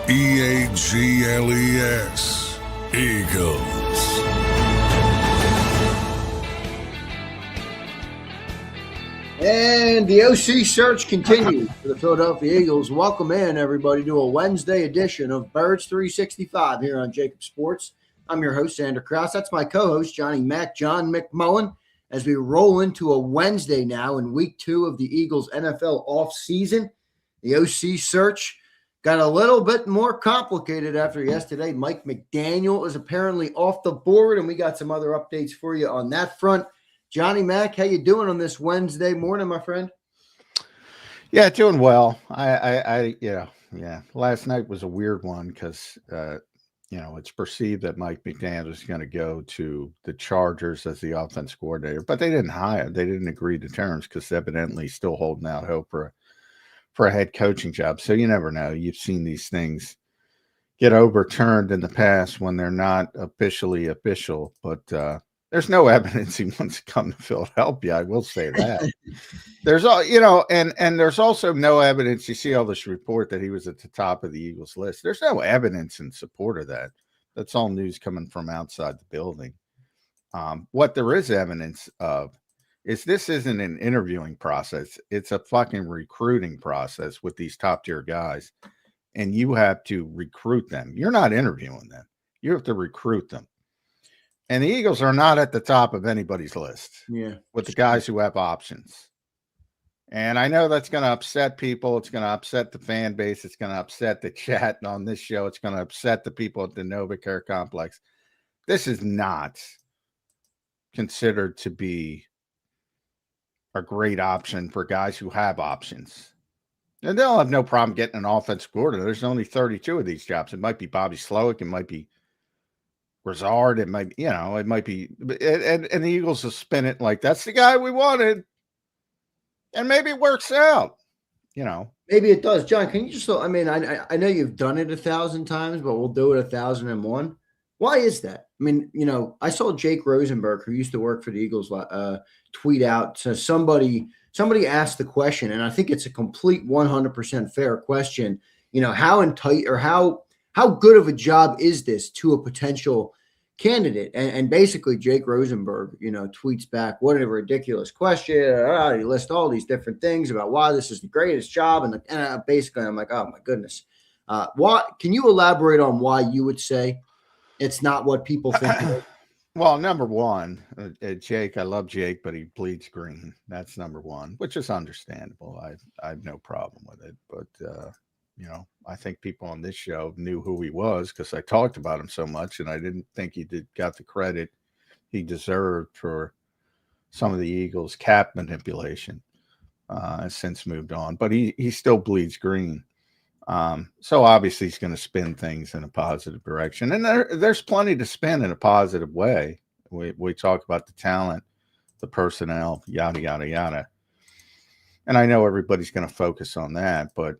Eagles. Eagles. And the OC search continues for the Philadelphia Eagles. Welcome in, everybody, to a Wednesday edition of Birds 365 here on JAKIB Sports. I'm your host, Zander Krause. That's my co-host, John McMullen, as we roll into a Wednesday now in week 2 of the Eagles NFL offseason. The OC search got a little bit more complicated after yesterday. Mike McDaniel is apparently off the board, and we got some other updates for you on that front. Johnny Mac, how you doing on this Wednesday morning, my friend? Yeah, doing well. Last night was a weird one because, it's perceived that Mike McDaniel is going to go to the Chargers as the offense coordinator, but they didn't hire. They didn't agree to terms because evidently still holding out hope for a head coaching job. So you never know. You've seen these things get overturned in the past when they're not officially official, but there's no evidence he wants to come to Philadelphia. I will say that. There's and there's also no evidence. You see all this report that he was at the top of the Eagles list. There's no evidence in support of that. That's all news coming from outside the building. What there is evidence of is this isn't an interviewing process. It's a fucking recruiting process with these top tier guys. And you have to recruit them. You're not interviewing them. You have to recruit them. And the Eagles are not at the top of anybody's list with the guys who have options. And I know that's going to upset people. It's going to upset the fan base. It's going to upset the chat on this show. It's going to upset the people at the NovaCare complex. This is not considered to be a great option for guys who have options. And they'll have no problem getting an offensive coordinator. There's only 32 of these jobs. It might be Bobby Slowick. It might be Brazard, it might be, and the Eagles will spin it like that's the guy we wanted, and maybe it works out, Maybe it does, John. Can you just? I know you've done it 1,000 times, but we'll do it 1,001. Why is that? I saw Jake Rosenberg, who used to work for the Eagles, tweet out. So somebody asked the question, and I think it's a complete 100% fair question. How good of a job is this to a potential candidate? And basically Jake Rosenberg, tweets back, what a ridiculous question. He lists all these different things about why this is the greatest job. And basically I'm like, oh my goodness. Can you elaborate on why you would say it's not what people think? Well, number one, Jake, I love Jake, but he bleeds green. That's number one, which is understandable. I have no problem with it, but, I think people on this show knew who he was because I talked about him so much, and I didn't think he got the credit he deserved for some of the Eagles' cap manipulation. Since moved on, but he still bleeds green. So obviously he's going to spin things in a positive direction, and there's plenty to spin in a positive way. We talk about the talent, the personnel, yada yada yada, and I know everybody's going to focus on that, but.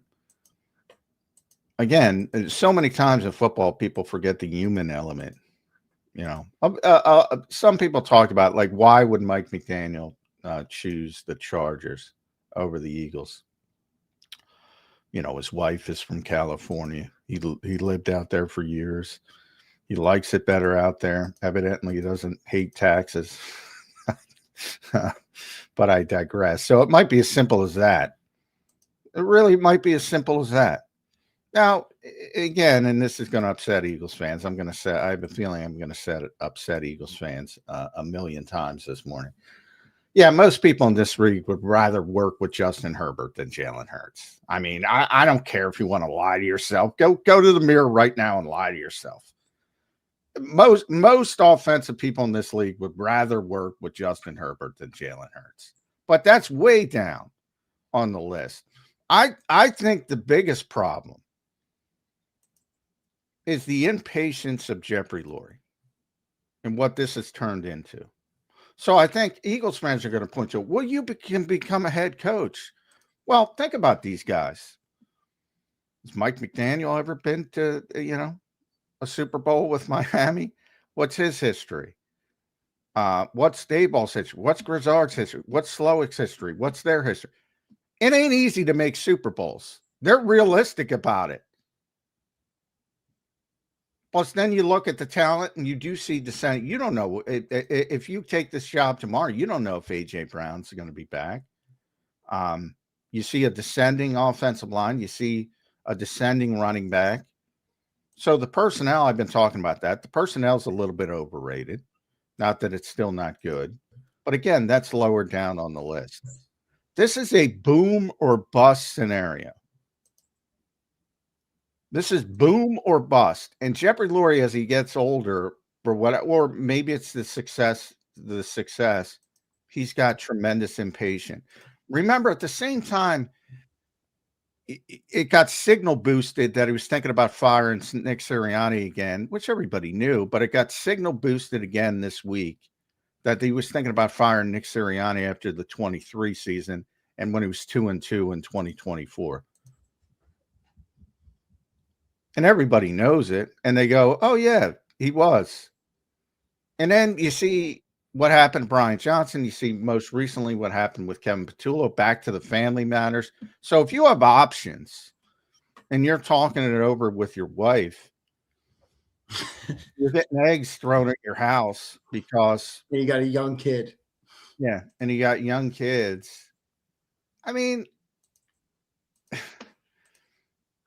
Again, so many times in football, people forget the human element. Some people talk about, like, why would Mike McDaniel choose the Chargers over the Eagles? His wife is from California. He lived out there for years. He likes it better out there. Evidently, he doesn't hate taxes. But I digress. So it might be as simple as that. It really might be as simple as that. Now, again, and this is going to upset Eagles fans. I have a feeling I'm going to upset Eagles fans a million times this morning. Yeah, most people in this league would rather work with Justin Herbert than Jalen Hurts. I don't care if you want to lie to yourself. Go to the mirror right now and lie to yourself. Most offensive people in this league would rather work with Justin Herbert than Jalen Hurts. But that's way down on the list. I think the biggest problem is the impatience of Jeffrey Lurie and what this has turned into. So I think Eagles fans are going to point to, well, you can become a head coach. Well, think about these guys. Has Mike McDaniel ever been to, a Super Bowl with Miami? What's his history? What's Daboll's history? What's Grizzard's history? What's Slowick's history? What's their history? It ain't easy to make Super Bowls. They're realistic about it. Plus, then you look at the talent and you do see descent. You don't know if you take this job tomorrow, you don't know if AJ Brown's going to be back. You see a descending offensive line. You see a descending running back. So the personnel, I've been talking about that. The personnel is a little bit overrated. Not that it's still not good. But again, that's lower down on the list. This is a boom or bust scenario. This is boom or bust. And Jeffrey Lurie, as he gets older, or maybe it's the success, he's got tremendous impatience. Remember, at the same time, it got signal boosted that he was thinking about firing Nick Sirianni again, which everybody knew, but it got signal boosted again this week that he was thinking about firing Nick Sirianni after the 23 season and when he was 2-2 in 2024. And everybody knows it. And they go, oh, yeah, he was. And then you see what happened to Brian Johnson. You see most recently what happened with Kevin Patullo, back to the family matters. So if you have options and you're talking it over with your wife, you're getting eggs thrown at your house because you got a young kid. Yeah, and you got young kids. I mean, it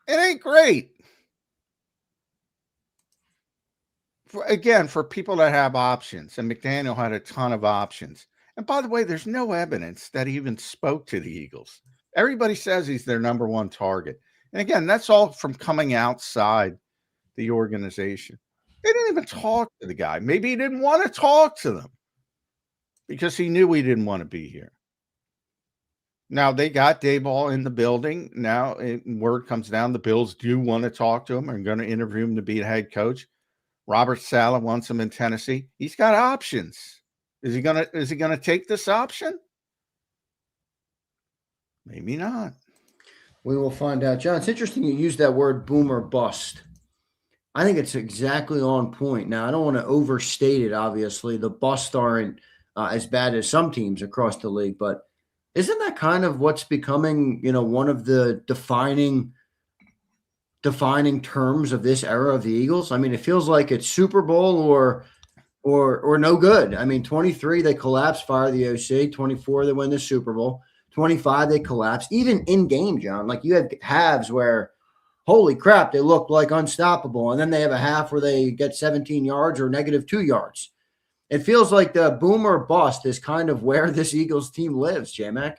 ain't great. For people that have options, and McDaniel had a ton of options. And by the way, there's no evidence that he even spoke to the Eagles. Everybody says he's their number one target. And again, that's all from coming outside the organization. They didn't even talk to the guy. Maybe he didn't want to talk to them because he knew he didn't want to be here. Now, they got Daboll in the building. Now, word comes down, the Bills do want to talk to him and going to interview him to be a head coach. Robert Saleh wants him in Tennessee. He's got options. Is he gonna take this option? Maybe not. We will find out. John, it's interesting you use that word boom or bust. I think it's exactly on point. Now, I don't want to overstate it, obviously. The busts aren't as bad as some teams across the league, but isn't that kind of what's becoming, one of the defining terms of this era of the Eagles? I mean, it feels like it's Super Bowl or no good. I mean, 23, they collapse, fire the OC. 24, they win the Super Bowl. 25, they collapse. Even in game, John, like you have halves where, holy crap, they look like unstoppable. And then they have a half where they get 17 yards or -2 yards. It feels like the boom or bust is kind of where this Eagles team lives, J-Mac.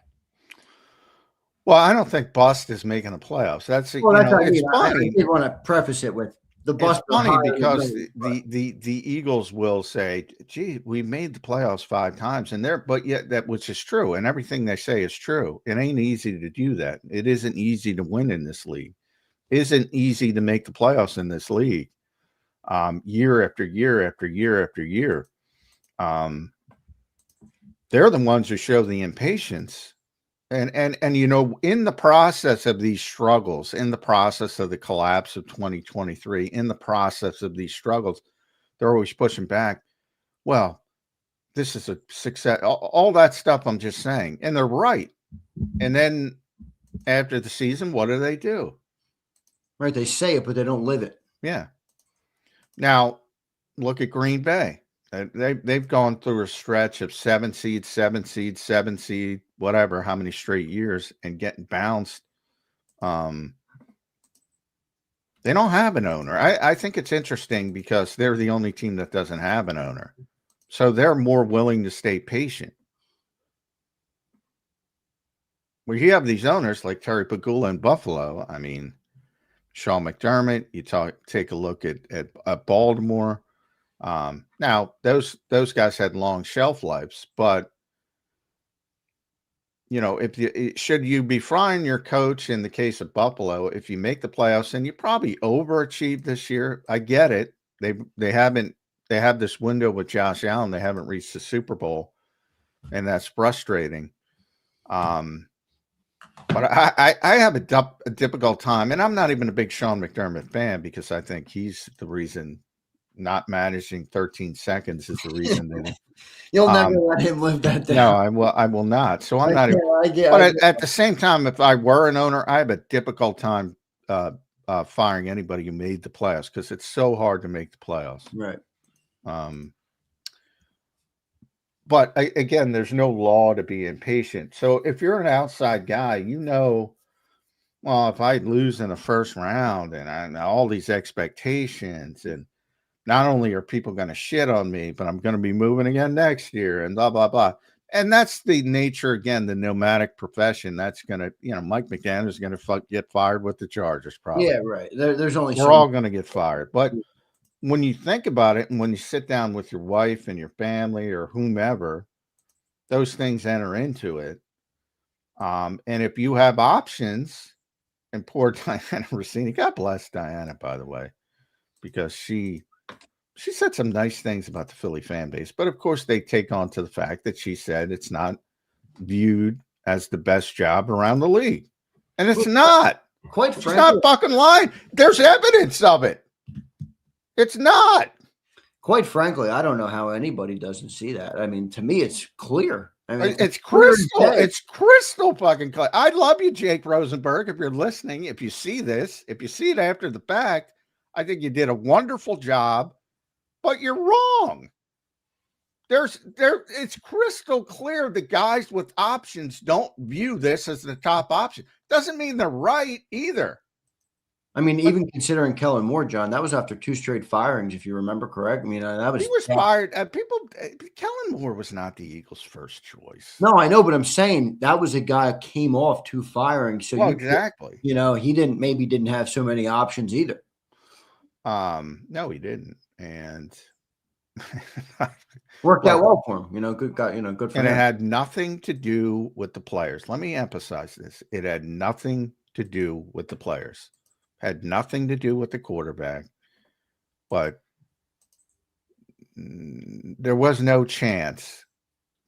Well, I don't think bust is making the playoffs. That's what I mean. It's funny. I did want to preface it with the bust. It's funny because the Eagles will say, "Gee, we made the playoffs 5 times," and that which is true, and everything they say is true. It ain't easy to do that. It isn't easy to win in this league. It isn't easy to make the playoffs in this league, year after year after year after year. They're the ones who show the impatience. And in the process of these struggles, in the process of the collapse of 2023, in the process of these struggles, they're always pushing back. Well, this is a success. All that stuff I'm just saying. And they're right. And then after the season, what do? Right. They say it, but they don't live it. Yeah. Now, look at Green Bay. They've gone through a stretch of 7 seed, whatever, how many straight years, and getting bounced. They don't have an owner. I think it's interesting because they're the only team that doesn't have an owner. So they're more willing to stay patient. Well, you have these owners like Terry Pagula in Buffalo. I mean, Sean McDermott, take a look at Baltimore. Now those guys had long shelf lives, but should you be frying your coach in the case of Buffalo, if you make the playoffs and you probably overachieved this year, I get it. They have this window with Josh Allen. They haven't reached the Super Bowl, and that's frustrating. But I have a difficult time, and I'm not even a big Sean McDermott fan because I think he's the reason. Not managing 13 seconds is the reason that you'll never let him live that down. No, I will not. So I'm not. But at the same time, if I were an owner, I have a difficult time firing anybody who made the playoffs because it's so hard to make the playoffs. Right. But again, there's no law to be impatient. So if you're an outside guy, well, if I lose in the first round and all these expectations, and not only are people going to shit on me, but I'm going to be moving again next year and blah, blah, blah. And that's the nature, again, the nomadic profession. That's going to, Mike McDaniel is going to get fired with the Chargers probably. Yeah, right. There's only We're all going to get fired. But when you think about it and when you sit down with your wife and your family or whomever, those things enter into it. And if you have options, and poor Diana Rossini, God bless Diana, by the way, because she said some nice things about the Philly fan base. But of course, they take on to the fact that she said it's not viewed as the best job around the league. And it's not. Quite frankly, it's not fucking lying. There's evidence of it. It's not. Quite frankly, I don't know how anybody doesn't see that. I mean, to me, it's clear. I mean, it's crystal. It's crystal fucking clear. I love you, Jake Rosenberg. If you're listening, if you see this, if you see it after the fact, I think you did a wonderful job, but you're wrong. It's crystal clear. The guys with options don't view this as the top option. Doesn't mean they're right either. I mean, even considering Kellen Moore, John, that was after 2 straight firings, if you remember correct. I mean, that was he was fired. Kellen Moore was not the Eagles' first choice. No, I know, but I'm saying that was a guy who came off 2 firings. So exactly. He didn't have so many options either. No, he didn't, and worked out well for him. Good guy. Good for him. And it had nothing to do with the players. Let me emphasize this: it had nothing to do with the players. Had nothing to do with the quarterback, but there was no chance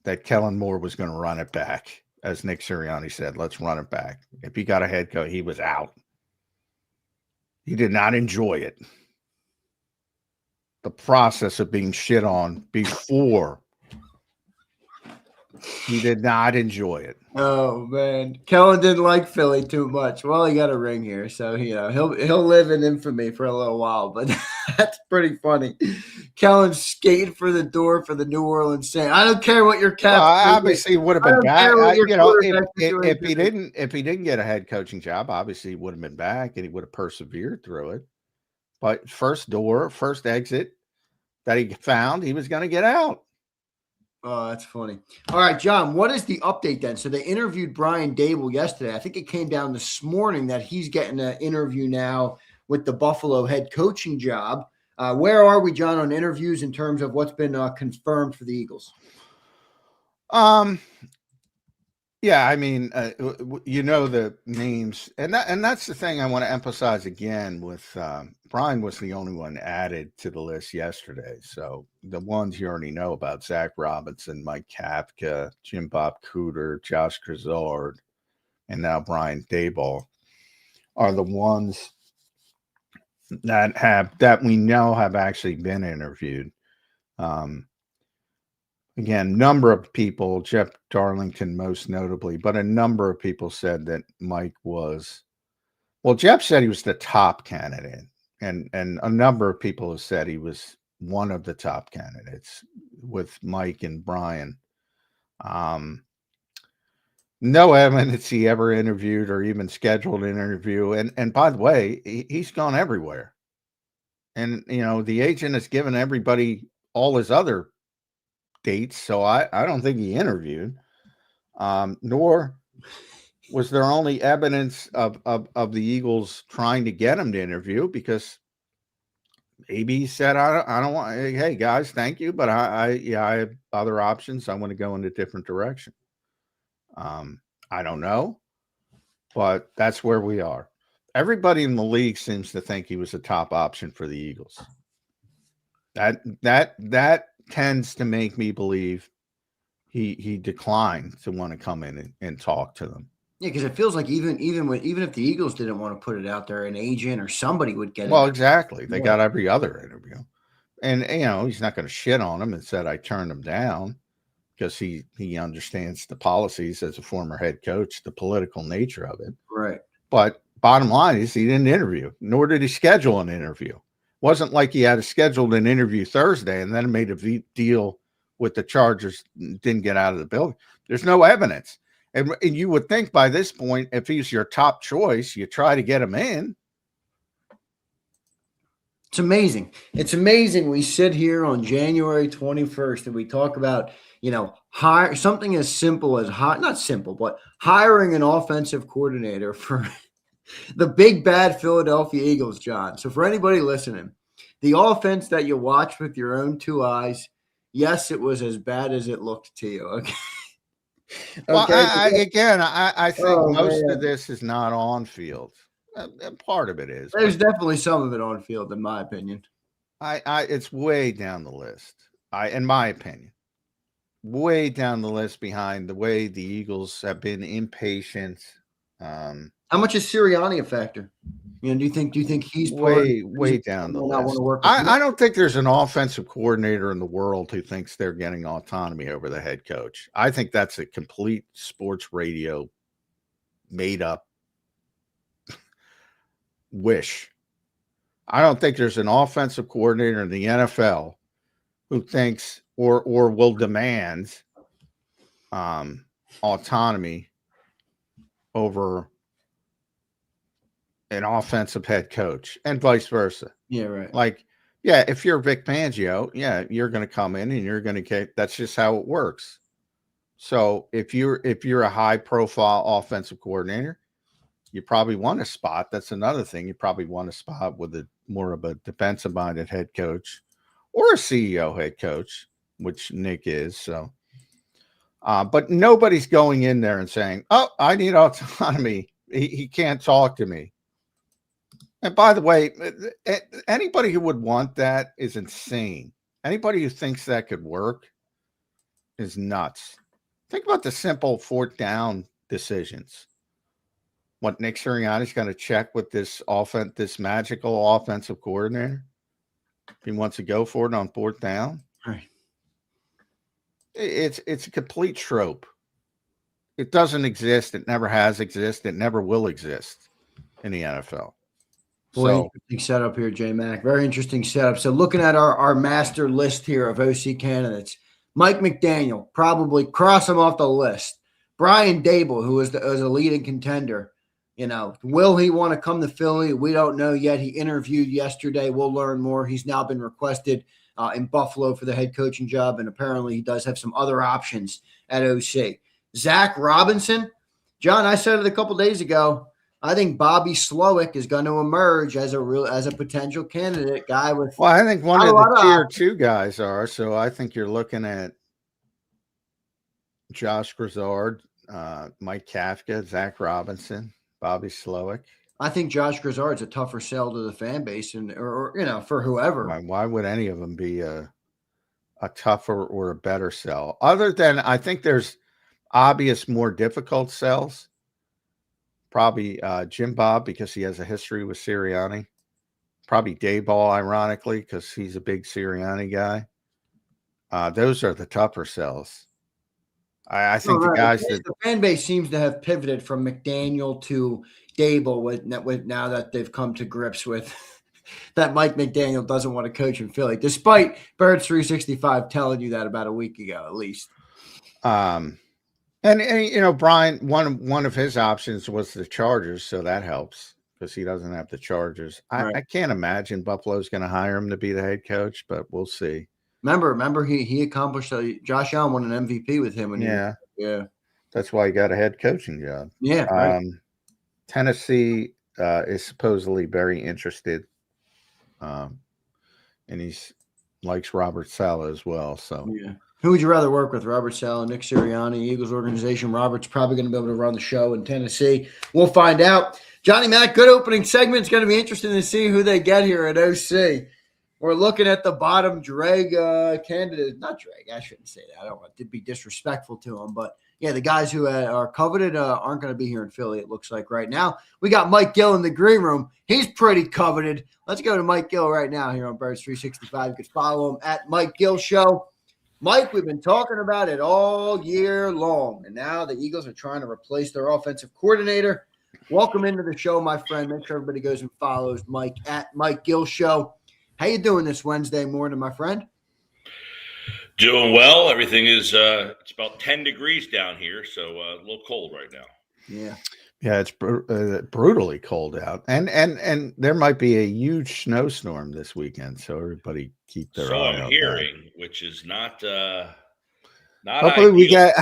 that Kellen Moore was going to run it back. As Nick Sirianni said, let's run it back. If he got a head coach, he was out. He did not enjoy it. The process of being shit on before. He did not enjoy it. Oh man, Kellen didn't like Philly too much. Well, he got a ring here, so he'll live in infamy for a little while. But that's pretty funny. Kellen skating for the door for the New Orleans Saints. I don't care what your cap. Obviously, he would have been back. If he didn't get a head coaching job, obviously he would have been back and he would have persevered through it. But first exit that he found, he was going to get out. Oh, that's funny. All right, John, what is the update then? So they interviewed Brian Daboll yesterday. I think it came down this morning that he's getting an interview now with the Buffalo head coaching job. Where are we, John, on interviews in terms of what's been confirmed for the Eagles? Yeah, I mean, the names, and that's the thing I want to emphasize again with Brian was the only one added to the list yesterday. So the ones you already know about, Zach Robinson, Mike Kapka, Jim Bob Cooter, Josh Grisard, and now Brian Daboll are the ones that we know have actually been interviewed. Again, number of people, Jeff Darlington most notably, but a number of people said that Mike was, Jeff said he was the top candidate, and a number of people have said he was one of the top candidates with Mike and Brian. No evidence he ever interviewed or even scheduled an interview. And by the way, he's gone everywhere. And, the agent has given everybody all his other dates, so I don't think he interviewed, nor was there only evidence of the Eagles trying to get him to interview, because maybe he said, I don't want, hey guys, thank you, but I have other options. I want to go in a different direction. I don't know, but that's where we are. Everybody in the league seems to think he was a top option for the Eagles. That tends to make me believe he declined to want to come in and talk to them. Yeah, because it feels like even if the Eagles didn't want to put it out there, an agent or somebody would get it. Well, exactly. They got every other interview. And, he's not going to shit on him and said I turned him down, because he understands the policies as a former head coach, the political nature of it. Right. But bottom line is he didn't interview, nor did he schedule an interview. Wasn't like he had scheduled an interview Thursday and then made a deal with the Chargers, didn't get out of the building. There's no evidence. And you would think by this point, if he's your top choice, you try to get him in. It's amazing. It's amazing. We sit here on January 21st and we talk about, hire something as simple as not simple, but hiring an offensive coordinator for the big bad Philadelphia Eagles, John. So for anybody listening, the offense that you watched with your own two eyes, yes, it was as bad as it looked to you. Okay. Well, I think most of this is not on field. Part of it is. There's definitely some of it on field, in my opinion. It's way down the list. In my opinion, way down the list behind the way the Eagles have been impatient. How much is Sirianni a factor? Do you think he's way down the list? I don't think there's an offensive coordinator in the world who thinks they're getting autonomy over the head coach. I think that's a complete sports radio made up wish. I don't think there's an offensive coordinator in the NFL who thinks or will demand autonomy over an offensive head coach and vice versa. Yeah, right. Like, yeah, if you're Vic Fangio, yeah, you're going to come in and you're going to get, that's just how it works. So if you're a high profile offensive coordinator, you probably want a spot. That's another thing. You probably want a spot with a more of a defensive minded head coach or a CEO head coach, which Nick is. So, but nobody's going in there and saying, "Oh, I need autonomy. He can't talk to me." And by the way, anybody who would want that is insane. Anybody who thinks that could work is nuts. Think about the simple fourth down decisions. What Nick Sirianni's going to check with this magical offensive coordinator. If he wants to go for it on fourth down. Right. It's a complete trope. It doesn't exist. It never has existed. It never will exist in the NFL. Boy, interesting setup here, J-Mac. Very interesting setup. So looking at our master list here of OC candidates, Mike McDaniel, probably cross him off the list. Brian Daboll, who is a leading contender. Will he want to come to Philly? We don't know yet. He interviewed yesterday. We'll learn more. He's now been requested in Buffalo for the head coaching job, and apparently he does have some other options at OC. Zach Robinson. John, I said it a couple days ago. I think Bobby Slowick is going to emerge as a potential candidate guy with. Well, I think one of the tier 2 guys are. So I think you're looking at Josh Grizzard, Mike Kafka, Zach Robinson, Bobby Slowick. I think Josh Grizzard's a tougher sell to the fan base, or for whoever. Why would any of them be a tougher or a better sell? Other than I think there's obvious more difficult sells. Probably Jim Bob because he has a history with Sirianni. Probably Daboll, ironically, because he's a big Sirianni guy. Those are the tougher sells. I think the guys that the fan base seems to have pivoted from McDaniel to Daboll with now that they've come to grips with that Mike McDaniel doesn't want to coach in Philly, despite Birds 365 telling you that about a week ago, at least. And Brian, one of his options was the Chargers, so that helps because he doesn't have the Chargers. Right. I can't imagine Buffalo's going to hire him to be the head coach, but we'll see. Remember he accomplished Josh Allen won an MVP with him. Yeah. That's why he got a head coaching job. Yeah. Right. Tennessee is supposedly very interested, and he likes Robert Saleh as well. So yeah. Who would you rather work with, Robert Saleh, Nick Sirianni, Eagles organization? Robert's probably going to be able to run the show in Tennessee. We'll find out. Johnny Mac, good opening segment. It's going to be interesting to see who they get here at OC. We're looking at the bottom drag candidate. Not drag. I shouldn't say that. I don't want to be disrespectful to them. But, yeah, the guys who are coveted aren't going to be here in Philly, it looks like right now. We got Mike Gill in the green room. He's pretty coveted. Let's go to Mike Gill right now here on Birds 365. You can follow him at Mike Gill Show. Mike, we've been talking about it all year long, and now the Eagles are trying to replace their offensive coordinator. Welcome into the show, my friend. Make sure everybody goes and follows Mike at Mike Gill Show. How you doing this Wednesday morning, my friend? Doing well. Everything is it's about 10 degrees down here, so a little cold right now. Yeah, it's brutally cold out, and there might be a huge snowstorm this weekend, so everybody keep their eye on that. So I'm hearing, which is not Hopefully ideal.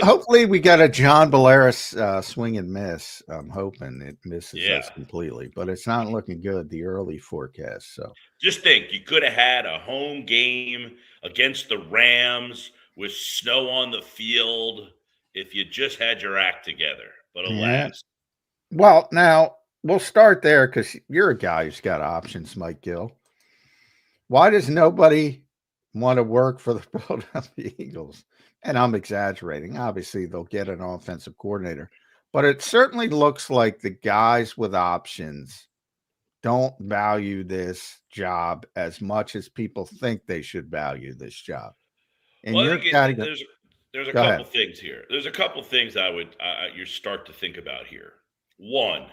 hopefully we got a John Bolaris swing and miss. I'm hoping it misses us completely, but it's not looking good, the early forecast. So just think, you could have had a home game against the Rams with snow on the field if you just had your act together. But alas. Well, now we'll start there because you're a guy who's got options, Mike Gill. Why does nobody want to work for the Philadelphia Eagles? And I'm exaggerating. Obviously, they'll get an offensive coordinator. But it certainly looks like the guys with options don't value this job as much as people think they should value this job. And well, there's a couple things here. There's a couple things I would you start to think about here. One,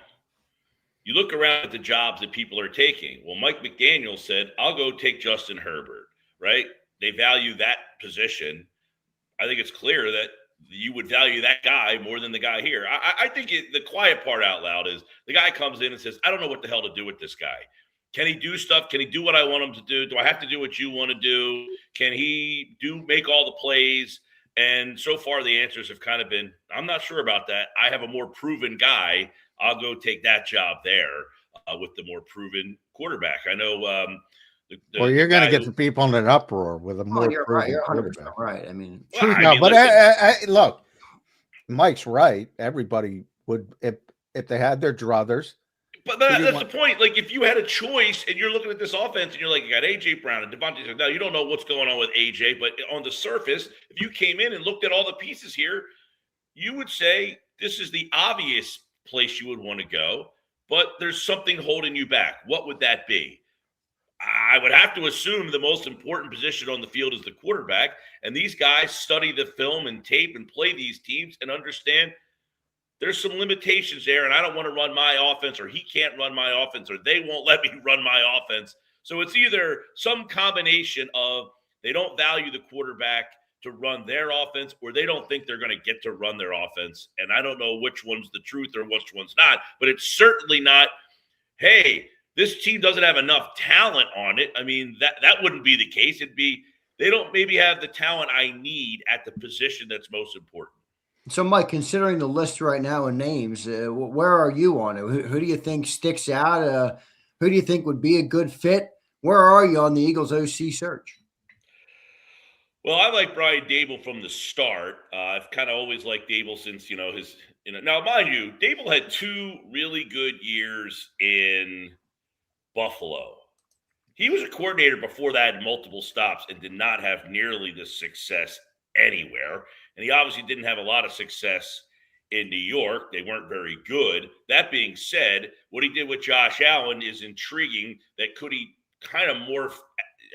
you look around at the jobs that people are taking. Well, Mike McDaniel said, I'll go take Justin Herbert, right? They value that position. I think it's clear that you would value that guy more than the guy here. I think the quiet part out loud is the guy comes in and says, I don't know what the hell to do with this guy. Can he do stuff? Can he do what I want him to do? Do I have to do what you want to do? Can he make all the plays? And so far, the answers have kind of been, I'm not sure about that. I have a more proven guy. I'll go take that job there with the more proven quarterback. I know. Well, you're going to get the people in an uproar with a more you're proven right. You're 100% quarterback. right. I mean, look, Mike's right. Everybody would, if they had their druthers. But that's the point. Like, if you had a choice and you're looking at this offense and you're like, you got A.J. Brown and Devontae. Now, you don't know what's going on with A.J., but on the surface, if you came in and looked at all the pieces here, you would say this is the obvious place you would want to go, but there's something holding you back. What would that be? I would have to assume the most important position on the field is the quarterback, and these guys study the film and tape and play these teams and understand there's some limitations there, and I don't want to run my offense, or he can't run my offense, or they won't let me run my offense. So it's either some combination of they don't value the quarterback to run their offense, or they don't think they're going to get to run their offense. And I don't know which one's the truth or which one's not, but it's certainly not, hey, this team doesn't have enough talent on it. I mean, that wouldn't be the case. It'd be they don't maybe have the talent I need at the position that's most important. So, Mike, considering the list right now in names, where are you on it? Who do you think sticks out? Who do you think would be a good fit? Where are you on the Eagles OC search? Well, I like Brian Daboll from the start. I've kind of always liked Daboll since, his. Now, mind you, Daboll had 2 really good years in Buffalo. He was a coordinator before that in multiple stops and did not have nearly the success anywhere. And he obviously didn't have a lot of success in New York. They weren't very good. That being said, what he did with Josh Allen is intriguing. That could he kind of morph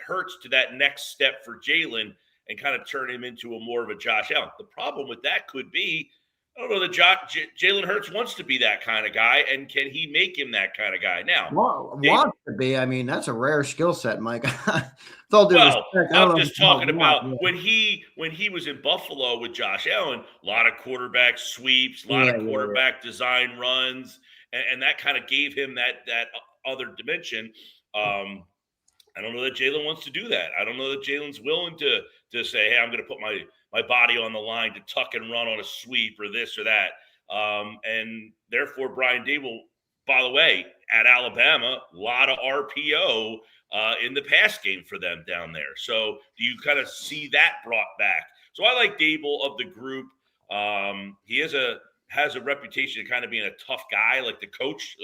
Hurts to that next step for Jalen and kind of turn him into more of a Josh Allen. The problem with that could be, I don't know that Jalen Hurts wants to be that kind of guy, and can he make him that kind of guy? Now, wants to be. I mean, that's a rare skill set, Mike. I'm just talking about when he was in Buffalo with Josh Allen, a lot of quarterback sweeps, a lot of quarterback design runs, and that kind of gave him that other dimension. I don't know that Jalen wants to do that. I don't know that Jalen's willing to say, hey, I'm going to put my body on the line to tuck and run on a sweep or this or that. And therefore, Brian Daboll, by the way, at Alabama, a lot of RPO in the pass game for them down there. So do you kind of see that brought back? So I like Daboll of the group. He has a reputation of kind of being a tough guy, like the coach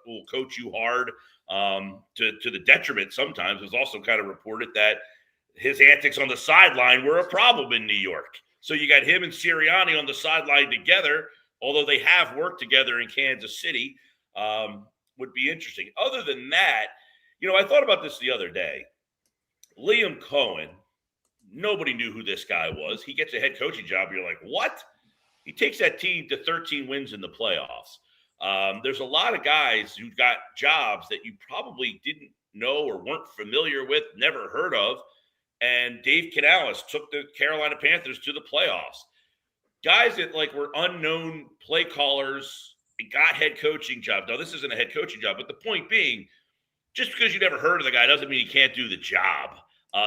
will coach you hard to the detriment sometimes. It was also kind of reported that his antics on the sideline were a problem in New York. So you got him and Sirianni on the sideline together, although they have worked together in Kansas City, would be interesting. Other than that, I thought about this the other day. Liam Cohen, nobody knew who this guy was. He gets a head coaching job. You're like, what? He takes that team to 13 wins in the playoffs. There's a lot of guys who got jobs that you probably didn't know or weren't familiar with, never heard of. And Dave Canales took the Carolina Panthers to the playoffs. Guys that were unknown play callers got head coaching jobs. Now, this isn't a head coaching job, but the point being, just because you never heard of the guy doesn't mean he can't do the job.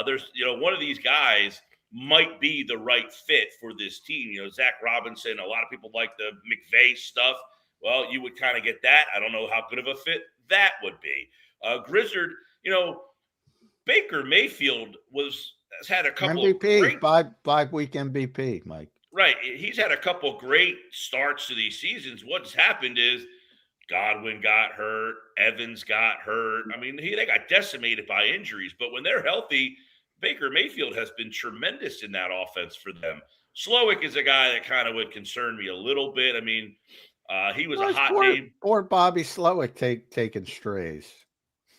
There's, one of these guys might be the right fit for this team. Zach Robinson, a lot of people like the McVay stuff. Well, you would kind of get that. I don't know how good of a fit that would be. Grizzard, Baker Mayfield has had a couple MVP, five-week MVP, Mike. Right. He's had a couple great starts to these seasons. What's happened is Godwin got hurt. Evans got hurt. I mean, they got decimated by injuries. But when they're healthy, Baker Mayfield has been tremendous in that offense for them. Slowick is a guy that kind of would concern me a little bit. I mean, he was a hot name. Or Bobby Slowick taking strays.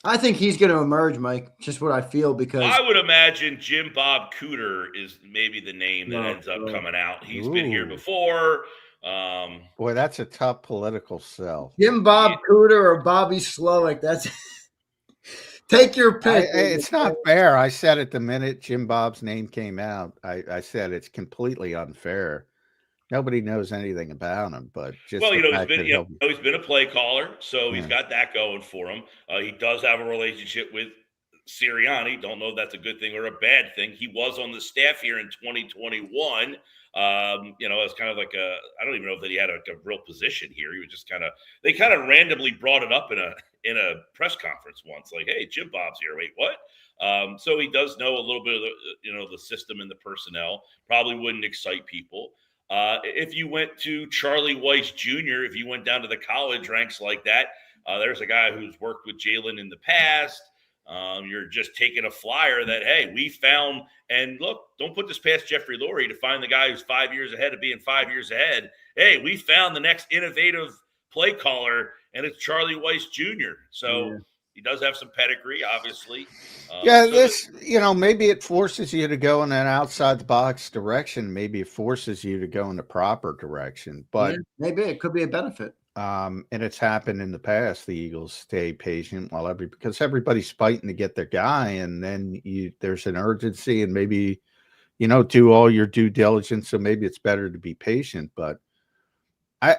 I think he's going to emerge, Mike. Just what I feel, because I would imagine Jim Bob Cooter is maybe the name that ends up coming out. He's been here before. Boy, that's a tough political sell. Jim Bob Cooter or Bobby Slowick. That's take your pick. It's not fair. I said it the minute Jim Bob's name came out. I said it's completely unfair. Nobody knows anything about him, but just he's been a play caller, so he's got that going for him. He does have a relationship with Sirianni. Don't know if that's a good thing or a bad thing. He was on the staff here in 2021. It's kind of like I don't even know that he had a real position here. He was just they kind of randomly brought it up in a press conference once, like, hey, Jim Bob's here. Wait, what? So he does know a little bit of the system and the personnel. Probably wouldn't excite people. If you went to Charlie Weiss Jr., if you went down to the college ranks like that, there's a guy who's worked with Jalen in the past. You're just taking a flyer that, hey, we found, and look, don't put this past Jeffrey Lurie to find the guy who's 5 years ahead of being 5 years ahead. Hey, we found the next innovative play caller, and it's Charlie Weiss Jr. So he does have some pedigree, obviously. Maybe it forces you to go in an outside the box direction. Maybe it forces you to go in the proper direction, but maybe it could be a benefit. And it's happened in the past. The Eagles stay patient because everybody's fighting to get their guy, and then there's an urgency, and maybe do all your due diligence. So maybe it's better to be patient. But I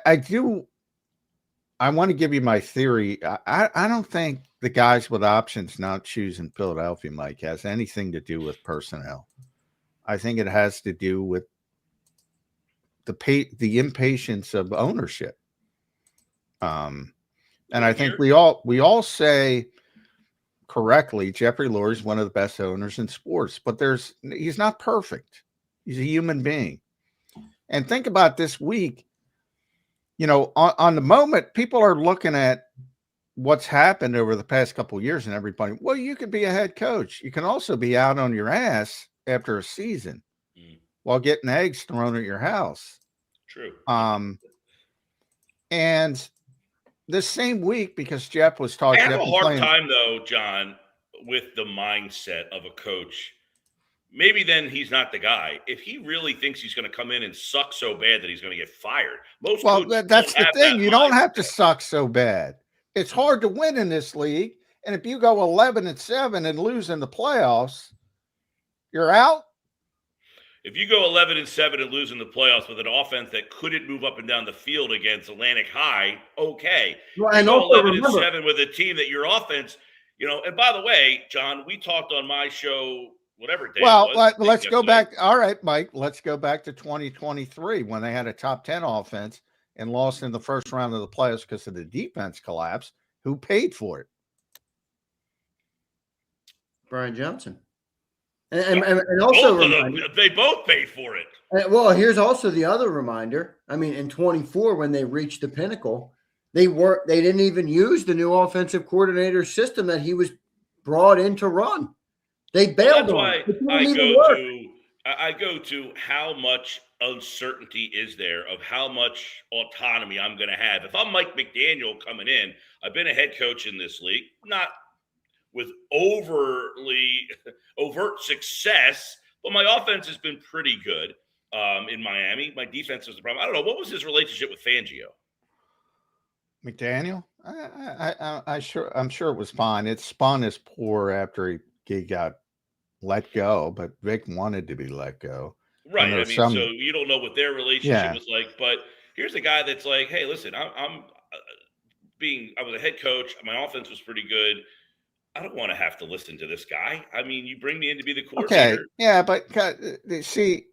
want to give you my theory. I don't think the guys with options not choosing Philadelphia, Mike, has anything to do with personnel. I think it has to do with the impatience of ownership. And I think we all say correctly, Jeffrey Lurie is one of the best owners in sports, but he's not perfect. He's a human being. And think about this week. On the moment, people are looking at what's happened over the past couple of years, and everybody, well, you could be a head coach. You can also be out on your ass after a season while getting eggs thrown at your house. True. And this same week, because Jeff was talking, I have a hard time though, John, with the mindset of a coach. Maybe then he's not the guy. If he really thinks he's going to come in and suck so bad that he's going to get fired, that's the thing. You don't have to suck so bad. It's hard to win in this league, and if you go 11-7 and lose in the playoffs, you're out. If you go 11-7 and lose in the playoffs with an offense that couldn't move up and down the field against Atlantic High, okay. Well, and go 11-7 with a team that your offense, And by the way, John, we talked on my show. Whatever day. Well, let's go back. All right, Mike, let's go back to 2023 when they had a top 10 offense and lost in the first round of the playoffs because of the defense collapse. Who paid for it? Brian Johnson. And also they both paid for it. Well, here's also the other reminder. I mean, in 24, when they reached the pinnacle, they didn't even use the new offensive coordinator system that he was brought in to run. They bailed on it. I go to how much uncertainty is there of how much autonomy I'm going to have. If I'm Mike McDaniel coming in, I've been a head coach in this league, not with overt success, but my offense has been pretty good in Miami. My defense was the problem. I don't know. What was his relationship with Fangio? McDaniel? I'm sure it was fine. It spun as poor after he got let go, but Vic wanted to be let go. Right. I mean, so you don't know what their relationship was like, but here's a guy that's like, hey, listen, I was a head coach. My offense was pretty good. I don't want to have to listen to this guy. I mean, you bring me in to be the coordinator. Okay. Yeah, but see,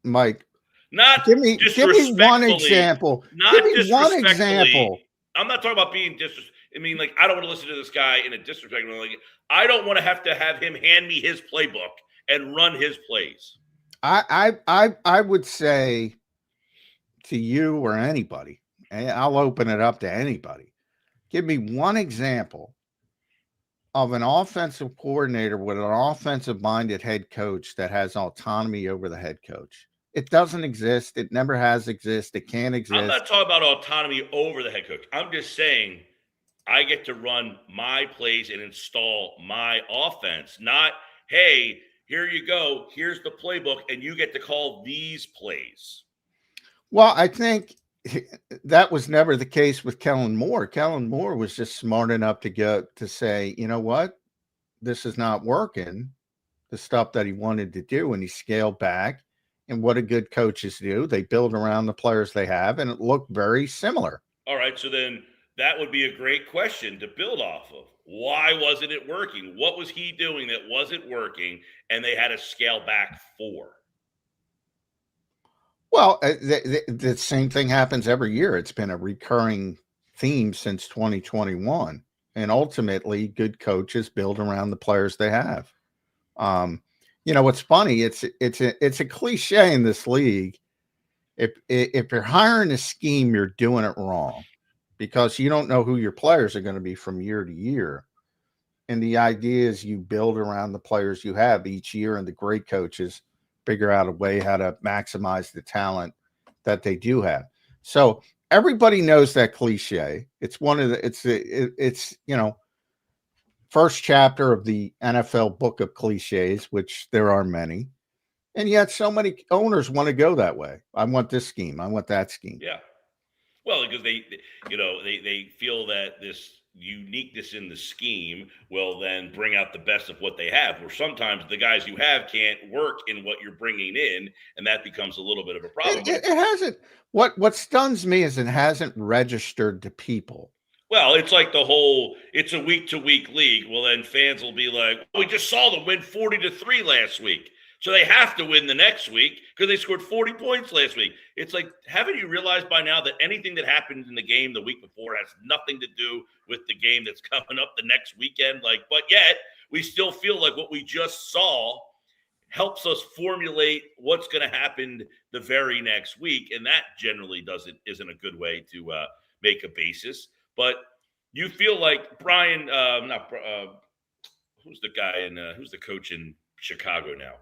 Mike, give me one example. Not give me one example. I'm not talking about being disrespectful. I mean, like, I don't want to listen to this guy in a disrespectful way. Like, I don't want to have him hand me his playbook and run his plays. I would say to you or anybody, and I'll open it up to anybody. Give me one example of an offensive coordinator with an offensive-minded head coach that has autonomy over the head coach. It doesn't exist. It never has existed. It can't exist. I'm not talking about autonomy over the head coach. I'm just saying I get to run my plays and install my offense, not, hey, here you go. Here's the playbook, and you get to call these plays. Well, I think that was never the case with Kellen Moore. Kellen Moore was just smart enough to say, you know what, this is not working, the stuff that he wanted to do, and he scaled back. And what do good coaches do? They build around the players they have, and it looked very similar. All right, so then that would be a great question to build off of. Why wasn't it working? What was he doing that wasn't working, and they had to scale back for? Well, the same thing happens every year. It's been a recurring theme since 2021. And ultimately, good coaches build around the players they have. You know, what's funny, it's a cliche in this league. If you're hiring a scheme, you're doing it wrong because you don't know who your players are going to be from year to year. And the idea is you build around the players you have each year, and the great coaches figure out a way how to maximize the talent that they do have. So everybody knows that cliche. It's one of the, it's, you know, first chapter of the NFL book of cliches, which there are many. And yet so many owners want to go that way. I want this scheme. I want that scheme. Yeah. Well, because they feel that this uniqueness in the scheme will then bring out the best of what they have, where sometimes the guys you have can't work in what you're bringing in, and that becomes a little bit of a problem. It hasn't. What stuns me is it hasn't registered to people. Well, it's like the whole, it's a week-to-week league. Well, then fans will be like, we just saw them win 40-3 last week, so they have to win the next week because they scored 40 points last week. It's like, haven't you realized by now that anything that happened in the game the week before has nothing to do with the game that's coming up the next weekend? Like, but yet we still feel like what we just saw helps us formulate what's going to happen the very next week, and that generally isn't a good way to make a basis. But you feel like Brian, who's the guy and who's the coach in Chicago now?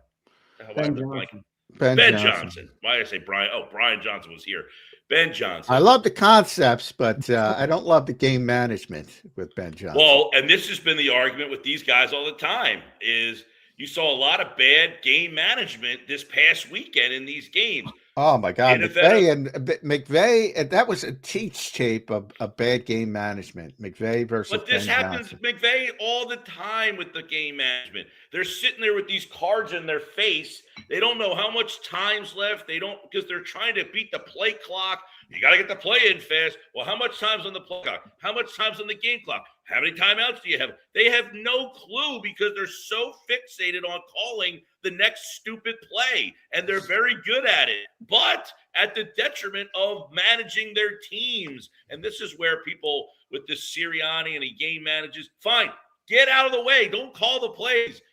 Ben Johnson. Why did I say Brian? Oh, Brian Johnson was here. Ben Johnson. I love the concepts, but I don't love the game management with Ben Johnson. Well, and this has been the argument with these guys all the time, is you saw a lot of bad game management this past weekend in these games. Oh, my God. McVay, that was a teach tape of bad game management. McVay versus But this Ben happens, Johnson. McVay, all the time with the game management. They're sitting there with these cards in their face. They don't know how much time's left. They don't, because they're trying to beat the play clock. You got to get the play in fast. Well, how much time's on the play clock? How much time's on the game clock? How many timeouts do you have? They have no clue because they're so fixated on calling the next stupid play, and they're very good at it, but at the detriment of managing their teams. And this is where people with this Sirianni and he game manages, fine, get out of the way. Don't call the plays.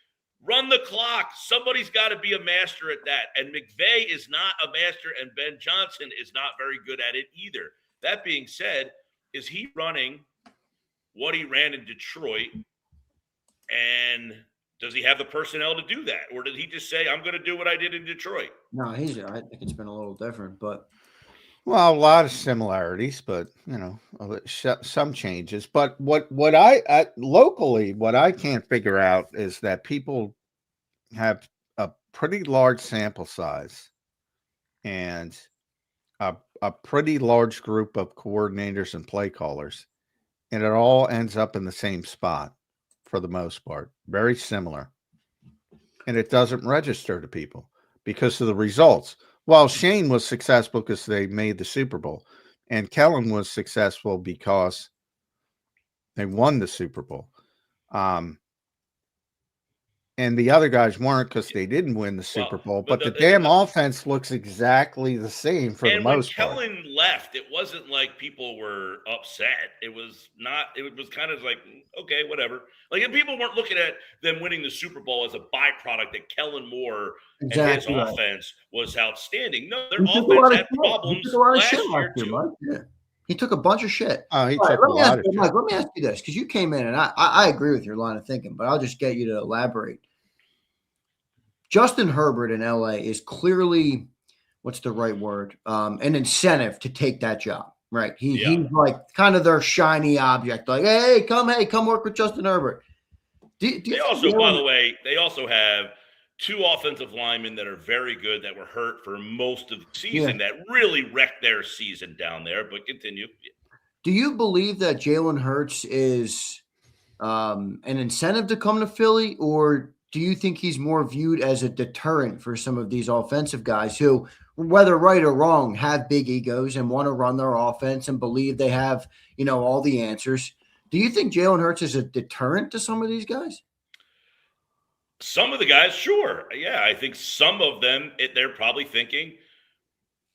Run the clock. Somebody's got to be a master at that. And McVay is not a master, and Ben Johnson is not very good at it either. That being said, is he running what he ran in Detroit, and does he have the personnel to do that? Or did he just say, I'm going to do what I did in Detroit? No, I think it's been a little different, but. Well, a lot of similarities, but, you know, some changes. But what I locally, what I can't figure out is that people have a pretty large sample size. And a pretty large group of coordinators and play callers, and it all ends up in the same spot for the most part, very similar. And it doesn't register to people because of the results. While Shane was successful because they made the Super Bowl, and Kellen was successful because they won the Super Bowl. And the other guys weren't because they didn't win the Super Bowl. But the damn offense looks exactly the same for the most part. And when Kellen left, it wasn't like people were upset. It was not. It was kind of like, okay, whatever. Like, and people weren't looking at them winning the Super Bowl as a byproduct that Kellen Moore and his offense was outstanding. No, their offense had problems last year too. Yeah. He took a bunch of shit. He took a lot of shit. Mike, let me ask you this, because you came in, and I agree with your line of thinking, but I'll just get you to elaborate. Justin Herbert in LA is clearly, what's the right word? An incentive to take that job, right? He's like kind of their shiny object. Like, hey, come work with Justin Herbert. They also have two offensive linemen that are very good that were hurt for most of the season that really wrecked their season down there. But continue. Do you believe that Jalen Hurts is an incentive to come to Philly, or do you think he's more viewed as a deterrent for some of these offensive guys who, whether right or wrong, have big egos and want to run their offense and believe they have, all the answers? Do you think Jalen Hurts is a deterrent to some of these guys? Some of the guys, sure. Yeah, I think some of them, they're probably thinking,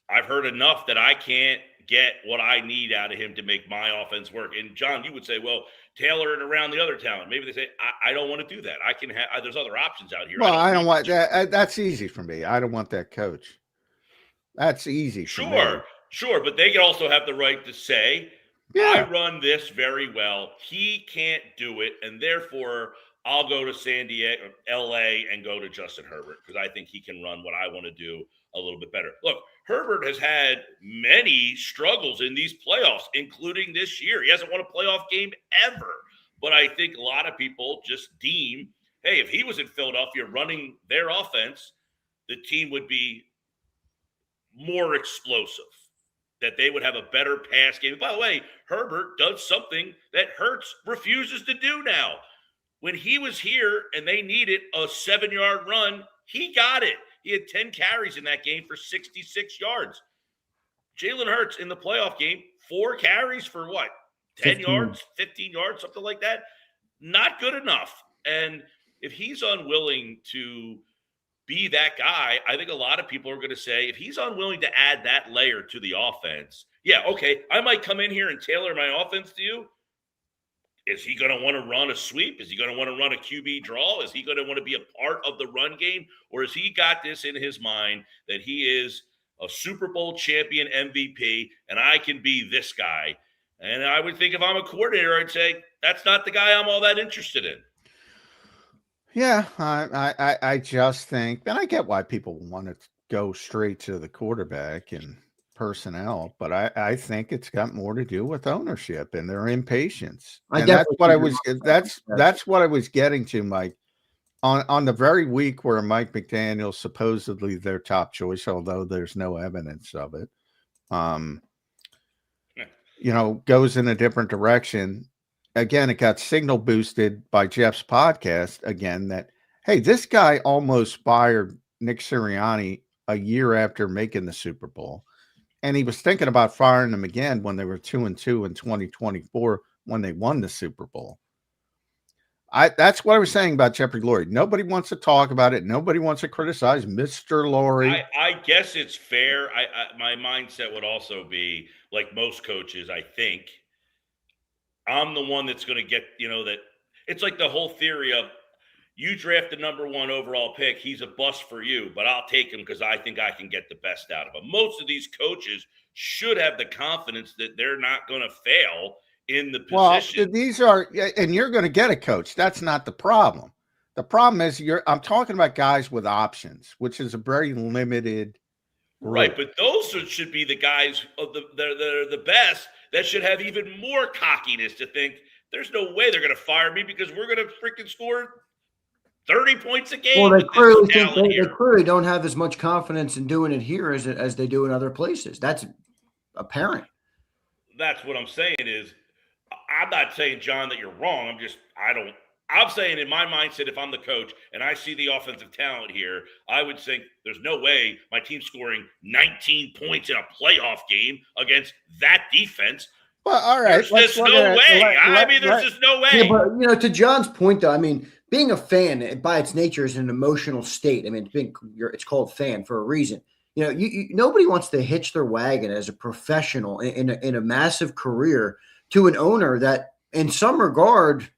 I've heard enough that I can't get what I need out of him to make my offense work. And John, you would say, well, tailor it around the other talent. Maybe they say, I don't want to do that. I can have, there's other options out here. Well, I don't want that. That's easy for me. I don't want that coach. That's easy. Sure. But they can also have the right to say, I run this very well. He can't do it. And therefore I'll go to San Diego, LA, and go to Justin Herbert because I think he can run what I want to do a little bit better. Look, Herbert has had many struggles in these playoffs, including this year. He hasn't won a playoff game ever. But I think a lot of people just deem, hey, if he was in Philadelphia running their offense, the team would be more explosive, that they would have a better pass game. By the way, Herbert does something that Hurts refuses to do now. When he was here and they needed a 7-yard run, he got it. He had 10 carries in that game for 66 yards. Jalen Hurts in the playoff game, 4 carries for what? 10 yards, 15 yards, something like that. Not good enough. And if he's unwilling to be that guy, I think a lot of people are going to say, if he's unwilling to add that layer to the offense, yeah, okay, I might come in here and tailor my offense to you. Is he going to want to run a sweep? Is he going to want to run a QB draw? Is he going to want to be a part of the run game? Or has he got this in his mind that he is a Super Bowl champion MVP and I can be this guy? And I would think if I'm a coordinator, I'd say, that's not the guy I'm all that interested in. Yeah, I just think, and I get why people want to go straight to the quarterback and personnel, but I think it's got more to do with ownership and their impatience. And that's what I was getting to, Mike. On the very week where Mike McDaniel, supposedly their top choice, although there's no evidence of it, goes in a different direction. Again, it got signal boosted by Jeff's podcast again that, hey, this guy almost fired Nick Sirianni a year after making the Super Bowl. And he was thinking about firing him again when they were 2-2 in 2024 when they won the Super Bowl. That's what I was saying about Jeffrey Lurie. Nobody wants to talk about it. Nobody wants to criticize Mr. Lurie. I guess it's fair. My mindset would also be, like most coaches, I think, I'm the one that's going to get, that it's like the whole theory of you draft the number 1 overall pick. He's a bust for you, but I'll take him because I think I can get the best out of him. Most of these coaches should have the confidence that they're not going to fail in the position. Well, these are, and you're going to get a coach. That's not the problem. The problem is I'm talking about guys with options, which is a very limited group. Right, but those should be the guys that are the best that should have even more cockiness to think there's no way they're going to fire me because we're going to freaking score 30 points a game. Well, they clearly think they clearly don't have as much confidence in doing it here as they do in other places. That's apparent. That's what I'm saying is, I'm not saying, John, that you're wrong. I'm saying in my mindset, if I'm the coach and I see the offensive talent here, I would think there's no way my team's scoring 19 points in a playoff game against that defense. Well, all right. There's just no way. There's just no way. Yeah, but to John's point, though, I mean, being a fan by its nature is an emotional state. I mean, it's called fan for a reason. Nobody wants to hitch their wagon as a professional in a massive career to an owner that, in some regard,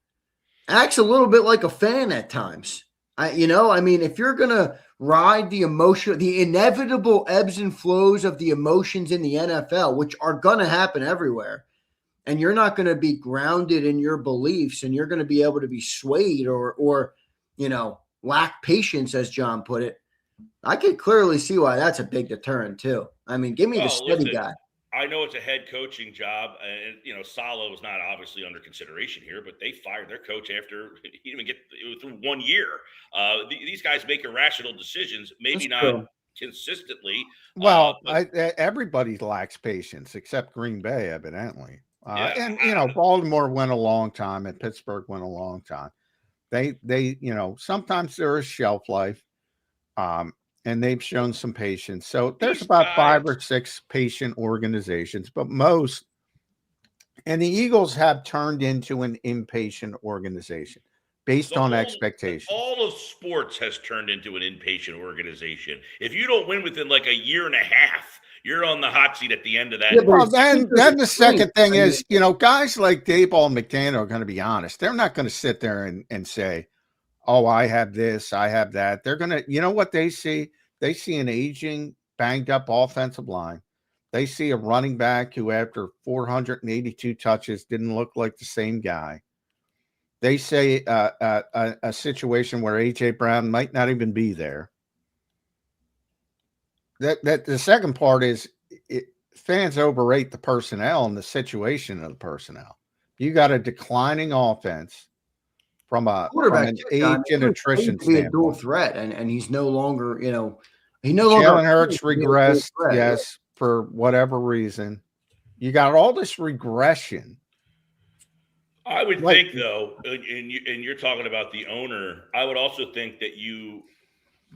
acts a little bit like a fan at times. If you're gonna ride the inevitable ebbs and flows of the emotions in the NFL, which are gonna happen everywhere, and you're not gonna be grounded in your beliefs, and you're gonna be able to be swayed or lack patience, as John put it, I could clearly see why that's a big deterrent too. I mean, give me the steady guy. I know it's a head coaching job, and Salo is not obviously under consideration here, but they fired their coach after he didn't even get through 1 year. These guys make irrational decisions, maybe That's not true. consistently. Well, everybody lacks patience except Green Bay, evidently. Baltimore went a long time, and Pittsburgh went a long time. They sometimes there is shelf life. And they've shown some patience. So there's about 5 or 6 patient organizations, but most, and the Eagles have turned into an impatient organization based on expectations. All of sports has turned into an impatient organization. If you don't win within like a year and a half, you're on the hot seat at the end of that. Yeah, well, then the second thing is, guys like Daboll and McDaniel are going to be honest. They're not going to sit there and say, oh, I have this, I have that. They're going to, what they see? They see an aging, banged up offensive line. They see a running back who, after 482 touches, didn't look like the same guy. They say a situation where A.J. Brown might not even be there. That the second part is fans overrate the personnel and the situation of the personnel. You got a declining offense. From an age and attrition standpoint, be a dual threat, and he's no longer, Jalen Hurts regressed, yes, for whatever reason. You got all this regression. I would think, though, and you're talking about the owner, I would also think that you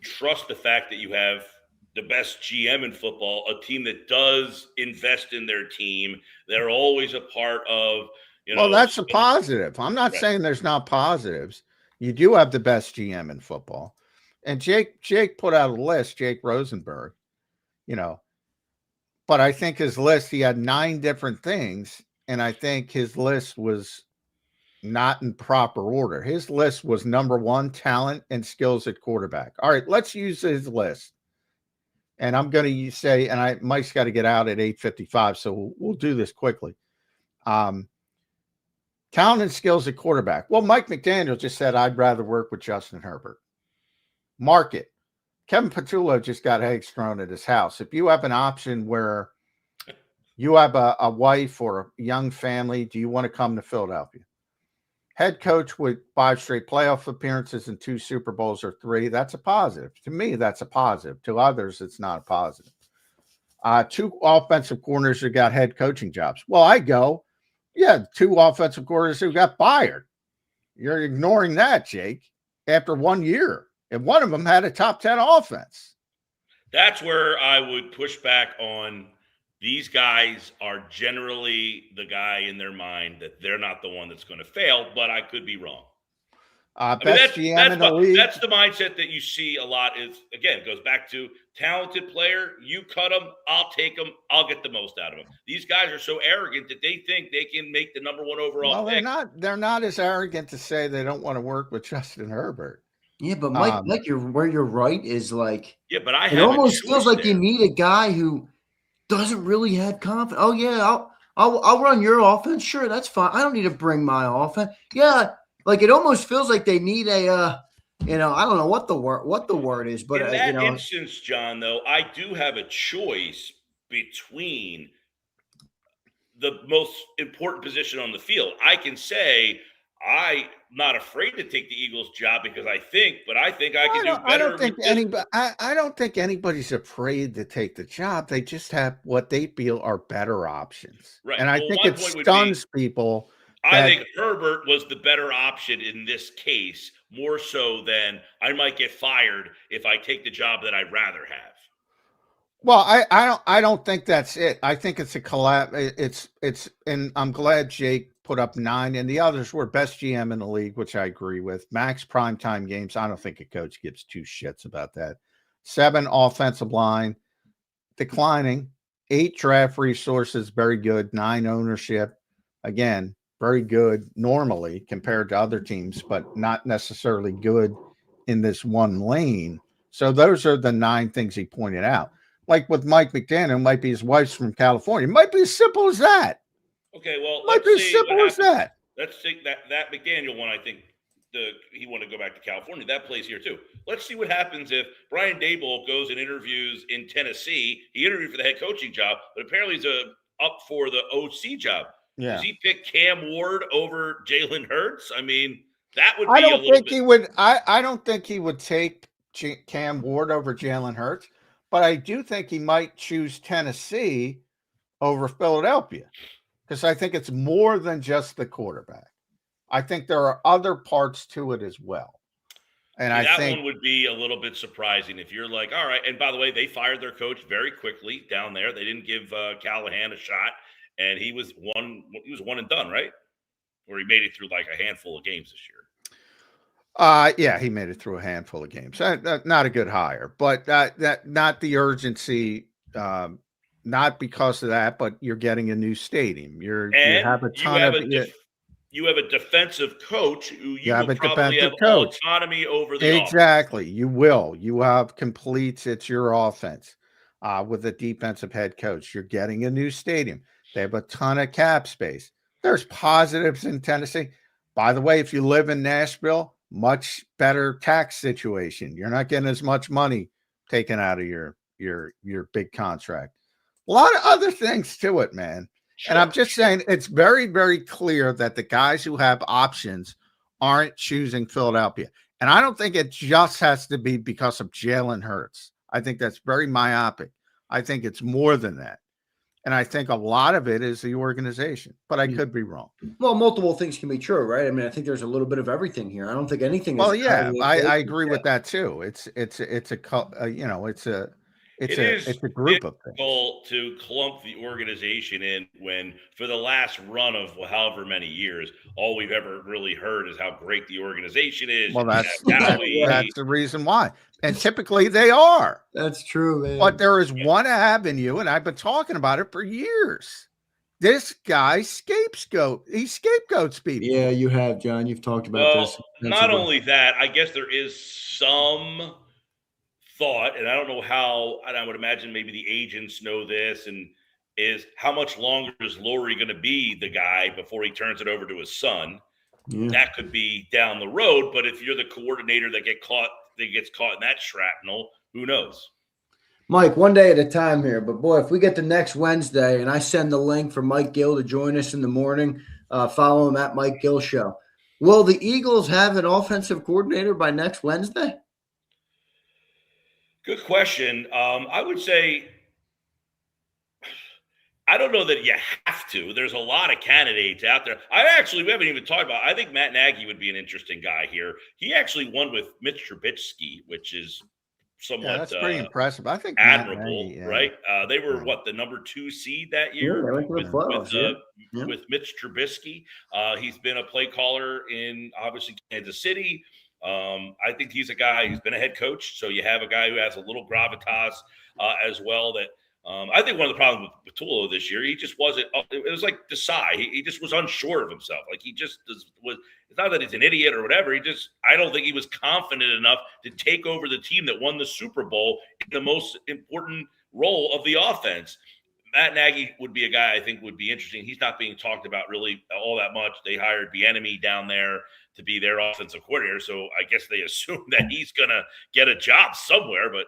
trust the fact that you have the best GM in football, a team that does invest in their team. They're always a part of. Well, that's a positive. I'm not saying there's not positives. You do have the best GM in football. And Jake put out a list, Jake Rosenberg, but I think his list, he had 9 different things. And I think his list was not in proper order. His list was number 1, talent and skills at quarterback. All right, let's use his list. And I'm going to say, and Mike's got to get out at 8:55. So we'll do this quickly. Talent and skills at quarterback. Well, Mike McDaniel just said, I'd rather work with Justin Herbert. Market. Kevin Patullo just got eggs thrown at his house. If you have an option where you have a wife or a young family, do you want to come to Philadelphia? Head coach with 5 straight playoff appearances and 2 Super Bowls or 3. That's a positive. To me, that's a positive. To others, it's not a positive. 2 offensive coordinators who got head coaching jobs. Well, I go, yeah, 2 offensive coordinators who got fired. You're ignoring that, Jake, after 1 year. And one of them had a top 10 offense. That's where I would push back on. These guys are generally the guy in their mind that they're not the one that's going to fail, but I could be wrong. That's the mindset that you see a lot. Is again, it goes back to talented player. You cut them, I'll take them, I'll get the most out of them. These guys are so arrogant that they think they can make the number 1 overall pick. They're not as arrogant to say they don't want to work with Justin Herbert. Yeah, but Mike, where you're right is like, but it almost feels like you need a guy who doesn't really have confidence. Oh yeah, I'll run your offense. Sure, that's fine. I don't need to bring my offense. Yeah. Like it almost feels like they need a, I don't know what the word is, but in that instance, John, though, I do have a choice between the most important position on the field. I can say not afraid to take the Eagles job because I think I can do better. I don't think anybody. I don't think anybody's afraid to take the job. They just have what they feel are better options, right? And I think it stuns people. I think Herbert was the better option in this case, more so than I might get fired if I take the job that I'd rather have. Well, I don't think that's it. I think it's a collab. It's and I'm glad Jake put up 9, and the others were best GM in the league, which I agree with. Max primetime games. I don't think a coach gives 2 shits about that. 7 offensive line declining. 8 draft resources, very good. 9 ownership, again, very good normally compared to other teams, but not necessarily good in this one lane. So those are the 9 things he pointed out. Like with Mike McDaniel, might be his wife's from California. It might be as simple as that. Okay, well, might be as simple as that. Let's take that McDaniel one. I think he wanted to go back to California. That plays here too. Let's see what happens if Brian Daboll goes and interviews in Tennessee. He interviewed for the head coaching job, but apparently he's up for the OC job. Yeah. Does he pick Cam Ward over Jalen Hurts? I mean, that would be I don't think he would take Cam Ward over Jalen Hurts. But I do think he might choose Tennessee over Philadelphia because I think it's more than just the quarterback. I think there are other parts to it as well. And I think one would be a little bit surprising if you're like, all right. And by the way, they fired their coach very quickly down there. They didn't give Callahan a shot, and he was one and done, right? Or he made it through like a handful of games this year. Yeah, he made it through a handful of games. Not a good hire, but that not the urgency. Not because of that, but you're getting a new stadium. You have a defensive coach who you have will a probably defensive have coach. Autonomy over the exactly. offense. You will. You have completes. It's your offense with a defensive head coach. You're getting a new stadium. They have a ton of cap space. There's positives in Tennessee. By the way, if you live in Nashville, much better tax situation. You're not getting as much money taken out of your big contract. A lot of other things to it, man. Sure. And I'm just saying it's very, very clear that the guys who have options aren't choosing Philadelphia. And I don't think it just has to be because of Jalen Hurts. I think that's very myopic. I think it's more than that. And I think a lot of it is the organization, but I could be wrong. Well, multiple things can be true, right? I mean, I think there's a little bit of everything here. I don't think anything. Well, yeah, I agree with that too. It's a group of things. To clump the organization in when for the last run of however many years, all we've ever really heard is how great the organization is. Well, that's the reason why. And typically they are. That's true, man. But there is one avenue, and I've been talking about it for years. This guy he scapegoats people. Yeah, you have, John. You've talked about this. Not only that, I guess there is some thought, and I don't know how, and I would imagine maybe the agents know this, and is how much longer is Lurie going to be the guy before he turns it over to his son? Yeah. That could be down the road, but if you're the coordinator that gets caught in that shrapnel, who knows? Mike, one day at a time here, but boy, if we get to next Wednesday and I send the link for Mike Gill to join us in the morning, follow him at Mike Gill Show. Will the Eagles have an offensive coordinator by next Wednesday? Good question. I would say I don't know that you have to. There's a lot of candidates out there. We haven't even talked about, I think Matt Nagy would be an interesting guy here. He actually won with Mitch Trubisky, which is somewhat that's pretty impressive. I think admirable, Nagy, right? They were the number 2 seed that year with Mitch Trubisky. He's been a play caller in obviously Kansas City. I think he's a guy who's been a head coach. So you have a guy who has a little gravitas as well that I think one of the problems with Tulo this year, he just wasn't. It was like Desai. He just was unsure of himself. Like he just was. It's not that he's an idiot or whatever. I don't think he was confident enough to take over the team that won the Super Bowl in the most important role of the offense. Matt Nagy would be a guy I think would be interesting. He's not being talked about really all that much. They hired Bieniemy down there to be their offensive coordinator, so I guess they assume that he's gonna get a job somewhere, but.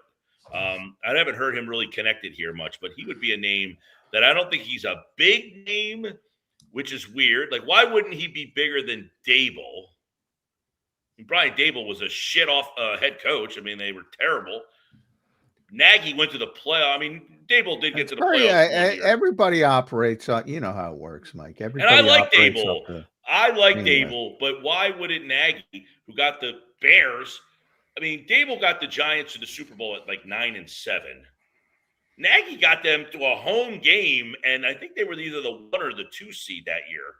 I haven't heard him really connected here much, but he would be a name that I don't think he's a big name, which is weird. Like, why wouldn't he be bigger than Daboll? Brian Daboll was a shit off head coach. I mean, they were terrible. Nagy went to the playoff. I mean, Daboll did get to the playoffs. Everybody operates on, you know how it works, Mike. Everybody and I like operates Daboll. I like Daboll, but why wouldn't Nagy, who got the Bears? I mean, Daboll got the Giants to the Super Bowl at like 9-7. Nagy got them to a home game, and I think they were either the 1 or the 2 seed that year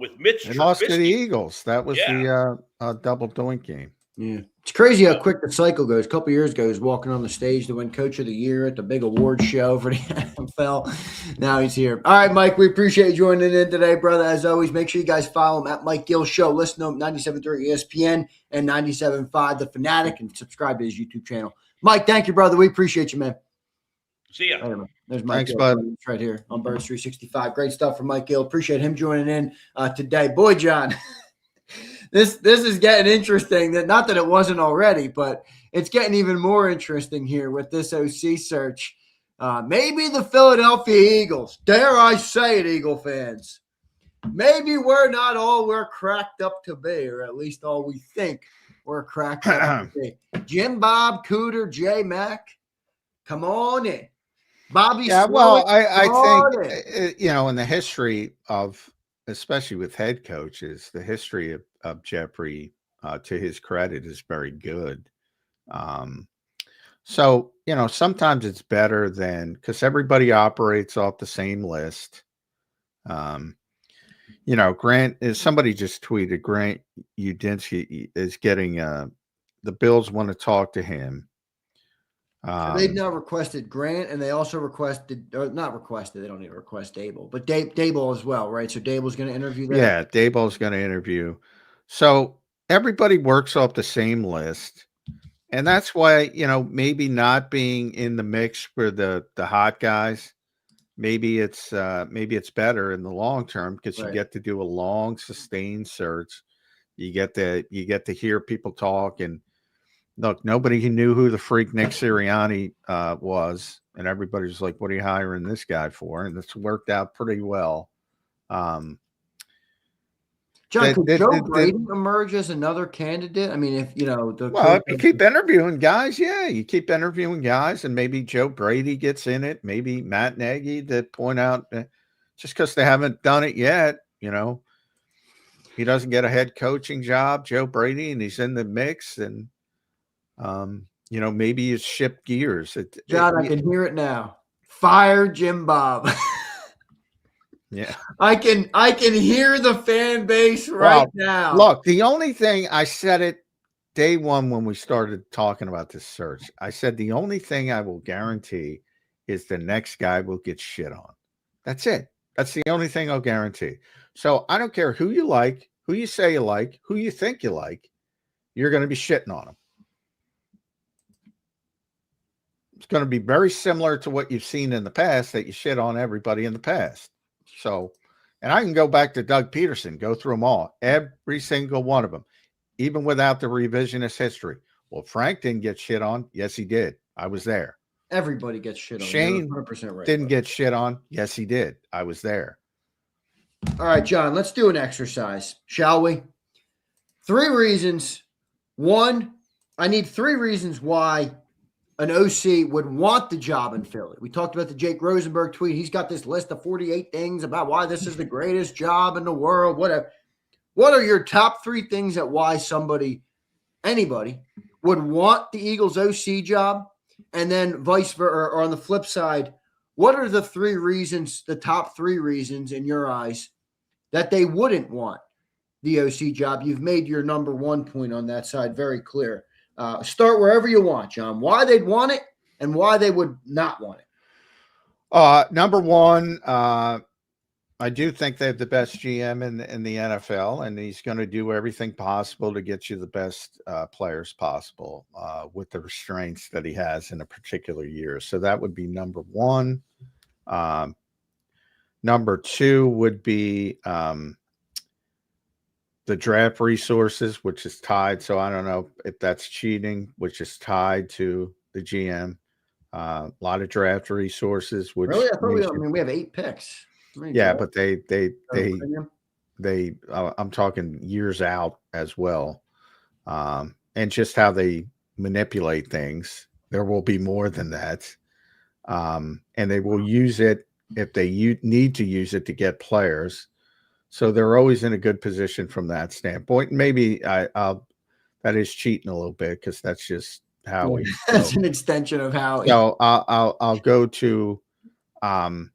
with Mitch. They lost to the Eagles. That was the double doink game. Yeah, it's crazy how quick the cycle goes. A couple of years ago, he was walking on the stage to win Coach of the Year at the big award show for the NFL. Now he's here. All right, Mike, we appreciate you joining in today, brother. As always, make sure you guys follow him at Mike Gill Show. Listen to him 97.3 ESPN and 97.5 The Fanatic, and subscribe to his YouTube channel. Mike, thank you, brother. We appreciate you, man. See ya. There's Mike Thanks, Gill, bud. right here on Birds 365. Great stuff from Mike Gill. Appreciate him joining in today. Boy, John. This is getting interesting. Not that it wasn't already, but it's getting even more interesting here with this OC search. Maybe the Philadelphia Eagles, dare I say it, Eagle fans, maybe we're not all we're cracked up to be, or at least all we think we're cracked up to be. Jim Bob, Cooter, J Mac, come on in. Bobby. Yeah, well, I think, in the history of, especially with head coaches, the history of Jeffrey, to his credit, is very good. So, sometimes it's better than, because everybody operates off the same list. Grant, somebody just tweeted, Grant Udinsky is getting, the Bills want to talk to him. So they've now requested Grant, and they also requested, or not requested, they don't need to request Daboll, but Daboll as well, right? So Daboll's going to interview them? Yeah, Daboll's going to interview. So everybody works off the same list. And that's why, maybe not being in the mix for the hot guys, maybe it's better in the long term, because you get to do a long, sustained search. You get to hear people talk. And look, nobody knew who the freak Nick Sirianni was, and everybody's like, "What are you hiring this guy for?" And it's worked out pretty well. John, could Joe Brady emerge as another candidate? I mean, if if you keep interviewing guys, you keep interviewing guys, and maybe Joe Brady gets in it. Maybe Matt Nagy, that point out, just because they haven't done it yet, he doesn't get a head coaching job, Joe Brady, and he's in the mix, and maybe it's shift gears. John, I can hear it now. Fire Jim Bob. Yeah, I can hear the fan base now. Look, the only thing, I said it day one when we started talking about this search, I said the only thing I will guarantee is the next guy will get shit on. That's it. That's the only thing I'll guarantee. So I don't care who you like, who you say you like, who you think you like, you're going to be shitting on them. It's going to be very similar to what you've seen in the past, that you shit on everybody in the past. So, and I can go back to Doug Peterson, go through them all, every single one of them, even without the revisionist history. Well, Frank didn't get shit on. Yes, he did. I was there. Everybody gets shit on. Shane 100% right, didn't get shit on. Yes, he did. I was there. All right, John, let's do an exercise, shall we? 3 reasons. 1, I need 3 reasons why an OC would want the job in Philly. We talked about the Jake Rosenberg tweet. He's got this list of 48 things about why this is the greatest job in the world, whatever. What are your top 3 things that why anybody would want the Eagles OC job? And then vice versa, or on the flip side, what are the 3 reasons, the top 3 reasons in your eyes, that they wouldn't want the OC job? You've made your number 1 point on that side very clear. Start wherever you want, John. Why they'd want it and why they would not want it. Number 1, I do think they have the best GM in the NFL, and he's going to do everything possible to get you the best players possible with the restraints that he has in a particular year. So that would be number 1. Number 2 would be the draft resources, which is tied. So I don't know if that's cheating, which is tied to the GM. A lot of draft resources. Which really? I thought we have 8 picks. Yeah, but they I'm talking years out as well. and just how they manipulate things. There will be more than that. And they will use it if they need to use it to get players. So they're always in a good position from that standpoint. Maybe I'll that is cheating a little bit because that's just how we. That's an extension of how. So I'll go to the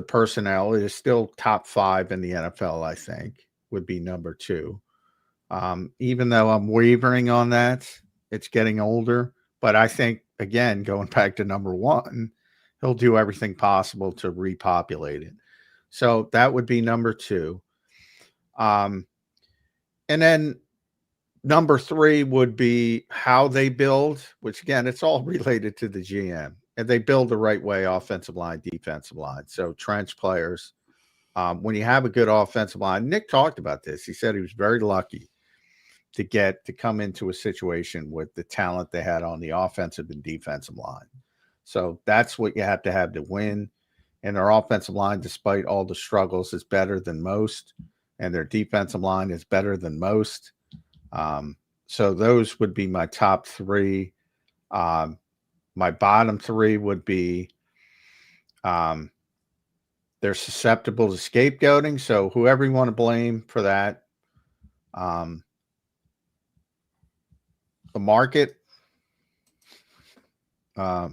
personnel. It is still top 5 in the NFL. I think would be number 2. Even though I'm wavering on that, it's getting older. But I think again, going back to number 1, he'll do everything possible to repopulate it. So that would be number 2. And then number 3 would be how they build, which again, it's all related to the GM. And they build the right way, offensive line, defensive line. So trench players. When you have a good offensive line, Nick talked about this. He said he was very lucky to come into a situation with the talent they had on the offensive and defensive line. So that's what you have to win. And their offensive line, despite all the struggles, is better than most. And their defensive line is better than most. So those would be my top 3. My bottom 3 would be they're susceptible to scapegoating. So whoever you want to blame for that, the market, I'll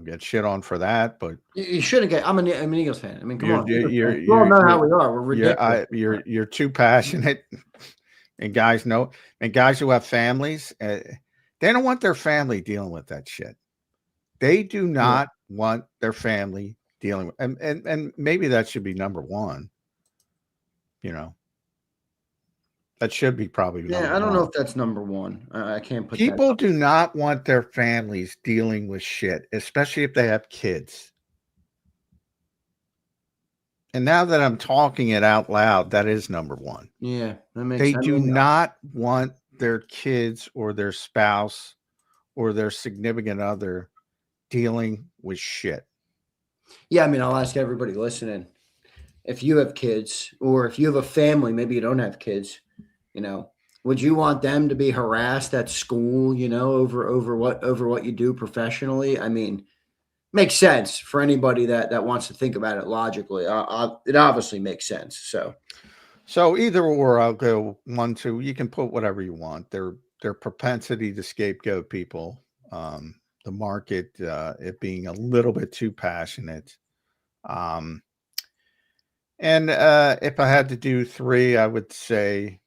get shit on for that, but you shouldn't get. I'm an Eagles fan. I mean, come on. You all know how we are. We're ridiculous. You're too passionate, and guys know, and guys who have families, they don't want their family dealing with that shit. They do not want their family dealing with, and maybe that should be number 1. You know, that should be probably. I don't know if that's number 1. I can't put. People do not want their families dealing with shit, especially if they have kids. And now that I'm talking it out loud, that is number 1. Yeah, that makes they sense. do not want their kids or their spouse or their significant other dealing with shit. Yeah, I mean, I'll ask everybody listening. If you have kids or if you have a family, maybe you don't have kids, you know, would you want them to be harassed at school, you know, over what you do professionally? I mean, makes sense for anybody that wants to think about it logically. It obviously makes sense. So either or, I'll go 1, 2. You can put whatever you want. Their propensity to scapegoat people, the market, it being a little bit too passionate. And if I had to do 3, I would say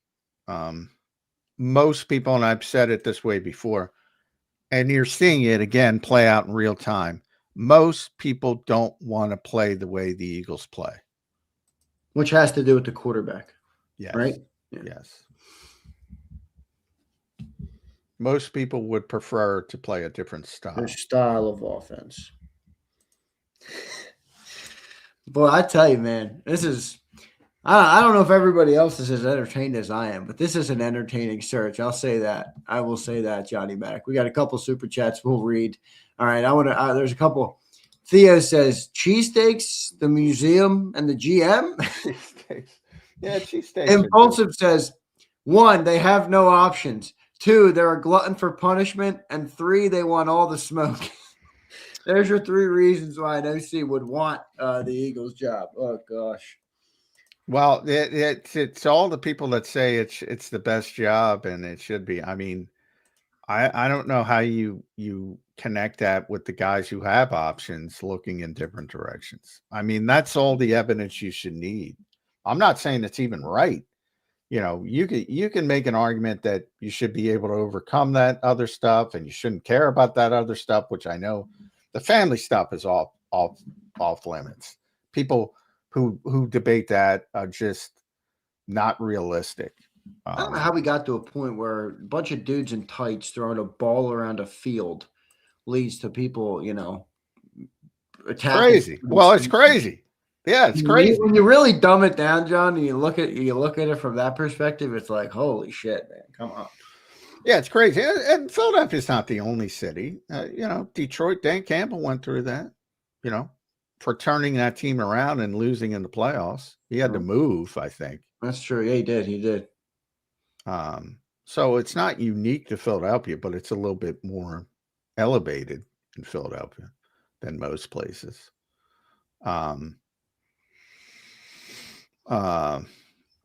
most people, and I've said it this way before, and you're seeing it again play out in real time. Most people don't want to play the way the Eagles play. Which has to do with the quarterback. Yes. Right? Yeah. Yes. Most people would prefer to play a different style. Their style of offense. Boy, I tell you, man, this is I don't know if everybody else is as entertained as I am, but this is an entertaining search. I'll say that. I will say that, Johnny Mac. We got a couple super chats we'll read. All right, there's a couple. Theo says, cheesesteaks, the museum, and the GM. Cheesesteaks. Yeah, cheesesteaks. Impulsive says, 1, they have no options. 2, they're a glutton for punishment. And 3, they want all the smoke. There's your 3 reasons why an OC would want the Eagles job. Oh, gosh. Well, it's all the people that say it's the best job and it should be. I mean, I don't know how you connect that with the guys who have options looking in different directions. I mean, that's all the evidence you should need. I'm not saying it's even right. You know, you can make an argument that you should be able to overcome that other stuff and you shouldn't care about that other stuff, which I know the family stuff is off limits. People who debate that are just not realistic. I don't know how we got to a point where a bunch of dudes in tights throwing a ball around a field leads to people, you know, attacking. Crazy. Well, it's crazy. Yeah, it's crazy. When you really dumb it down, John, and you look at it from that perspective, it's like, holy shit, man, come on. Yeah, it's crazy. And Philadelphia's not the only city. You know, Detroit, Dan Campbell went through that, you know, for turning that team around and losing in the playoffs. He had to move, I think. That's true. Yeah, he did. So it's not unique to Philadelphia, but it's a little bit more elevated in Philadelphia than most places.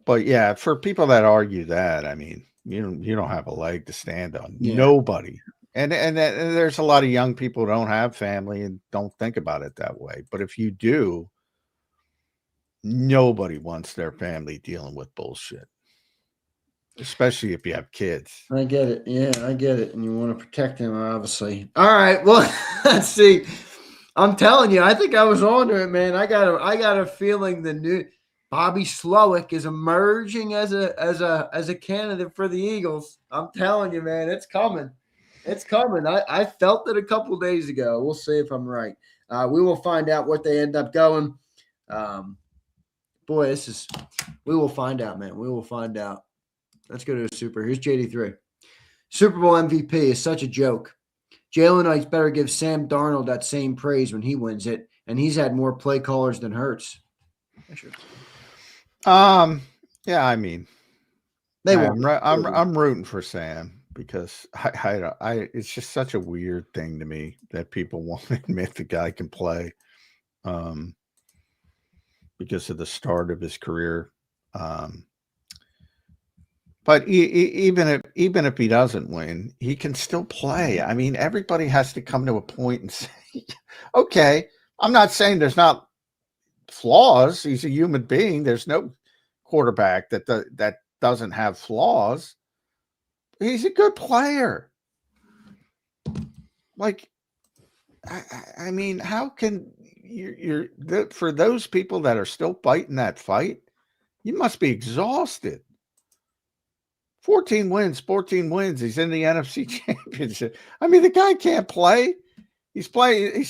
But yeah, for people that argue that, I mean, you don't have a leg to stand on. Yeah. Nobody. And there's a lot of young people who don't have family and don't think about it that way. But if you do, nobody wants their family dealing with bullshit, especially if you have kids. I get it. Yeah, I get it. And you want to protect them, obviously. All right. Well, let's see. I'm telling you, I think I was on to it, man. I got a feeling the new Bobby Slowick is emerging as a candidate for the Eagles. I'm telling you, man, it's coming. It's coming. I felt it a couple days ago. We'll see if I'm right. We will find out what they end up going. Boy, we will find out, man. We will find out. Let's go to a super. Here's JD3. Super Bowl MVP is such a joke. Jalen better give Sam Darnold that same praise when he wins it, and he's had more play callers than Hurts. Yeah, I mean, I'm rooting for Sam because I it's just such a weird thing to me that people won't admit the guy can play, because of the start of his career. But even if he doesn't win, he can still play. I mean, everybody has to come to a point and say, okay, I'm not saying there's not flaws. He's a human being. There's no quarterback that doesn't have flaws. He's a good player. Like, I mean, how can you're for those people that are still fighting that fight, you must be exhausted. 14 wins. He's in the NFC Championship. I mean, the guy can't play. He's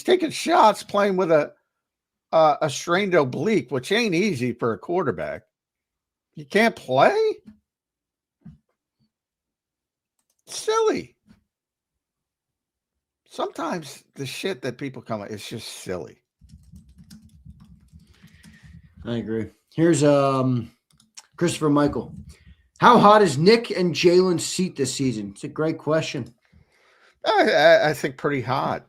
taking shots playing with a strained oblique, which ain't easy for a quarterback. He can't play? Silly. Sometimes the shit that people come with is just silly. I agree. Here's Christopher Michael. How hot is Nick and Jalen's seat this season? It's a great question. I think pretty hot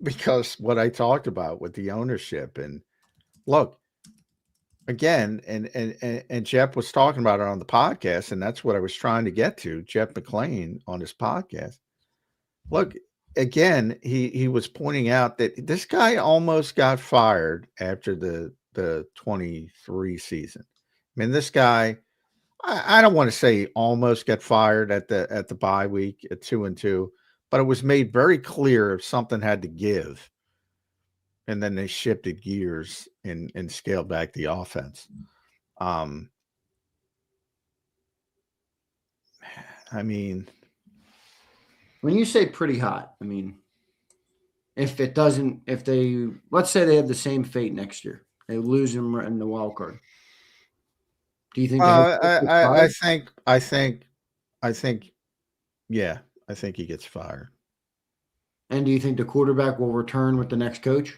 because what I talked about with the ownership, and look, again, and Jeff was talking about it on the podcast, and that's what I was trying to get to, Jeff McLean on his podcast. Look, again, he was pointing out that this guy almost got fired after the 23 season. I mean, this guy, I don't want to say almost got fired at the bye week at 2-2, but it was made very clear if something had to give. And then they shifted gears and scaled back the offense. I mean, when you say pretty hot, I mean, let's say they have the same fate next year, they lose him in the wild card. Do you think? I think, yeah, I think he gets fired. And do you think the quarterback will return with the next coach?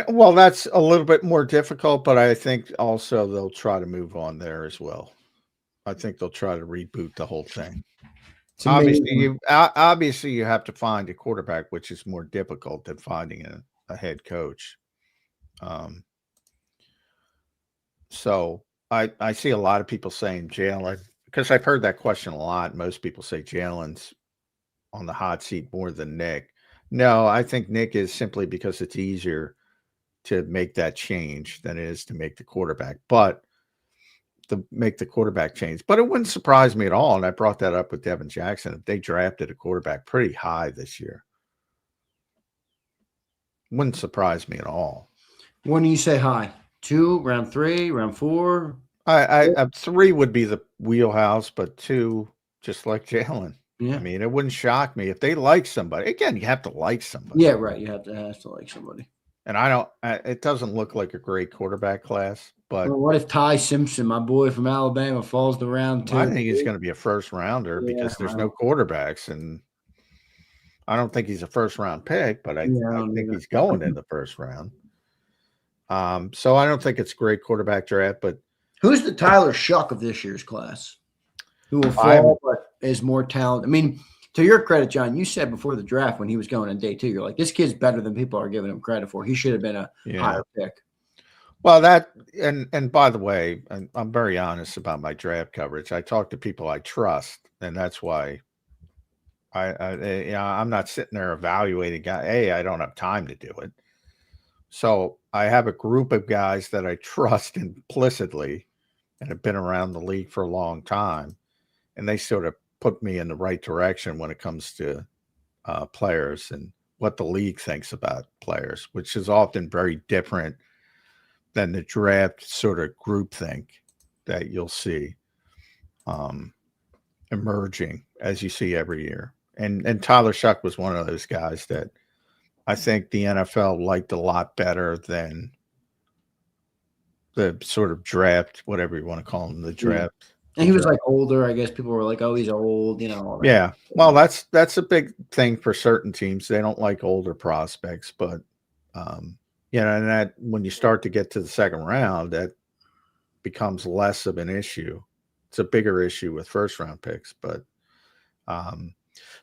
Well, that's a little bit more difficult, but I think also they'll try to move on there as well. I think they'll try to reboot the whole thing. Obviously, you have to find a quarterback, which is more difficult than finding a head coach. So I see a lot of people saying Jalen, because I've heard that question a lot. Most people say Jalen's on the hot seat more than Nick. No, I think Nick is simply because it's easier to make that change than it is to make the quarterback. But to make the quarterback change. But it wouldn't surprise me at all, and I brought that up with Devin Jackson, if they drafted a quarterback pretty high this year. Wouldn't surprise me at all. When you say high? 2, round 3, round 4? I 3 would be the wheelhouse, but 2, just like Jalen. Yeah. I mean, it wouldn't shock me if they like somebody. Again, you have to like somebody. Yeah, right. You have to like somebody. And it doesn't look like a great quarterback class, but what if Ty Simpson, my boy from Alabama, falls to round 2? I think he's going to be a first rounder because there's no quarterbacks, and I don't think he's a first round pick, but I think he's going in the first round. So I don't think it's a great quarterback draft, but Who's the Tyler Shuck of this year's class? Who will fall but is more talented? I mean, to your credit, John, you said before the draft when he was going on day 2, you're like, this kid's better than people are giving him credit for. He should have been a higher pick. Well, that and by the way, I'm very honest about my draft coverage. I talk to people I trust, and that's why I'm not sitting there evaluating guys. I don't have time to do it. So I have a group of guys that I trust implicitly and have been around the league for a long time, and they sort of put me in the right direction when it comes to players and what the league thinks about players, which is often very different than the draft sort of groupthink that you'll see emerging as you see every year. And Tyler Shuck was one of those guys that I think the NFL liked a lot better than the sort of draft, whatever you want to call him, the draft. And he was like older. I guess people were like, oh, he's old, Yeah. Well, that's a big thing for certain teams. They don't like older prospects, but and that when you start to get to the second round, that becomes less of an issue. It's a bigger issue with first round picks, but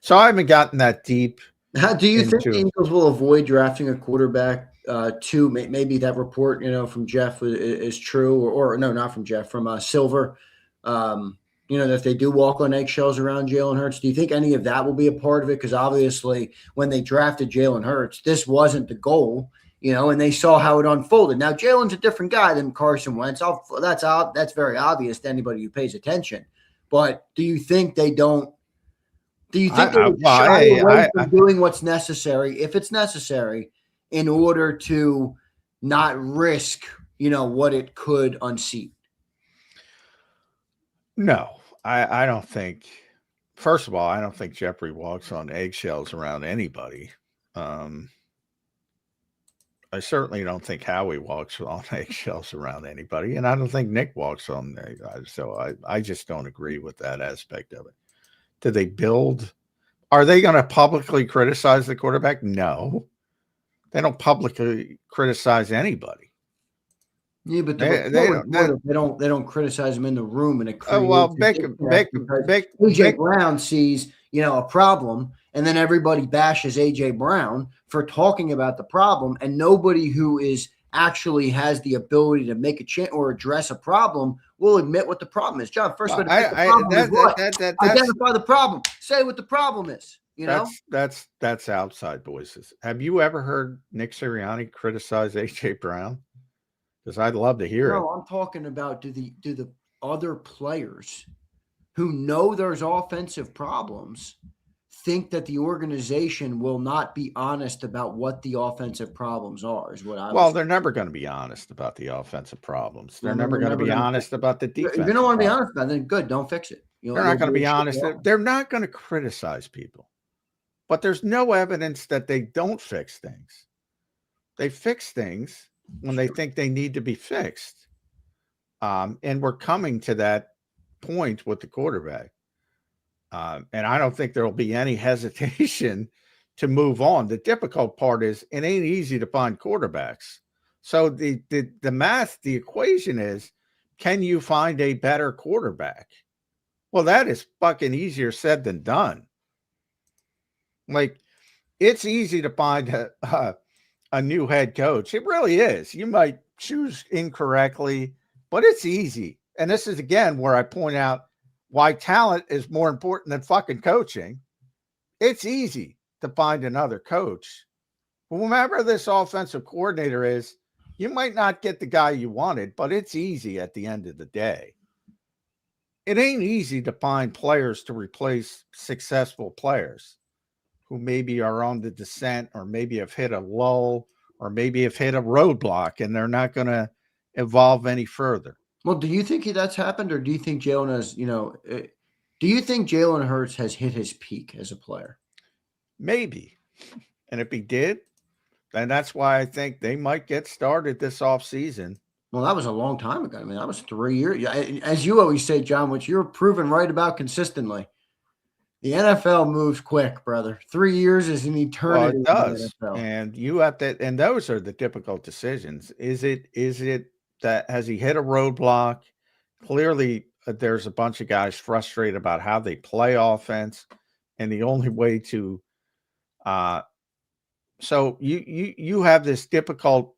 so I haven't gotten that deep. How do you think the Eagles will avoid drafting a quarterback? Maybe that report, from Jeff is true, or no, not from Jeff, from Silver. That if they do walk on eggshells around Jalen Hurts, do you think any of that will be a part of it? Because obviously, when they drafted Jalen Hurts, this wasn't the goal. And they saw how it unfolded. Now, Jalen's a different guy than Carson Wentz. That's very obvious to anybody who pays attention. But do you think they don't? Do you think they would shy away from doing what's necessary, if it's necessary, in order to not risk, what it could unseat? No, I don't think. First of all, I don't think Jeffrey walks on eggshells around anybody. I certainly don't think Howie walks on eggshells around anybody, and I don't think Nick walks on there. So I just don't agree with that aspect of it. Do they build? Are they going to publicly criticize the quarterback? No, they don't publicly criticize anybody. Yeah, but they don't criticize him in the room, and it creates AJ Brown sees a problem, and then everybody bashes AJ Brown for talking about the problem, and nobody who is actually has the ability to make a change or address a problem will admit what the problem is. John, first identify the problem. Say what the problem is. That's outside voices. Have you ever heard Nick Sirianni criticize AJ Brown? Because I'd love to hear it. No, I'm talking about do the other players who know there's offensive problems think that the organization will not be honest about what the offensive problems are? They're never going to be honest about the offensive problems. They're never going to be honest about the defense. If you don't want to be honest about it, then good, don't fix it. They're not going to be honest. They're not going to criticize people. But there's no evidence that they don't fix things. They fix things when they think they need to be fixed. And we're coming to that point with the quarterback. And I don't think there'll be any hesitation to move on. The difficult part is it ain't easy to find quarterbacks. So the math, the equation is, can you find a better quarterback? Well, that is fucking easier said than done. Like, it's easy to find a new head coach. It really is. You might choose incorrectly, but it's easy. And this is, again, where I point out why talent is more important than fucking coaching. It's easy to find another coach. Whomever this offensive coordinator is, you might not get the guy you wanted, but it's easy at the end of the day. It ain't easy to find players to replace successful players who maybe are on the descent, or maybe have hit a lull, or maybe have hit a roadblock and they're not going to evolve any further. Well, do you think that's happened, or do you think Jalen has, do you think Jalen Hurts has hit his peak as a player? Maybe. And if he did, then that's why I think they might get started this offseason. Well, that was a long time ago. I mean, that was 3 years. As you always say, John, which you're proven right about consistently. The NFL moves quick, brother. 3 years is an eternity. Well, it does. And you have to, and those are the difficult decisions. Is it that has he hit a roadblock? clearly there's a bunch of guys frustrated about how they play offense, and the only way to so you have this difficult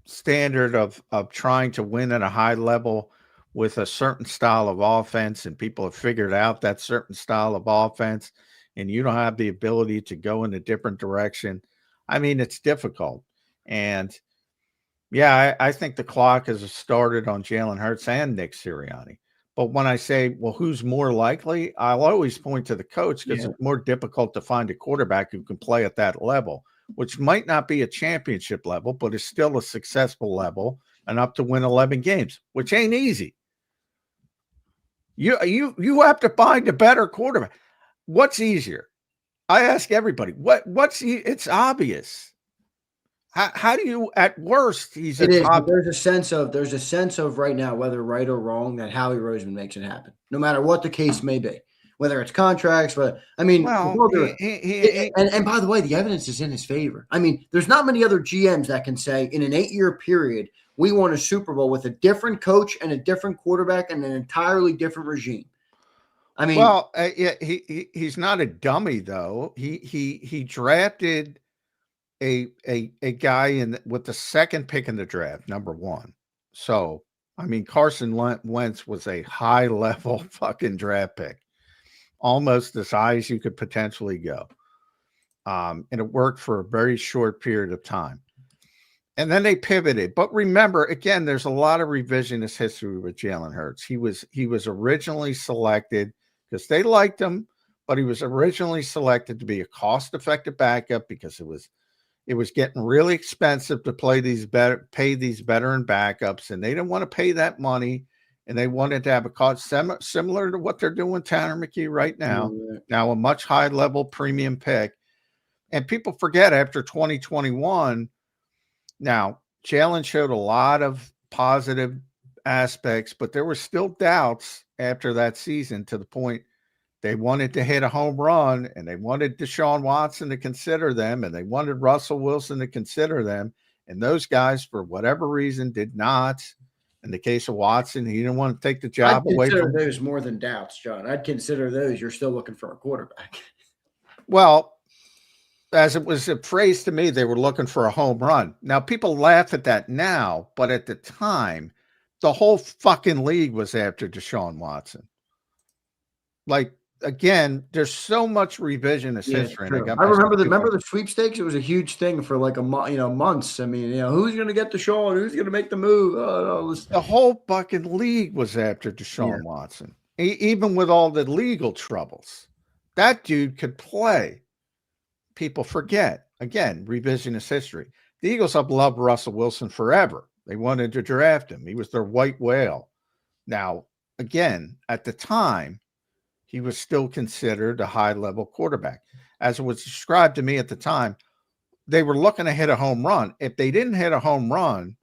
standard of trying to win at a high level with a certain style of offense, and people have figured out that certain style of offense, and you don't have the ability to go in a different direction. I mean, it's difficult. And yeah, I think the clock has started on Jalen Hurts and Nick Sirianni. But when I say, well, who's more likely, I'll always point to the coach, because it's more difficult to find a quarterback who can play at that level, which might not be a championship level, but is still a successful level enough to win 11 games, which ain't easy. You have to find a better quarterback. What's easier? I ask everybody, it's obvious. How do you, at worst, he's it is, top. There's a sense of right now, whether right or wrong, that Howie Roseman makes it happen, no matter what the case may be, whether it's contracts, but I mean, and by the way, the evidence is in his favor. I mean, there's not many other GMs that can say in an 8-year period, we won a Super Bowl with a different coach and a different quarterback and an entirely different regime. I mean, well, he's not a dummy though. He drafted a guy with the second pick in the draft, number 1. So, I mean, Carson Wentz was a high level fucking draft pick, almost as high as you could potentially go. And it worked for a very short period of time. And then they pivoted. But remember, again, there's a lot of revisionist history with Jalen Hurts. He was originally selected because they liked him, but he was originally selected to be a cost-effective backup because it was getting really expensive to pay these veteran backups, and they didn't want to pay that money, and they wanted to have a cost similar to what they're doing Tanner McKee right now. Now a much high-level premium pick. And people forget after 2021, now Jalen showed a lot of positive aspects, but there were still doubts after that season, to the point they wanted to hit a home run, and they wanted Deshaun Watson to consider them, and they wanted Russell Wilson to consider them. And those guys, for whatever reason, did not. In the case of Watson, he didn't want to take the job away from him. I'd consider those more than doubts, John. I'd consider those you're still looking for a quarterback. Well, as it was phrased to me, they were looking for a home run. Now, people laugh at that now, but at the time, the whole fucking league was after Deshaun Watson. Like, again, there's so much revisionist history. I remember the sweepstakes. It was a huge thing for like months. I mean, who's going to get Deshaun? Who's going to make the move? The whole fucking league was after Deshaun Watson, even with all the legal troubles. That dude could play. People forget. Again, revisionist history. The Eagles have loved Russell Wilson forever. They wanted to draft him. He was their white whale. Now, again, at the time, he was still considered a high-level quarterback. As it was described to me at the time, they were looking to hit a home run. If they didn't hit a home run,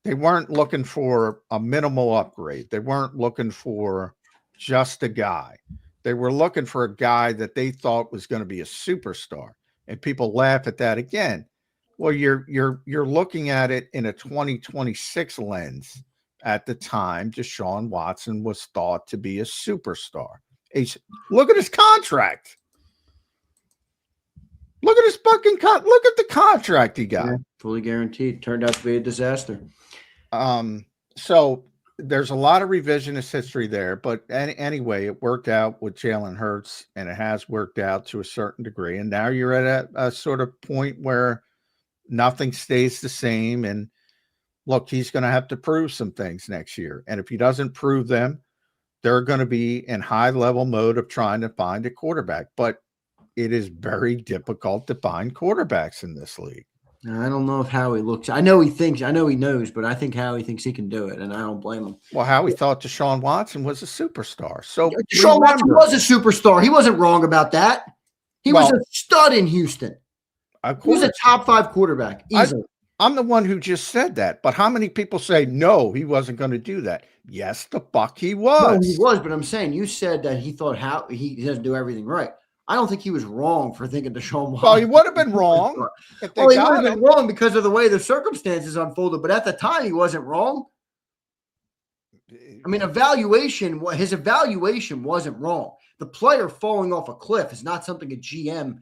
they weren't looking for a minimal upgrade. They weren't looking for just a guy. They were looking for a guy that they thought was going to be a superstar. And people laugh at that again. Well, you're looking at it in a 2026 lens. At the time, Deshaun Watson was thought to be a superstar. Look at his contract. Look at his fucking look at the contract he got. Fully guaranteed. Turned out to be a disaster. So there's a lot of revisionist history there, but anyway, it worked out with Jalen Hurts, and it has worked out to a certain degree. And now you're at a sort of point where nothing stays the same. And look, he's going to have to prove some things next year. And if he doesn't prove them, they're going to be in high-level mode of trying to find a quarterback. But it is very difficult to find quarterbacks in this league. I don't know if Howie looks. I know he knows, but I think Howie thinks he can do it, and I don't blame him. Well, Howie thought Deshaun Watson was a superstar. So Deshaun Watson was a superstar. He wasn't wrong about that. He was a stud in Houston. He was a top 5 quarterback. Easily. I'm the one who just said that, but how many people say, no, he wasn't going to do that? Yes, the fuck he was. No, he was, but I'm saying you said that he thought he doesn't do everything right. I don't think he was wrong for thinking Deshaun Watson. Well, he would have been wrong. He would have been wrong because of the way the circumstances unfolded, but at the time he wasn't wrong. I mean, his evaluation wasn't wrong. The player falling off a cliff is not something a GM,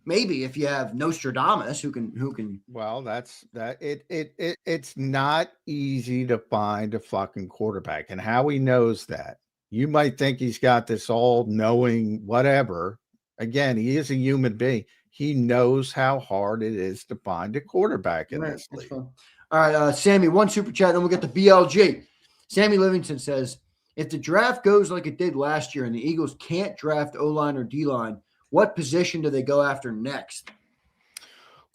maybe if you have Nostradamus who can. Well, that's that. It's not easy to find a fucking quarterback, and how he knows that. You might think he's got this all knowing whatever. Again, he is a human being. He knows how hard it is to find a quarterback in this league. All right, Sammy, one super chat, then we'll get to BLG. Sammy Livingston says, if the draft goes like it did last year and the Eagles can't draft O-line or D-line, what position do they go after next?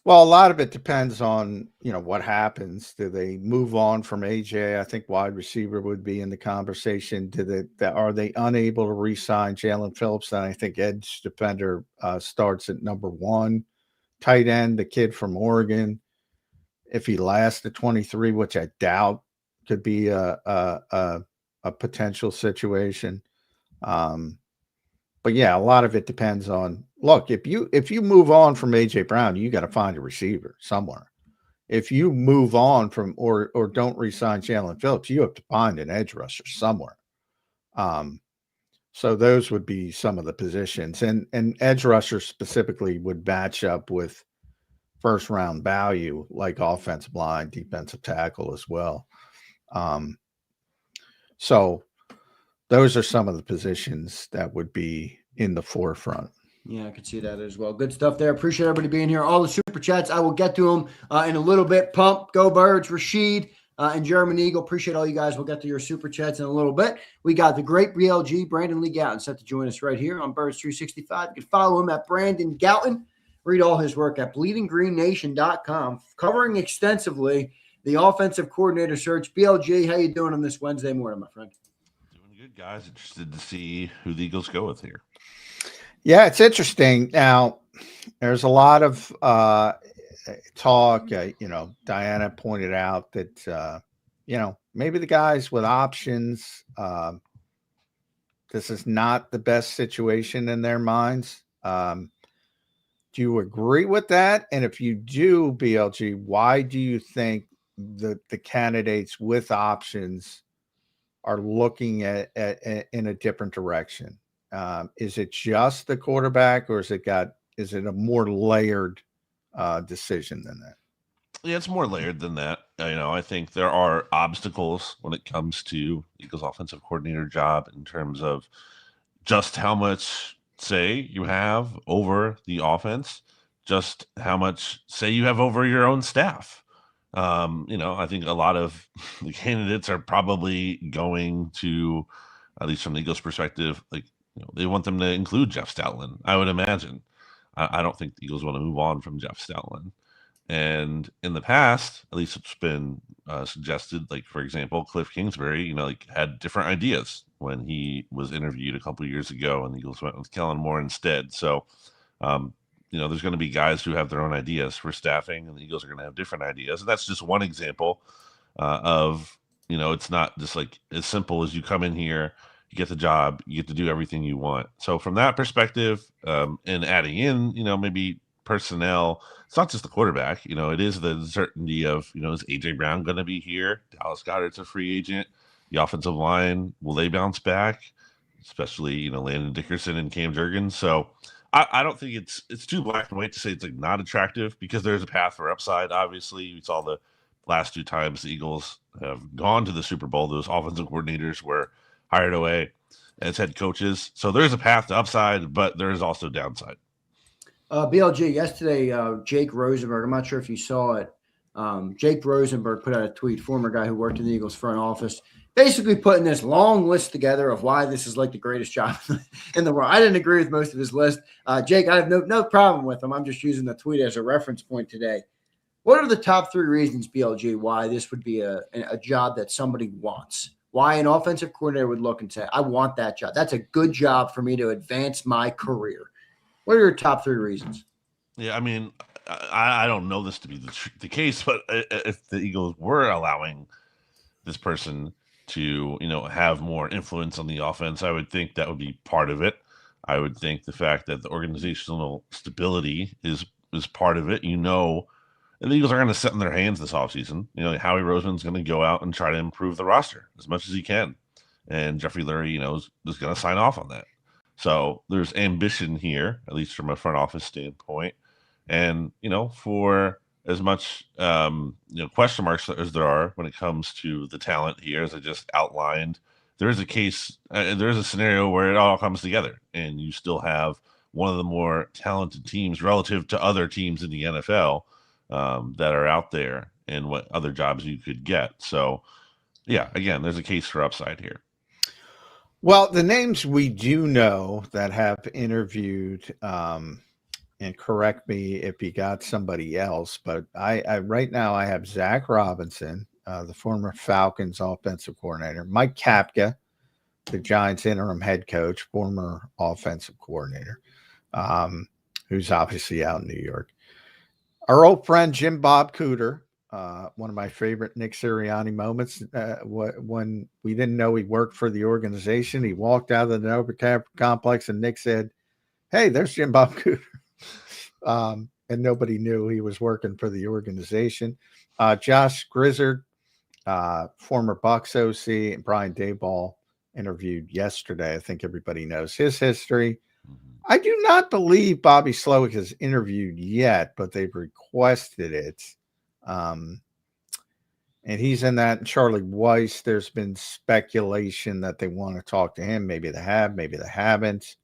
Well, a lot of it depends on, what happens. Do they move on from AJ? I think wide receiver would be in the conversation. Are they unable to re-sign Jalen Phillips? Then I think edge defender starts at number 1. Tight end, the kid from Oregon, if he lasts to 23, which I doubt, could be a potential situation. But yeah, a lot of it depends on. Look, if you move on from AJ Brown, you got to find a receiver somewhere. If you move on from or don't re-sign Jalen Phillips, you have to find an edge rusher somewhere. So those would be some of the positions, and edge rushers specifically would match up with first round value, like offensive line, defensive tackle as well. So those are some of the positions that would be in the forefront. Yeah, I can see that as well. Good stuff there. Appreciate everybody being here. All the super chats, I will get to them in a little bit. Pump, Go Birds, Rashid, and German Eagle. Appreciate all you guys. We'll get to your super chats in a little bit. We got the great BLG, Brandon Lee Gouton, set to join us right here on Birds 365. You can follow him at Brandon Gouton. Read all his work at bleedinggreennation.com, covering extensively the offensive coordinator search. BLG, how you doing on this Wednesday morning, my friend? Doing good, guys. Interested to see who the Eagles go with here. Yeah, it's interesting. Now, there's a lot of talk. Diana pointed out that, maybe the guys with options, this is not the best situation in their minds. Do you agree with that? And if you do, BLG, why do you think the candidates with options are looking at in a different direction? Is it just the quarterback, or is it a more layered decision than that? Yeah, it's more layered than that. I think there are obstacles when it comes to Eagles offensive coordinator job in terms of just how much say you have over the offense, just how much say you have over your own staff. I think a lot of the candidates are probably going to, at least from the Eagles perspective, they want them to include Jeff Stoutland, I would imagine. I don't think the Eagles want to move on from Jeff Stoutland. And in the past, at least it's been suggested, for example, Cliff Kingsbury, had different ideas when he was interviewed a couple of years ago, and the Eagles went with Kellen Moore instead. So, there's going to be guys who have their own ideas for staffing, and the Eagles are going to have different ideas. And that's just one example of, it's not just as simple as you come in here, you get the job, you get to do everything you want. So from that perspective, and adding in, maybe personnel, it's not just the quarterback, it is the certainty of, is AJ Brown going to be here? Dallas Goedert's a free agent. The offensive line, will they bounce back? Especially, Landon Dickerson and Cam Jurgens. So I don't think it's too black and white to say it's like not attractive, because there's a path for upside. Obviously, we saw the last two times the Eagles have gone to the Super Bowl, those offensive coordinators were hired away as head coaches. So there's a path to upside, but there is also downside. BLG, yesterday, Jake Rosenberg, I'm not sure if you saw it. Jake Rosenberg put out a tweet, former guy who worked in the Eagles front office, basically putting this long list together of why this is like the greatest job in the world. I didn't agree with most of his list. Jake, I have no problem with him. I'm just using the tweet as a reference point today. What are the top 3 reasons, BLG, why this would be a job that somebody wants? Why an offensive coordinator would look and say, I want that job. That's a good job for me to advance my career. What are your top 3 reasons? Yeah, I mean, I don't know this to be the case, but if the Eagles were allowing this person to, have more influence on the offense, I would think that would be part of it. I would think the fact that the organizational stability is part of it. the Eagles are going to sit in their hands this offseason. You know, Howie Roseman's going to go out and try to improve the roster as much as he can. And Jeffrey Lurie, you know, is going to sign off on that. So there's ambition here, at least from a front office standpoint. And, you know, for as much, question marks as there are when it comes to the talent here, as I just outlined, there is a case, there is a scenario where it all comes together and you still have one of the more talented teams relative to other teams in the NFL that are out there and what other jobs you could get. So, yeah, again, there's a case for upside here. Well, the names we do know that have interviewed, and correct me if you got somebody else, but I right now I have Zach Robinson, the former Falcons offensive coordinator, Mike Kapka, the Giants interim head coach, former offensive coordinator, who's obviously out in New York. Our old friend Jim Bob Cooter, one of my favorite Nick Sirianni moments, when we didn't know he worked for the organization. He walked out of the Nova complex and Nick said, "Hey, there's Jim Bob Cooter." And nobody knew he was working for the organization. Josh Grizzard, former Bucks OC, and Brian Daboll interviewed yesterday. I think everybody knows his history. I do not believe Bobby Slowick has interviewed yet, but they've requested it. And he's in that. Charlie Weiss, there's been speculation that they want to talk to him. Maybe they have, maybe they haven't.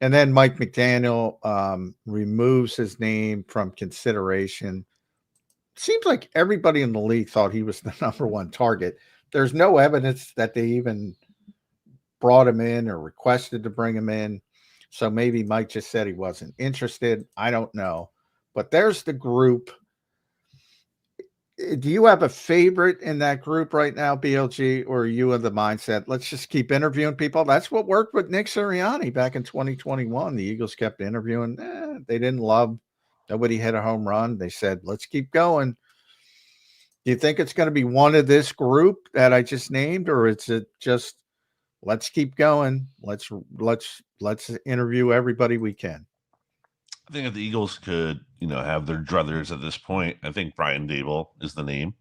And then Mike McDaniel removes his name from consideration. Seems like everybody in the league thought he was the number one target. There's no evidence that they even brought him in or requested to bring him in. So maybe Mike just said he wasn't interested. I don't know. But there's the group. Do you have a favorite in that group right now, BLG, or are you in the mindset, let's just keep interviewing people? That's what worked with Nick Sirianni back in 2021. The Eagles kept interviewing. They didn't love. Nobody hit a home run. They said, let's keep going. Do you think it's going to be one of this group that I just named, or is it just let's keep going? Let's interview everybody we can. I think if the Eagles could, have their druthers at this point, I think Brian Daboll is the name.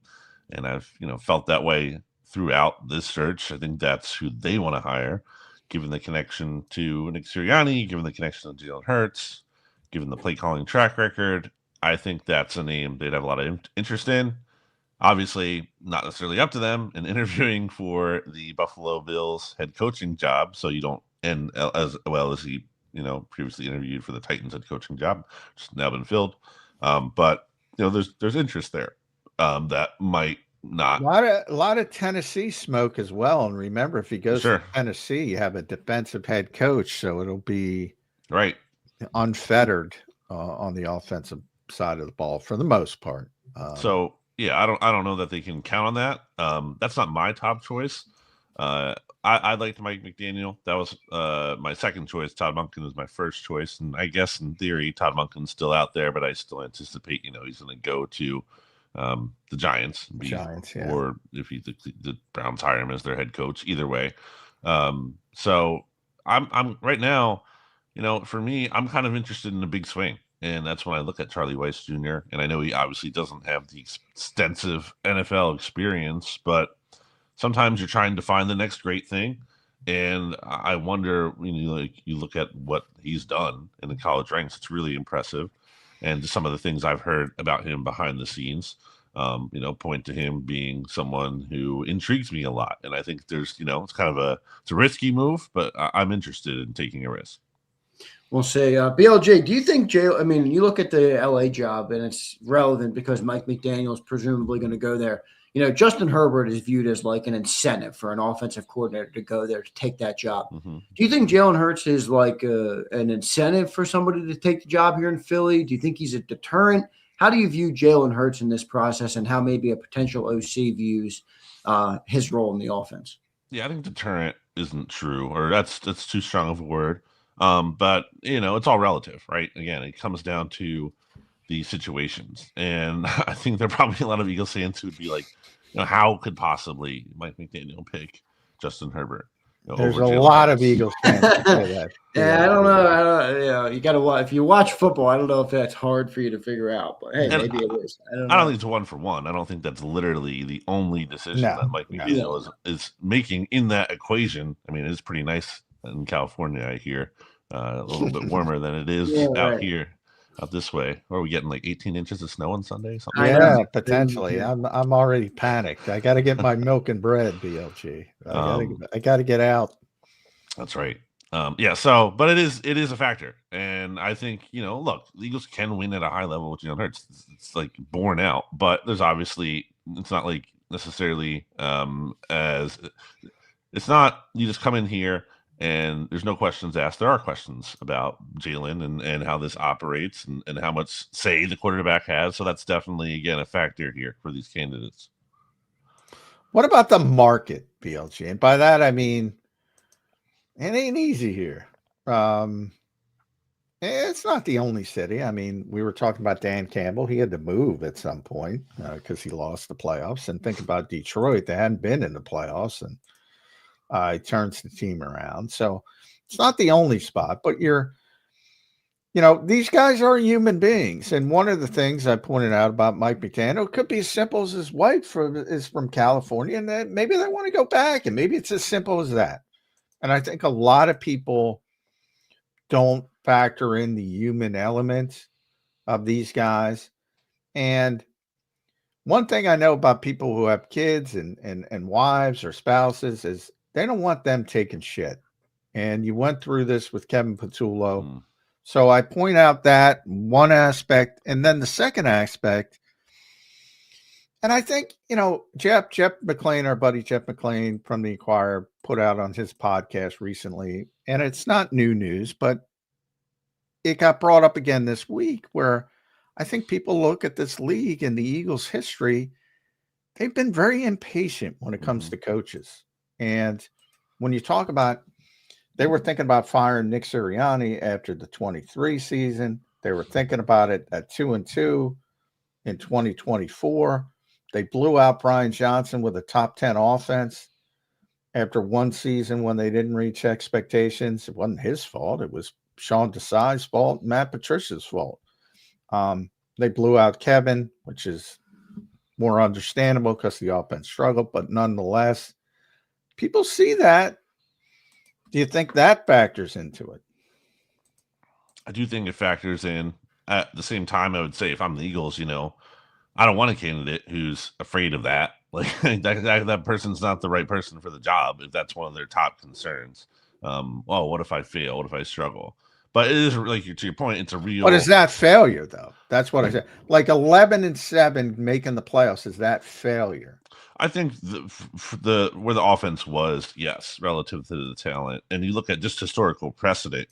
And I've, felt that way throughout this search. I think that's who they want to hire, given the connection to Nick Sirianni, given the connection to Jalen Hurts, given the play calling track record. I think that's a name they'd have a lot of interest in. Obviously, not necessarily up to them in interviewing for the Buffalo Bills head coaching job. So you don't end as well as he, previously interviewed for the Titans head coaching job, which has now been filled. But there's interest there that might not. A lot of Tennessee smoke as well. And remember, if he goes to Tennessee, you have a defensive head coach, so it'll be right unfettered on the offensive side of the ball for the most part. So yeah, I don't know that they can count on that. That's not my top choice. I liked Mike McDaniel. That was my second choice. Todd Monken was my first choice. And I guess in theory, Todd Monken's still out there, but I still anticipate, he's going to go to the Giants. Or if the Browns hire him as their head coach, either way. So I'm right now, for me, I'm kind of interested in a big swing. And that's when I look at Charlie Weiss Jr. And I know he obviously doesn't have the extensive NFL experience, but sometimes you're trying to find the next great thing. And I wonder, you look at what he's done in the college ranks, it's really impressive. And just some of the things I've heard about him behind the scenes, point to him being someone who intrigues me a lot. And I think there's, it's kind of it's a risky move, but I'm interested in taking a risk. We'll say, BLJ, do you think you look at the LA job and it's relevant because Mike McDaniel is presumably going to go there. Justin Herbert is viewed as like an incentive for an offensive coordinator to go there to take that job. Mm-hmm. Do you think Jalen Hurts is like an incentive for somebody to take the job here in Philly? Do you think he's a deterrent? How do you view Jalen Hurts in this process and how maybe a potential OC views his role in the offense? Yeah, I think deterrent isn't true, or that's too strong of a word. But it's all relative, right? Again, it comes down to the situations. And I think there are probably a lot of Eagles fans who would be like, how could possibly Mike McDaniel pick Justin Herbert? There's a lot of Eagles fans that say that. Yeah, I don't know. You got to if you watch football, I don't know if that's hard for you to figure out. But hey, maybe it is. I don't think it's 1-for-1. I don't think that's literally the only decision that Mike McDaniel is making in that equation. I mean, it's pretty nice in California, I hear. A little bit warmer than it is out here, out this way. Or are we getting like 18 inches of snow on Sunday? Something yeah, potentially. I'm already panicked. I got to get my milk and bread, BLG. I got to get out. That's right. But it is a factor, and I think look, the Eagles can win at a high level with Jalen Hurts. It's like borne out, but there's obviously it's not like necessarily as it's not you just come in here and there's no questions asked. There are questions about Jalen and how this operates and how much say the quarterback has. So that's definitely, again, a factor here for these candidates. What about the market, BLG? And by that, I mean, it ain't easy here. It's not the only city. I mean, we were talking about Dan Campbell. He had to move at some point because he lost the playoffs. And think about Detroit. They hadn't been in the playoffs, and he turns the team around. So it's not the only spot, but these guys are human beings. And one of the things I pointed out about Mike McDaniel, it could be as simple as his wife is from California, and that maybe they want to go back, and maybe it's as simple as that. And I think a lot of people don't factor in the human element of these guys. And one thing I know about people who have kids and wives or spouses is they don't want them taking shit. And you went through this with Kevin Patullo. So I point out that one aspect. And then the second aspect, and I think, Jeff McClain, our buddy Jeff McClain from the Inquirer, put out on his podcast recently, and it's not new news, but it got brought up again this week, where I think people look at this league and the Eagles' history. They've been very impatient when it comes to coaches. And when you talk about, they were thinking about firing Nick Sirianni after the 23 season. They were thinking about it at 2-2 in 2024. They blew out Brian Johnson with a top 10 offense after one season when they didn't reach expectations. It wasn't his fault. It was Sean Desai's fault, Matt Patricia's fault. They blew out Kevin, which is more understandable because the offense struggled, but nonetheless, people see that. Do you think that factors into it? I do think it factors in. At the same time, I would say if I'm the Eagles, I don't want a candidate who's afraid of that. Like that person's not the right person for the job if that's one of their top concerns. What if I fail? What if I struggle? But it is like to your point, it's a real. But is that failure though? That's what I said. Like 11-7 making the playoffs, is that failure? I think where the offense was, yes, relative to the talent, and you look at just historical precedent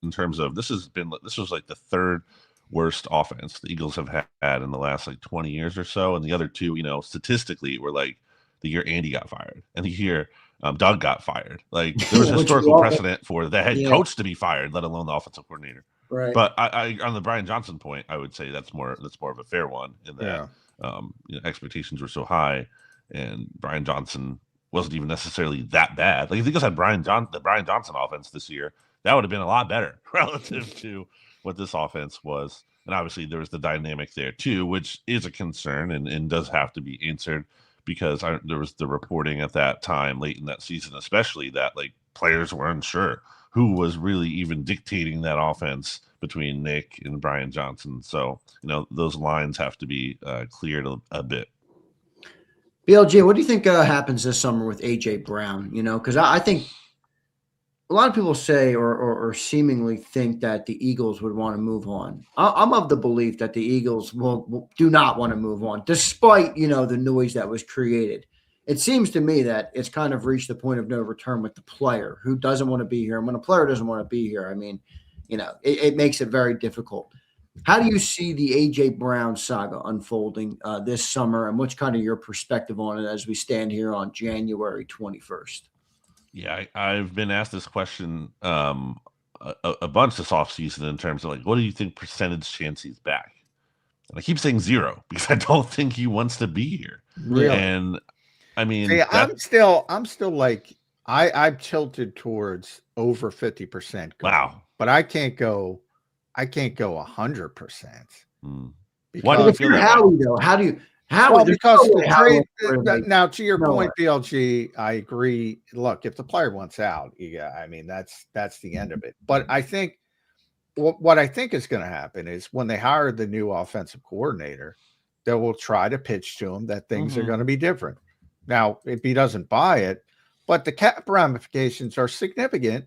in terms of this was like the third worst offense the Eagles have had in the last like 20 years or so, and the other two, statistically, were like the year Andy got fired and the year Doug got fired. Like there was historical precedent for the head coach to be fired, let alone the offensive coordinator. Right. But I on the Brian Johnson point, I would say that's more of a fair one in that. Expectations were so high, and Brian Johnson wasn't even necessarily that bad. Like if the Eagles had the Brian Johnson offense this year, that would have been a lot better relative to what this offense was. And obviously there was the dynamic there too, which is a concern and does have to be answered because there was the reporting at that time late in that season, especially that like players were unsure who was really even dictating that offense between Nick and Brian Johnson. So, those lines have to be cleared a bit. BLG, what do you think happens this summer with A.J. Brown? Because I think a lot of people say or seemingly think that the Eagles would want to move on. I'm of the belief that the Eagles do not want to move on, despite, the noise that was created. It seems to me that it's kind of reached the point of no return with the player who doesn't want to be here. And when a player doesn't want to be here, I mean, it makes it very difficult. How do you see the A.J. Brown saga unfolding this summer, and what's kind of your perspective on it as we stand here on January 21st? Yeah, I've been asked this question a bunch this offseason in terms of like, what do you think percentage chance he's back? And I keep saying 0 because I don't think he wants to be here. Really? And I mean, See, I'm still like I've tilted towards over 50%. Wow. But I can't go 100%. Why do you if feel you're that way? Howie, though, how do you Well, because the trade like, now, to your no point, way. BLG, I agree. Look, if the player wants out, I mean that's the end of it. But I think what I think is going to happen is when they hire the new offensive coordinator, they will try to pitch to him that things are going to be different. Now, if he doesn't buy it, but the cap ramifications are significant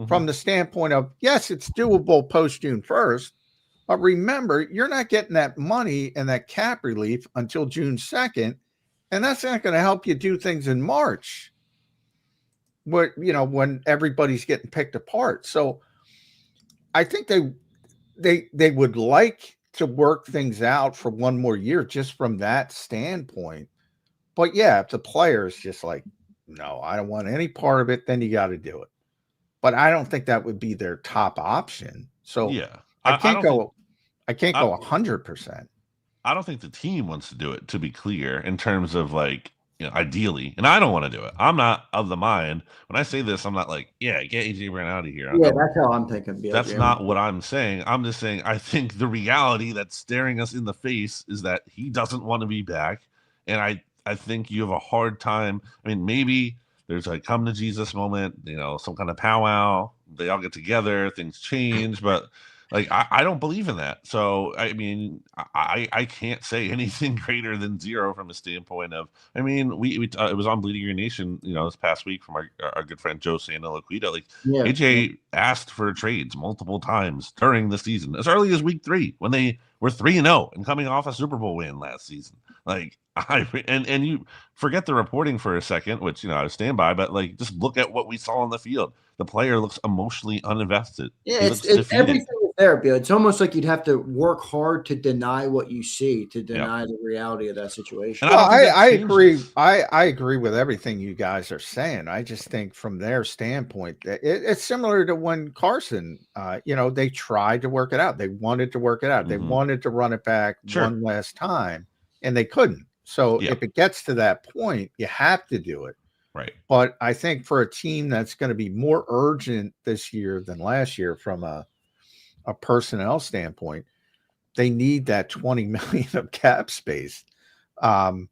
from the standpoint of, yes, it's doable post June 1st, but remember, you're not getting that money and that cap relief until June 2nd, and that's not going to help you do things in March, when everybody's getting picked apart. So I think they would like to work things out for one more year just from that standpoint. But yeah, if the player is just like, no, I don't want any part of it, then you got to do it. But I don't think that would be their top option. So yeah, I can't go 100%. I don't think the team wants to do it, to be clear, in terms of like, ideally, and I don't want to do it. I'm not of the mind. When I say this, I'm not like, yeah, get AJ Brown out of here. Yeah, that's how I'm thinking. That's not what I'm saying. I'm just saying I think the reality that's staring us in the face is that he doesn't want to be back, and I think you have a hard time. I mean, maybe there's a come to Jesus moment, some kind of powwow. They all get together, things change, but like I don't believe in that. So I mean, I can't say anything greater than zero from a standpoint of. I mean, we it was on Bleeding Green Nation, this past week from our good friend Joe Santalaquita. Like AJ asked for trades multiple times during the season, as early as week 3 when they were 3-0 and coming off a Super Bowl win last season. Like and you forget the reporting for a second, which I stand by, but like just look at what we saw on the field. The player looks emotionally uninvested. Yeah, it's everything is there, Bill. It's almost like you'd have to work hard to deny what you see, to deny the reality of that situation. Well, I agree. I agree with everything you guys are saying. I just think from their standpoint, it's similar to when Carson, they tried to work it out. They wanted to work it out. They wanted to run it back one last time, and they couldn't. So if it gets to that point, you have to do it. Right. But I think for a team that's going to be more urgent this year than last year from a personnel standpoint, they need that $20 million of cap space. And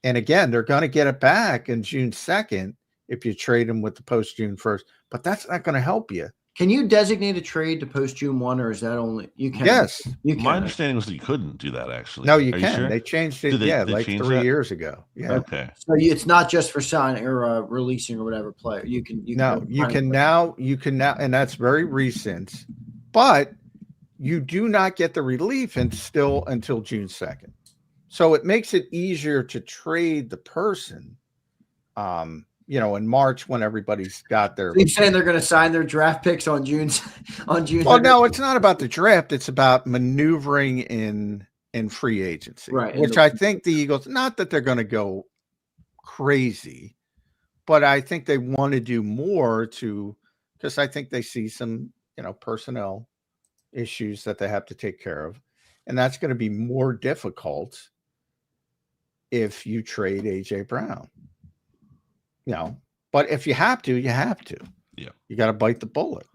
again, they're going to get it back in June 2nd if you trade them with the post June 1st, but that's not going to help you. Can you designate a trade to post June 1, or is that only you can? Yes. You can. My understanding was that you couldn't do that, actually. No, you Are can. You sure? They changed it, like 3 years ago. Yeah. Okay. So it's not just for signing or releasing or whatever player. You can now, and that's very recent, but you do not get the relief until June 2nd. So it makes it easier to trade the person, in March when everybody's got their. So you're saying they're going to sign their draft picks on June? Well, no, it's not about the draft. It's about maneuvering in free agency, right? Which I think the Eagles, not that they're going to go crazy, but I think they want to do more because I think they see some, personnel issues that they have to take care of, and that's going to be more difficult if you trade AJ Brown. But if you have to, you have to. Yeah. You got to bite the bullet.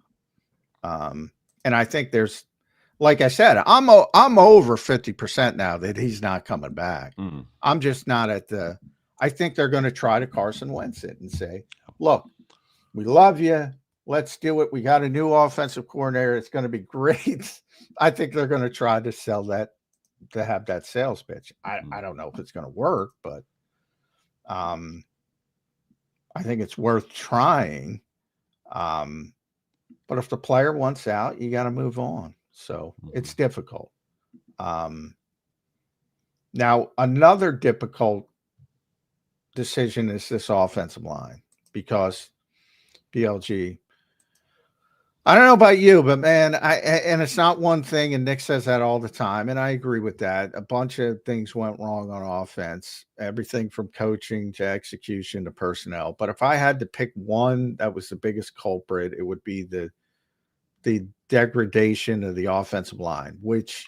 And I think there's, like I said, I'm over 50% now that he's not coming back. I'm just not I think they're going to try to Carson Wentz it and say, look, we love you. Let's do it. We got a new offensive coordinator. It's going to be great. I think they're going to try to sell that, to have that sales pitch. I don't know if it's going to work, but I think it's worth trying. But if the player wants out, you got to move on. So it's difficult. Now, another difficult decision is this offensive line, because BLG, I don't know about you, but man, and it's not one thing, and Nick says that all the time, and I agree with that. A bunch of things went wrong on offense, everything from coaching to execution to personnel. But if I had to pick one that was the biggest culprit, it would be the degradation of the offensive line, which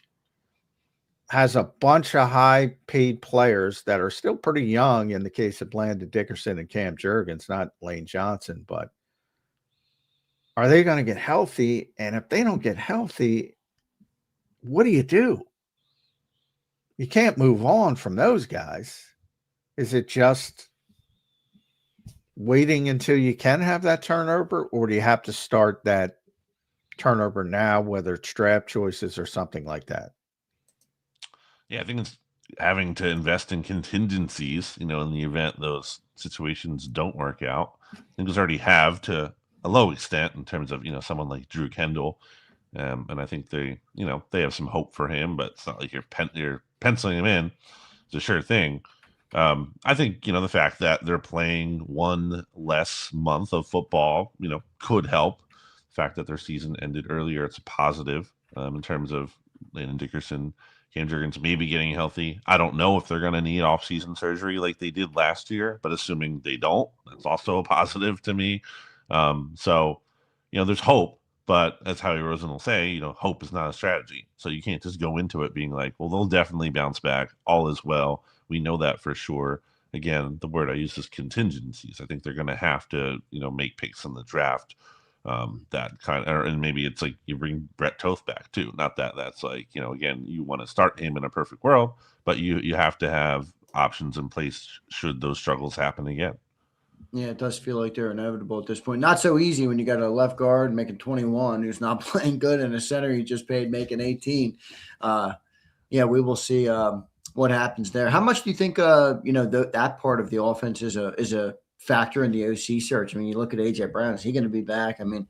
has a bunch of high-paid players that are still pretty young in the case of Landon Dickerson and Cam Jurgens, not Lane Johnson, but are they going to get healthy? And if they don't get healthy, what do? You can't move on from those guys. Is it just waiting until you can have that turnover, or do you have to start that turnover now, whether it's draft choices or something like that? Yeah, I think it's having to invest in contingencies, in the event those situations don't work out. Eagles already have to a low extent in terms of, someone like Drew Kendall. And I think they have some hope for him, but it's not like you're penciling him in. It's a sure thing. I think, the fact that they're playing one less month of football, could help. The fact that their season ended earlier, it's a positive in terms of Landon Dickerson, Cam Jurgens maybe getting healthy. I don't know if they're going to need off-season surgery like they did last year, but assuming they don't, that's also a positive to me. So, there's hope, but as Howie Rosen will say, hope is not a strategy. So you can't just go into it being like, well, they'll definitely bounce back. All is well. We know that for sure. Again, the word I use is contingencies. I think they're going to have to, make picks in the draft. That kind of, and maybe it's like you bring Brett Toth back too. Not that that's like, again, you want to start him in a perfect world, but you have to have options in place should those struggles happen again. Yeah, it does feel like they're inevitable at this point. Not so easy when you got a left guard making 21 who's not playing good and a center you just paid making 18. Yeah, we will see what happens there. How much do you think that part of the offense is a factor in the OC search? I mean, you look at AJ Brown, is he going to be back? I mean,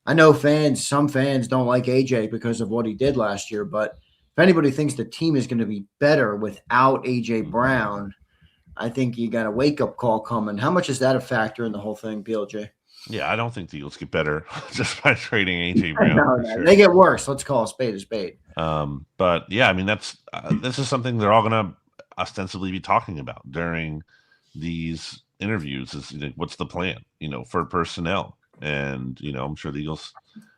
I know some fans don't like AJ because of what he did last year, but if anybody thinks the team is going to be better without AJ Brown, I think you got a wake-up call coming. How much is that a factor in the whole thing, BLJ? Yeah, I don't think the Eagles get better just by trading AJ Brown. No, sure. They get worse. Let's call a spade a spade. But yeah, I mean, this is something they're all going to ostensibly be talking about during these interviews. Is what's the plan, for personnel, and I'm sure the Eagles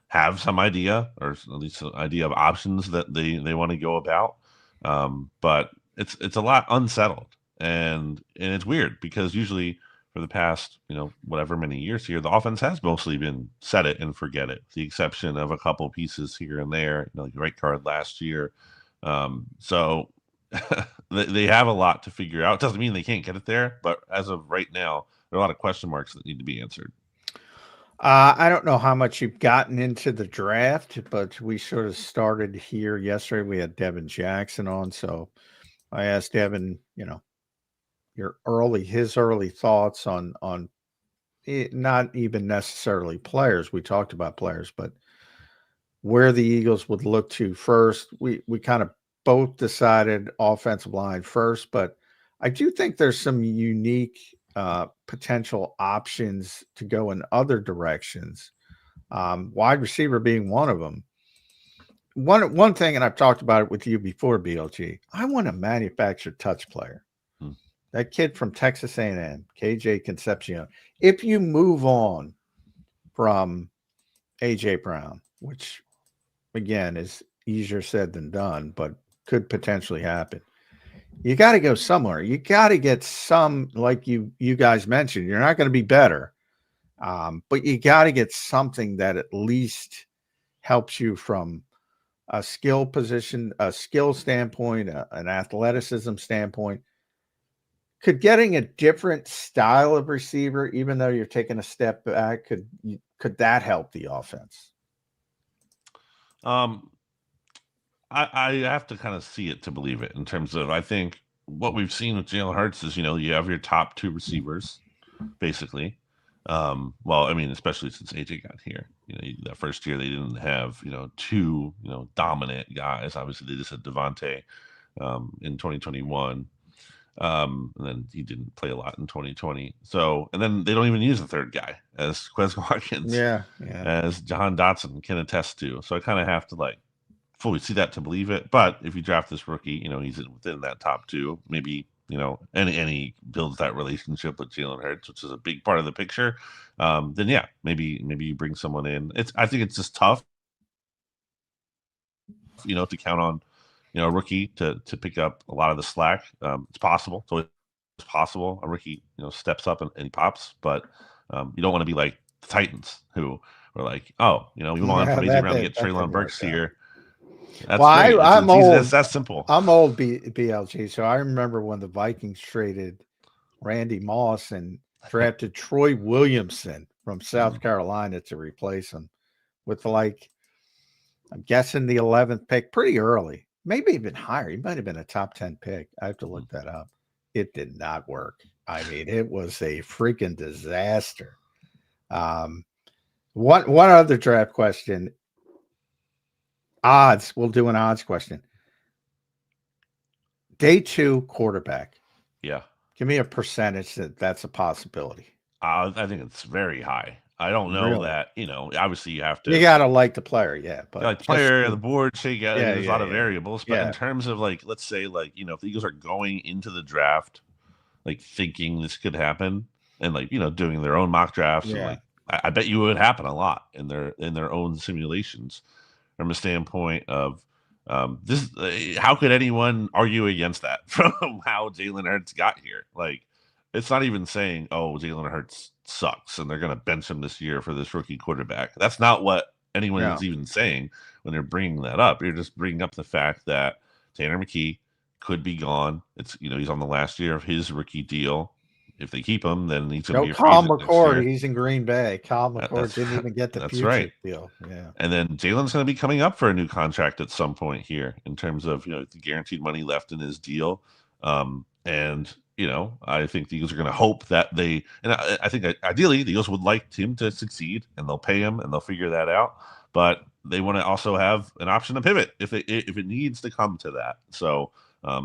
have some idea, or at least an idea of options that they want to go about. But it's a lot unsettled, and it's weird because usually for the past, whatever many years here, the offense has mostly been set it and forget it, the exception of a couple pieces here and there, like right guard last year. So they have a lot to figure out. It doesn't mean they can't get it there, but as of right now, there are a lot of question marks that need to be answered. I don't know how much you've gotten into the draft, but we sort of started here yesterday. We had Devin Jackson on, so I asked Devin, his early thoughts on not even necessarily players. We talked about players, but where the Eagles would look to first. We kind of both decided offensive line first, but I do think there's some unique potential options to go in other directions. Wide receiver being one of them. One thing, and I've talked about it with you before, BLG, I want a manufactured touch player. That kid from Texas A&M, KJ Concepcion. If you move on from AJ Brown, which again is easier said than done, but could potentially happen, you got to go somewhere. You got to get some, like you guys mentioned, you're not going to be better, but you got to get something that at least helps you from a skill position, a skill standpoint, an athleticism standpoint. Could getting a different style of receiver, even though you're taking a step back, could that help the offense? I have to kind of see it to believe it in terms of, I think what we've seen with Jalen Hurts is, you have your top two receivers, basically. Well, I mean, especially since AJ got here, that first year they didn't have, two, dominant guys. Obviously they just had Devontae in 2021. And then he didn't play a lot in 2020. So, and then they don't even use the third guy, as Quez Watkins, as Jahan Dotson can attest to. So I kind of have to fully see that to believe it. But if you draft this rookie, he's within that top two, maybe, and he builds that relationship with Jalen Hurts, which is a big part of the picture. Then yeah, maybe you bring someone in. I think it's just tough, to count on a rookie to pick up a lot of the slack. It's possible. So it's possible a rookie, steps up and he pops, but you don't want to be like the Titans who were like, oh, we want from AJ Brown to get Treylon Burks here. That's great. I'm old. It's that simple. I'm old, BLG. So I remember when the Vikings traded Randy Moss and drafted Troy Williamson from South Carolina to replace him with, like, I'm guessing the 11th pick, pretty early, maybe even higher. He might have been a top 10 pick. I have to look that up. It did not work. I mean, it was a freaking disaster. One other draft question. Odds. We'll do an odds question. Day 2 quarterback. Yeah. Give me a percentage that's a possibility. I think it's very high. I don't know that, obviously you have to. You got to like the player, yeah. But like the player, the board, shake out. There's a lot of variables. But in terms of, like, let's say, like, if the Eagles are going into the draft, like, thinking this could happen and, like, doing their own mock drafts, and, like, I bet you it would happen a lot in their own simulations from a standpoint of this. How could anyone argue against that from how Jalen Hurts got here? Like, it's not even saying, oh, Jalen Hurts sucks and they're going to bench him this year for this rookie quarterback. That's not what anyone is even saying when they're bringing that up. You're just bringing up the fact that Tanner McKee could be gone. It's, he's on the last year of his rookie deal. If they keep him, then he's going to be a free agent next year. He's in Green Bay. Kyle McCord didn't even get the future deal. Yeah. And then Jalen's going to be coming up for a new contract at some point here in terms of, the guaranteed money left in his deal. And I think the Eagles are going to hope that I think ideally the Eagles would like him to succeed and they'll pay him and they'll figure that out. But they want to also have an option to pivot if it needs to come to that. So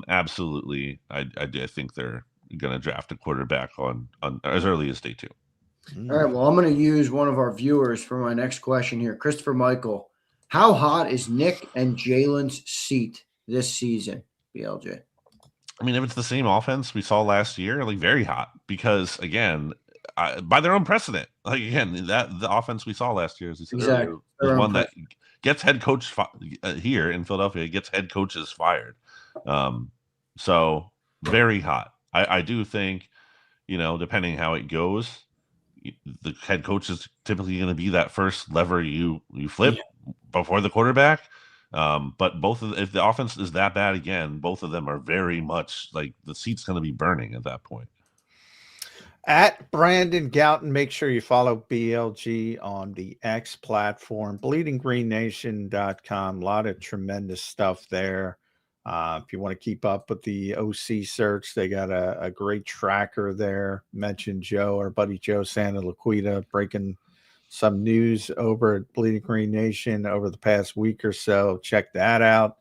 absolutely, I think they're going to draft a quarterback on as early as day 2. All right. Well, I'm going to use one of our viewers for my next question here. Christopher Michael, how hot is Nick and Jalen's seat this season, BLJ? I mean, if it's the same offense we saw last year, like, very hot, because again, by their own precedent, like, again, that the offense we saw last year, as you said earlier, was one that gets head coach here in Philadelphia, gets head coaches fired. So very hot. I do think, depending how it goes, the head coach is typically going to be that first lever you flip before the quarterback. But if the offense is that bad again, both of them are very much like the seat's going to be burning at that point. At Brandon Gouton, make sure you follow BLG on the X platform, bleedinggreennation.com. A lot of tremendous stuff there. If you want to keep up with the OC search, they got a great tracker there. Mentioned Joe, our buddy Joe Santa Laquita, breaking some news over at Bleeding Green Nation over the past week or so. Check that out.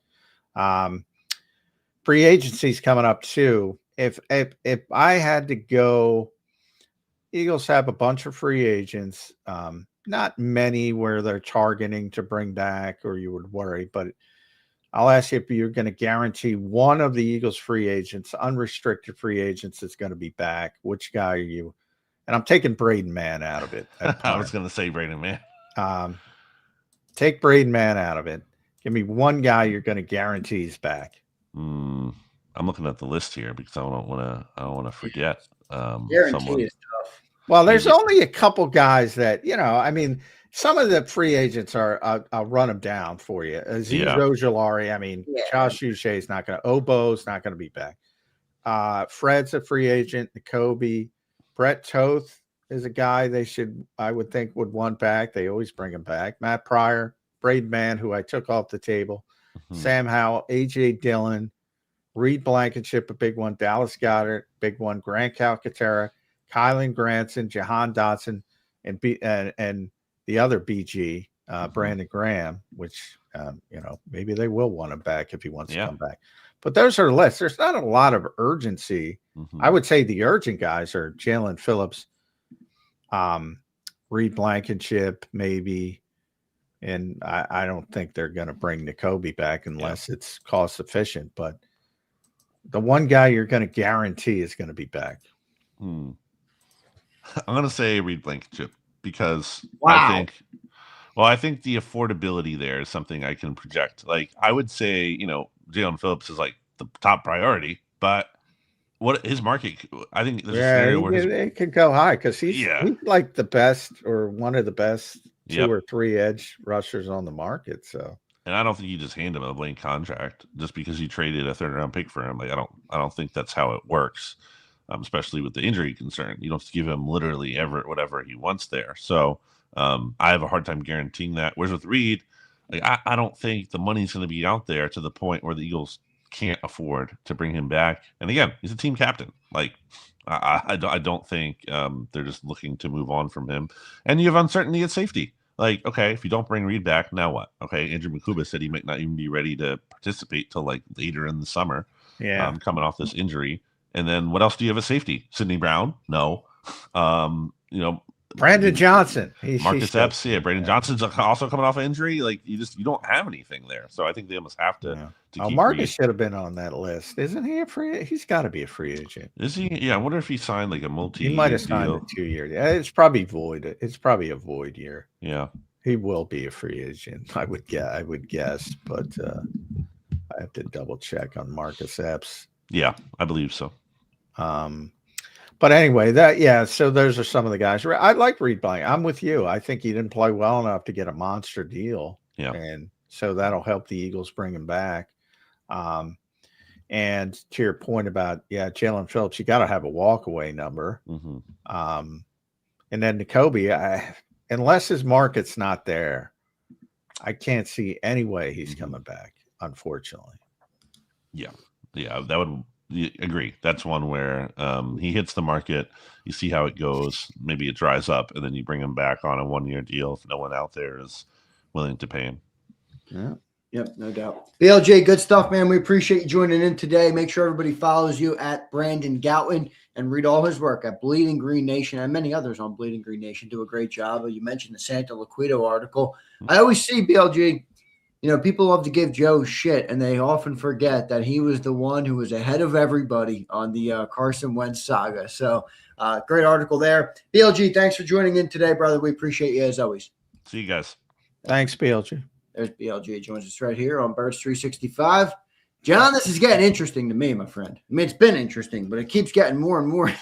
Free agency's coming up too. If I had to go, Eagles have a bunch of free agents. Not many where they're targeting to bring back or you would worry, but I'll ask you if you're going to guarantee one of the Eagles free agents, unrestricted free agents, is going to be back. Which guy are you? And I'm taking Braden Mann out of it. I was going to say Braden Mann. Take Braden Mann out of it. Give me one guy you're going to guarantee is back. I'm looking at the list here because I don't want to forget. Guarantee is tough. Well, there's only a couple guys that, I mean, some of the free agents are, I'll run them down for you. Azeez Ojulari, I mean, Josh Uche is not going to, Obo's not going to be back. Fred's a free agent. Nakobe. Brett Toth is a guy I would think would want back. They always bring him back. Matt Pryor, Braden Mann, who I took off the table. Sam Howell, A.J. Dillon, Reed Blankenship, a big one. Dallas Goedert, big one. Grant Calcaterra, Kylan Granson, Jahan Dotson, and the other BG, Brandon Graham, which, maybe they will want him back if he wants to come back. But those are less. There's not a lot of urgency. I would say the urgent guys are Jalen Phillips, Reed Blankenship, maybe. And I don't think they're going to bring Nakobe back unless it's cost efficient. But the one guy you're going to guarantee is going to be back. I'm going to say Reed Blankenship because I think the affordability there is something I can project. Like I would say, Jalen Phillips is like the top priority, but what his market, I think there's a scenario where it could go high because he's like the best or one of the best 2 or 3 edge rushers on the market. So, and I don't think you just hand him a blank contract just because you traded a 3rd-round pick for him. Like I don't think that's how it works, especially with the injury concern. You don't have to give him literally whatever he wants there. So I have a hard time guaranteeing that. Whereas with Reed, like I don't think the money's going to be out there to the point where the Eagles can't afford to bring him back. And again, he's a team captain. Like I don't think they're just looking to move on from him. And you have uncertainty at safety. Like, okay, if you don't bring Reed back, now what? Okay, Andrew Makuba said he might not even be ready to participate till like later in the summer. Yeah, coming off this injury. And then what else do you have at safety? Sidney Brown? No. Brandon Johnson, Marcus Epps, Brandon Johnson's also coming off an injury. Like you don't have anything there, so I think they almost have to. Keep Marcus should have been on that list, isn't he? He's got to be a free agent. Is he? Yeah, I wonder if he signed like a multi-year. He might have signed a 2-year. Yeah, it's probably void. It's probably a void year. Yeah, he will be a free agent. I would guess, but I have to double check on Marcus Epps. Yeah, I believe so. But anyway, so those are some of the guys. I like Reed Blank. I'm with you. I think he didn't play well enough to get a monster deal. Yeah. And so that'll help the Eagles bring him back. And to your point about, Jalen Phillips, you got to have a walkaway number. Mm-hmm. And then Nakobe, unless his market's not there, I can't see any way he's coming back, unfortunately. Yeah. Yeah, that would agree. That's one where he hits the market. You see how it goes. Maybe it dries up, and then you bring him back on a 1-year deal if no one out there is willing to pay him. Yeah. Yep, no doubt. BLJ, good stuff, man. We appreciate you joining in today. Make sure everybody follows you at Brandon Gouton and read all his work at Bleeding Green Nation and many others on Bleeding Green Nation. Do a great job. You mentioned the Santa Liquido article. I always see BLJ. People love to give Joe shit, and they often forget that he was the one who was ahead of everybody on the Carson Wentz saga. So, great article there. BLG, thanks for joining in today, brother. We appreciate you as always. See you guys. Thanks, BLG. There's BLG. Joins us right here on Birds 365. John, this is getting interesting to me, my friend. I mean, it's been interesting, but it keeps getting more and more.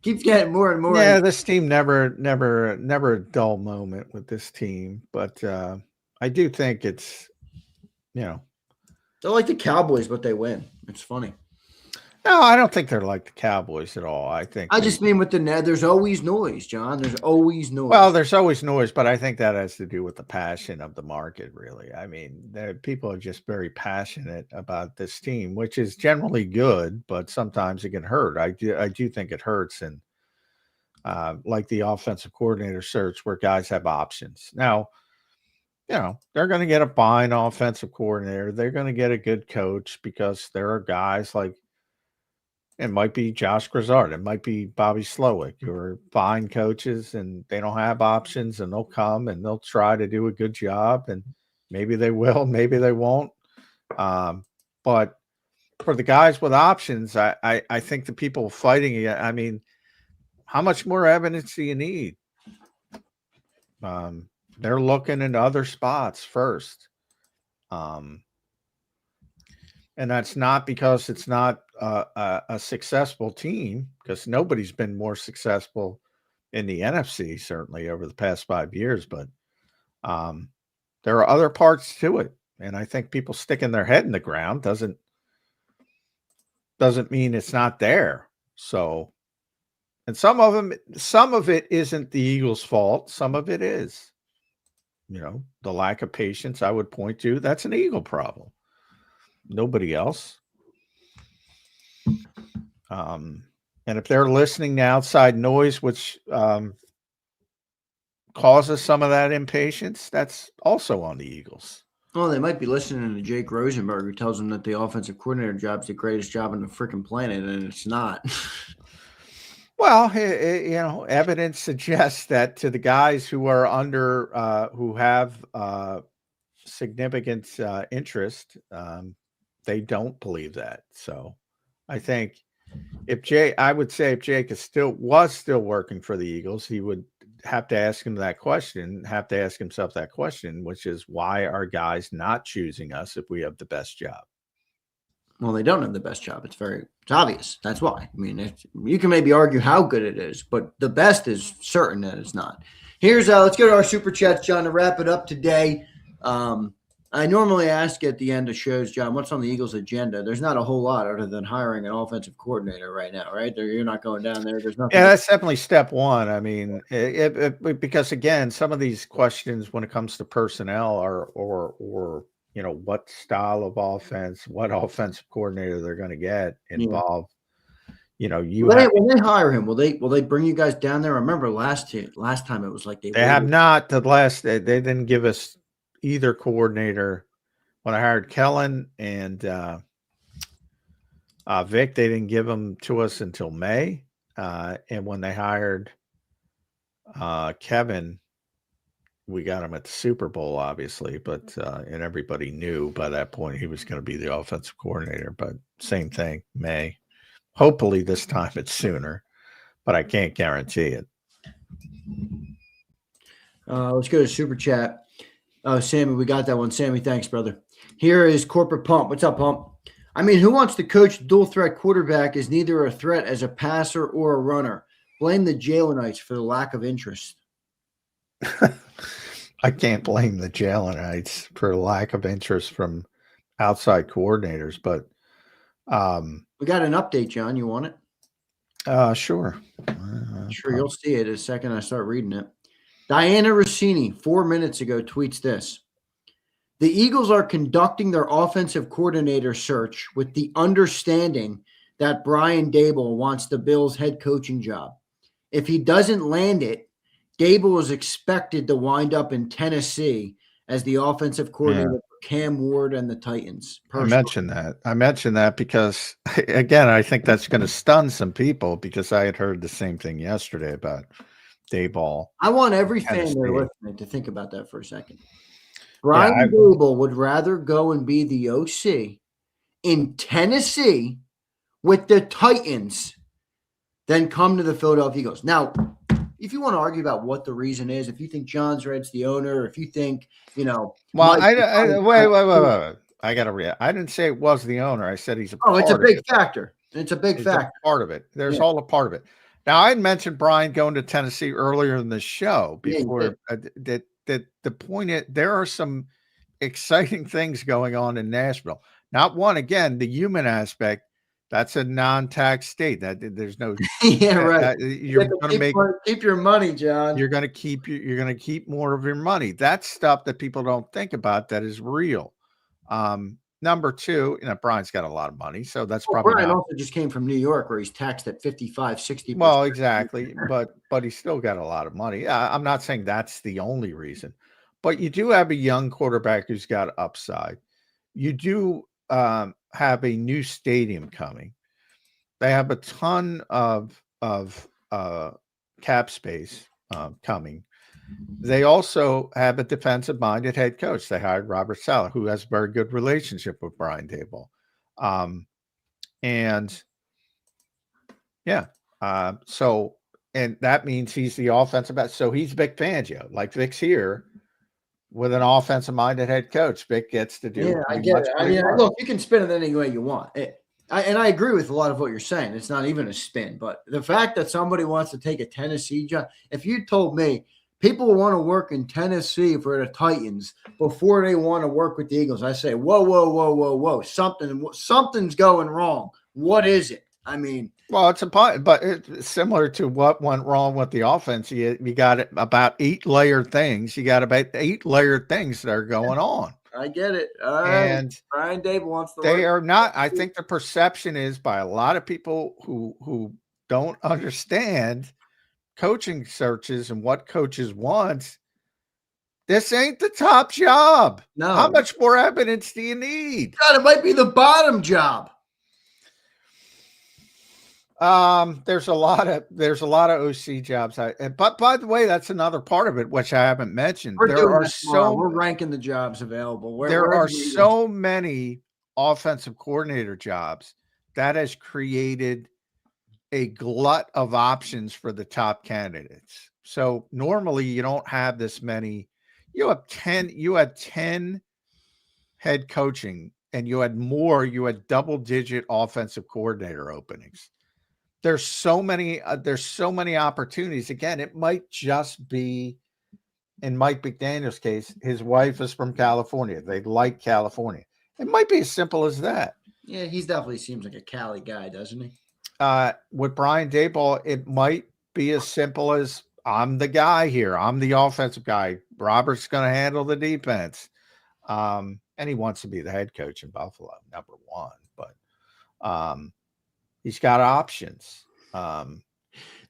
Yeah, this team never a dull moment with this team, but I do think it's. They're like the Cowboys, but they win. It's funny. No, I don't think they're like the Cowboys at all. I just mean with there's always noise, John. There's always noise. Well, there's always noise, but I think that has to do with the passion of the market, really. I mean, people are just very passionate about this team, which is generally good, but sometimes it can hurt. I do think it hurts, and like the offensive coordinator search where guys have options. Now, they're going to get a fine offensive coordinator. They're going to get a good coach because there are guys like it might be Josh Grizzard. It might be Bobby Slowick who are fine coaches and they don't have options and they'll come and they'll try to do a good job and maybe they will, maybe they won't. But for the guys with options, I think the people fighting it, I mean, how much more evidence do you need? They're looking into other spots first. And that's not because it's not a successful team, because nobody's been more successful in the NFC, certainly over the past 5 years. But there are other parts to it. And I think people sticking their head in the ground doesn't mean it's not there. So, and some of it isn't the Eagles' fault. Some of it is. The lack of patience I would point to, that's an Eagle problem. Nobody else. And if they're listening to outside noise, which causes some of that impatience, that's also on the Eagles. Well, they might be listening to Jake Rosenberg, who tells them that the offensive coordinator job's the greatest job on the freaking planet, and it's not. Well, evidence suggests that to the guys who are who have significant interest, they don't believe that. So I think if Jake was still working for the Eagles, he would have to ask himself that question, which is, why are guys not choosing us if we have the best job? Well, they don't have the best job. It's obvious. That's why. I mean, you can maybe argue how good it is, but the best is certain that it's not. Here's let's go to our super chats, John, to wrap it up today. I normally ask at the end of shows, John, what's on the Eagles' agenda? There's not a whole lot other than hiring an offensive coordinator right now, right? You're not going down there. There's nothing. Yeah, that's definitely step one. I mean, because again, some of these questions when it comes to personnel or what style of offense, what offensive coordinator they're going to get involve. When they hire him, will they bring you guys down there? I remember last time it was like they have not. They didn't give us either coordinator. When I hired Kellen and Vic, they didn't give them to us until May. And when they hired Kevin, we got him at the Super Bowl, obviously, but and everybody knew by that point he was going to be the offensive coordinator. But same thing, May. Hopefully this time it's sooner, but I can't guarantee it. Let's go to Super Chat. Oh, Sammy, we got that one. Sammy, thanks, brother. Here is Corporate Pump. What's up, Pump? I mean, who wants to coach dual threat quarterback is neither a threat as a passer or a runner? Blame the Jalenites for the lack of interest. I can't blame the Jalenites for lack of interest from outside coordinators, but we got an update, John. You want it? Sure. Sure, you'll see it the second I start reading it. Diana Rossini, 4 minutes ago, tweets this. The Eagles are conducting their offensive coordinator search with the understanding that Brian Daboll wants the Bills' head coaching job. If he doesn't land it, Daboll is expected to wind up in Tennessee as the offensive coordinator for Cam Ward and the Titans. Personally. I mentioned that because, again, I think that's going to stun some people because I had heard the same thing yesterday about Daboll. I want every fan there listening to think about that for a second. Brian Daboll would rather go and be the OC in Tennessee with the Titans than come to the Philadelphia Eagles. Now, if you want to argue about what the reason is, if you think John Zred's the owner, if you think, Well, wait. I got to react. I didn't say it was the owner. I said he's a part of it. It's a big factor. It's a big factor. Part of it. There's all a part of it. Now, I had mentioned Brian going to Tennessee earlier in the show before that the point is there are some exciting things going on in Nashville. Not one, again, the human aspect. That's a non-tax state. That there's no right. You're going to keep your money, John. You're going to keep more of your money. That's stuff that people don't think about that is real. Number two, Brian's got a lot of money, so that's probably Brian also just came from New York where he's taxed at 55-60%. Well, exactly, but he's still got a lot of money. I'm not saying that's the only reason, but you do have a young quarterback who's got upside. You do have a new stadium coming. They have a ton of cap space coming. They also have a defensive-minded head coach. They hired Robert Saleh, who has a very good relationship with Brian Daboll. And that means he's the offensive back. So he's Vic Fangio, like Vic's here with an offensive-minded head coach. Vic gets to do. Yeah, I get it. I mean, look, you can spin it any way you want. And I agree with a lot of what you're saying. It's not even a spin, but the fact that somebody wants to take a Tennessee job, if you told me people want to work in Tennessee for the Titans before they want to work with the Eagles, I say, whoa. Something's going wrong. What is it? I mean, well, but it's similar to what went wrong with the offense. You got about 8 layered things. You got about 8 layered things that are going on. I get it. All right. And Brian Daboll wants to. They are not. I think the perception is by a lot of people who don't understand coaching searches and what coaches want. This ain't the top job. No. How much more evidence do you need? God, it might be the bottom job. There's a lot of OC jobs. But by the way, that's another part of it, which I haven't mentioned. We're ranking the jobs available. There are so many offensive coordinator jobs that has created a glut of options for the top candidates. So normally you don't have this many. You had 10 head coaching and you had double-digit offensive coordinator openings. There's so many opportunities. Again, it might just be, in Mike McDaniel's case, his wife is from California. They like California. It might be as simple as that. Yeah, he definitely seems like a Cali guy, doesn't he? With Brian Daboll, it might be as simple as, I'm the guy here. I'm the offensive guy. Robert's going to handle the defense. And he wants to be the head coach in Buffalo, number one. But he's got options.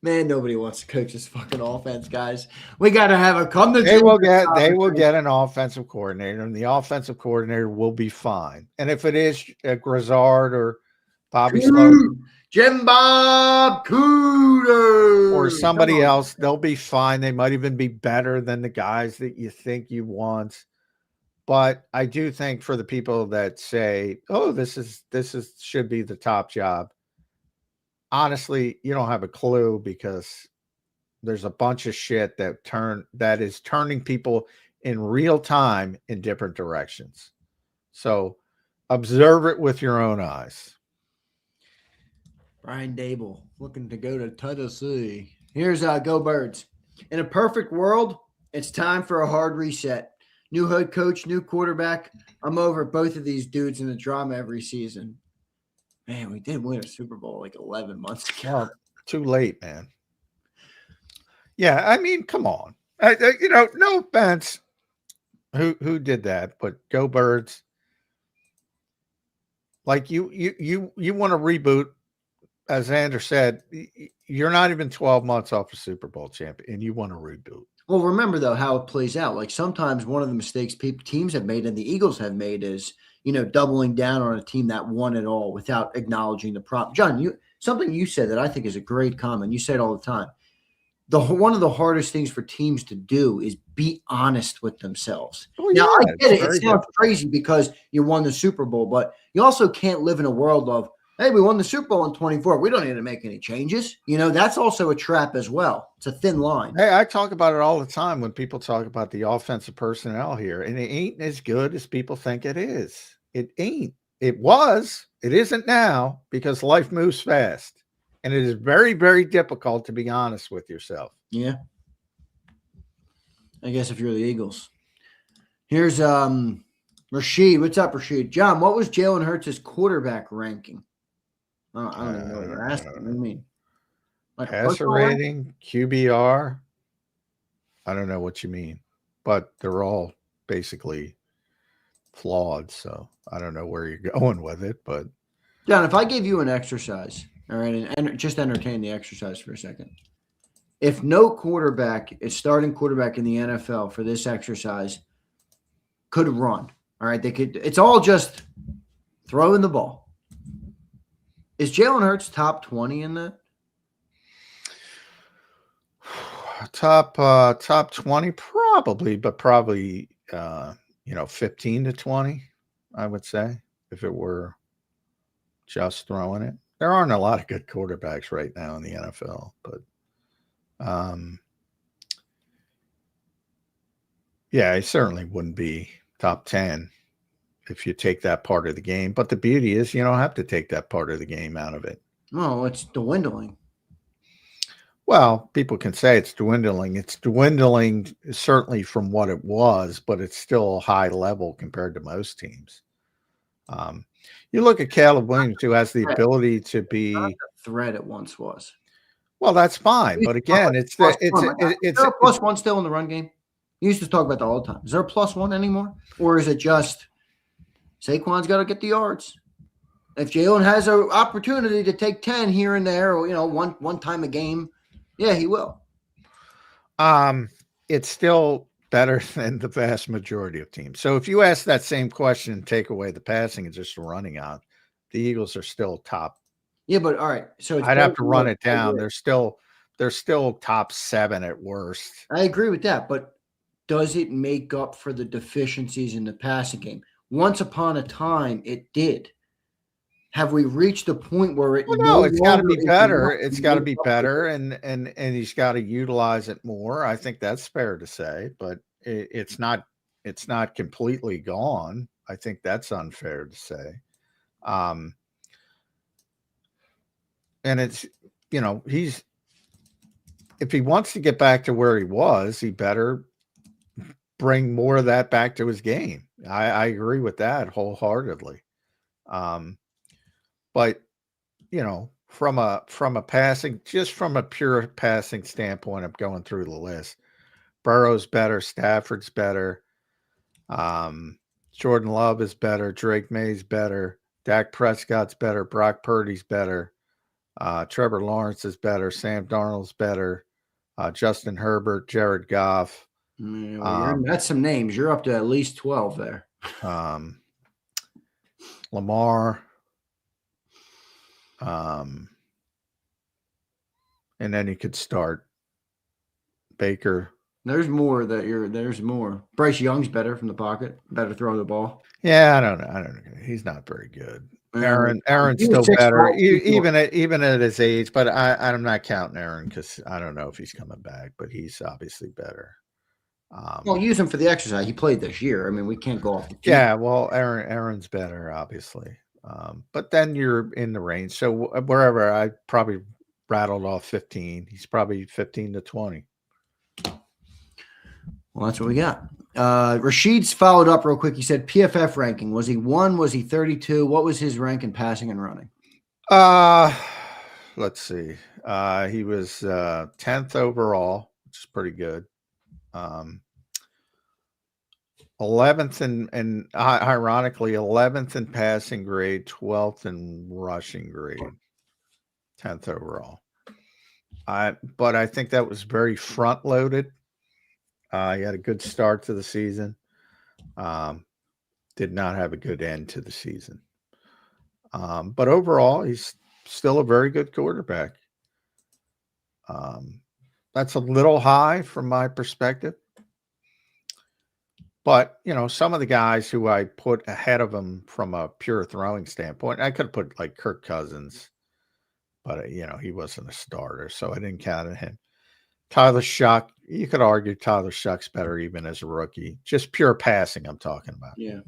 Man, nobody wants to coach this fucking offense, guys. We got to have a come to. They will get an offensive coordinator, and the offensive coordinator will be fine. And if it is Grizzard or Bobby Sloan, Jim Bob Cooter, or somebody else, they'll be fine. They might even be better than the guys that you think you want. But I do think for the people that say, "Oh, this should be the top job," honestly, you don't have a clue, because there's a bunch of shit that is turning people in real time in different directions. So observe it with your own eyes. Brian Daboll looking to go to Tennessee. Here's Go Birds. In a perfect world, it's time for a hard reset. New head coach, new quarterback. I'm over both of these dudes in the drama every season. Man, we did win a Super Bowl like 11 months ago. Well, too late, man. Yeah, I mean, come on. No offense. Who did that? But Go Birds. Like you want to reboot. As Zander said, you're not even 12 months off a Super Bowl champion, and you want to reboot. Well, remember, though, how it plays out. Like, sometimes one of the mistakes teams have made, and the Eagles have made, is, doubling down on a team that won it all without acknowledging the problem. John, something you said that I think is a great comment. You say it all the time. One of the hardest things for teams to do is be honest with themselves. Oh, now, yeah, I get it. It sounds crazy because you won the Super Bowl, but you also can't live in a world of, hey, we won the Super Bowl in 24. We don't need to make any changes. That's also a trap as well. It's a thin line. Hey, I talk about it all the time when people talk about the offensive personnel here, and it ain't as good as people think it is. It ain't. It was. It isn't now, because life moves fast, and it is very, very difficult to be honest with yourself. Yeah. I guess if you're the Eagles. Here's Rashid. What's up, Rashid? John, what was Jalen Hurts' quarterback ranking? I don't even know what you're asking. What do you mean? Like passer rating, QBR. I don't know what you mean, but they're all basically flawed. So I don't know where you're going with it, but John, if I gave you an exercise, all right, and just entertain the exercise for a second. If no quarterback is starting quarterback in the NFL for this exercise could run, all right, it's all just throwing the ball. Is Jalen Hurts top 20 in that? Top 20, probably, but probably 15 to 20, I would say, if it were just throwing it. There aren't a lot of good quarterbacks right now in the NFL, but yeah, it certainly wouldn't be top 10 if you take that part of the game. But the beauty is you don't have to take that part of the game out of it. No, it's dwindling. Well, people can say it's dwindling. It's dwindling certainly from what it was, but it's still high level compared to most teams. You look at Caleb Williams, who has the ability to be not the threat it once was. Well, that's fine, but again, it's there a plus one still in the run game? You used to talk about that all the time. Is there a plus one anymore, or is it just Saquon's got to get the yards? If Jalen has an opportunity to take 10 here and there, or one time a game, yeah, he will. It's still better than the vast majority of teams. So if you ask that same question and take away the passing and just running out, the Eagles are still top. Yeah, but all right. So I'd have to run it down. They're still top 7 at worst. I agree with that, but does it make up for the deficiencies in the passing game? Once upon a time, it did. Have we reached the point where it? Well, no, it's got to be better. It's got to be better, and he's got to utilize it more. I think that's fair to say, but it's not completely gone. I think that's unfair to say. And it's, if he wants to get back to where he was, he better bring more of that back to his game. I agree with that wholeheartedly. But, from a passing, just from a pure passing standpoint, I'm going through the list. Burrow's better. Stafford's better. Jordan Love is better. Drake May's better. Dak Prescott's better. Brock Purdy's better. Trevor Lawrence is better. Sam Darnold's better. Justin Herbert, Jared Goff. That's some names. You're up to at least 12 there. Lamar. And then you could start Baker. There's more. Bryce Young's better from the pocket, better throwing the ball. Yeah, I don't know. He's not very good. Aaron's still better, even at his age. But I'm not counting Aaron because I don't know if he's coming back. But he's obviously better. Well, use him for the exercise. He played this year. I mean, we can't go off the team. Yeah, well, Aaron's better, obviously. But then you're in the range. So wherever I probably rattled off 15, he's probably 15 to 20. Well, that's what we got. Rashid's followed up real quick. He said PFF ranking. Was he 1? Was he 32? What was his rank in passing and running? Let's see. He was 10th overall, which is pretty good. 11th and ironically 11th in passing grade, 12th in rushing grade, 10th overall. But I think that was very front loaded. He had a good start to the season. Did not have a good end to the season. But overall, he's still a very good quarterback. That's a little high from my perspective. But, some of the guys who I put ahead of him from a pure throwing standpoint, I could put like Kirk Cousins, but, he wasn't a starter, so I didn't count him. Tyler Shuck, you could argue Tyler Shuck's better even as a rookie. Just pure passing I'm talking about. Yeah.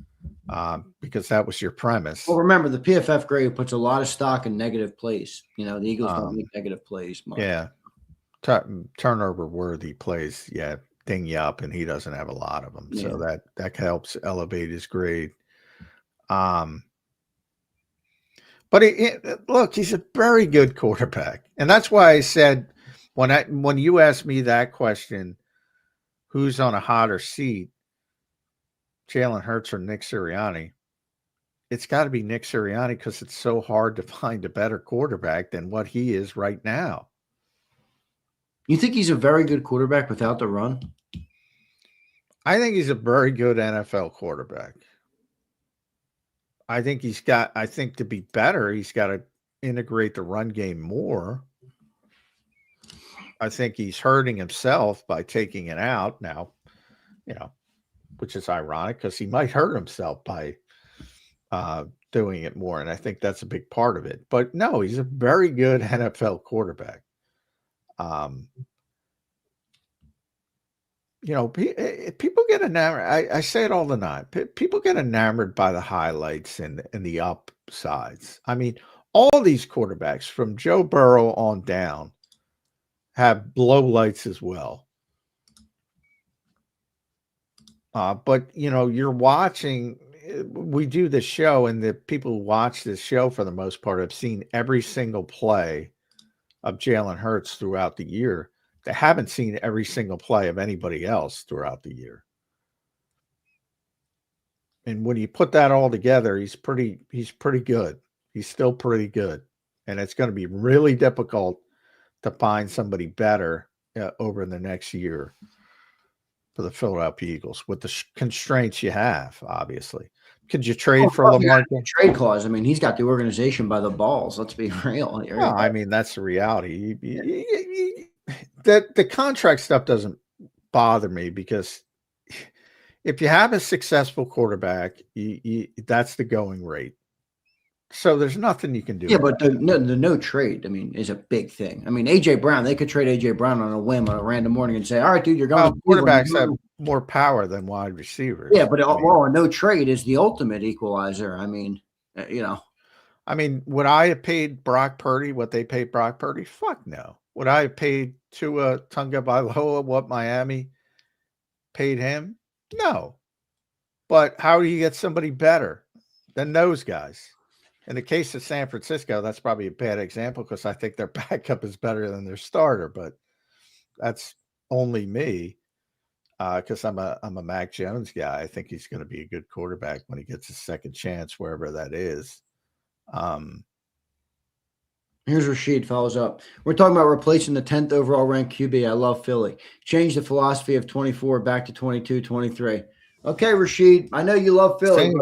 Because that was your premise. Well, remember, the PFF grade puts a lot of stock in negative plays. The Eagles don't make negative plays much. Yeah. Turnover-worthy plays, ding you up, and he doesn't have a lot of them. Yeah. So that helps elevate his grade. But look, he's a very good quarterback. And that's why I said, when you asked me that question, who's on a hotter seat, Jalen Hurts or Nick Sirianni? It's got to be Nick Sirianni because it's so hard to find a better quarterback than what he is right now. You think he's a very good quarterback without the run? I think he's a very good NFL quarterback. I think to be better, he's got to integrate the run game more. I think he's hurting himself by taking it out now, which is ironic because he might hurt himself by doing it more. And I think that's a big part of it. But no, he's a very good NFL quarterback. People get enamored. I say it all the time. People get enamored by the highlights and the upsides. I mean, all these quarterbacks from Joe Burrow on down have lowlights as well. But you're watching. We do this show, and the people who watch this show for the most part have seen every single play of Jalen Hurts throughout the year. They haven't seen every single play of anybody else throughout the year. And when you put that all together, he's pretty good. He's still pretty good. And it's going to be really difficult to find somebody better over the next year for the Philadelphia Eagles with the constraints you have, obviously. Could you trade for Lamar? Trade clause. I mean, he's got the organization by the balls. Let's be real here. No, I mean, that's the reality. The contract stuff doesn't bother me because if you have a successful quarterback, that's the going rate. So there's nothing you can do. Yeah, but the no trade, is a big thing. A.J. Brown, they could trade A.J. Brown on a whim on a random morning and say, all right, dude, you're going. Well, quarterbacks more power than wide receivers. Yeah, but a no trade is the ultimate equalizer. I mean, I mean, would I have paid Brock Purdy what they paid Brock Purdy? Fuck no. Would I have paid Tua Tagovailoa what Miami paid him? No. But how do you get somebody better than those guys? In the case of San Francisco, that's probably a bad example because I think their backup is better than their starter, but that's only me because I'm a Mac Jones guy. I think he's going to be a good quarterback when he gets his second chance, wherever that is. Here's Rashid follows up. We're talking about replacing the 10th overall ranked QB. I love Philly. Change the philosophy of 24 back to 22, 23. Okay, Rashid, I know you love Philly.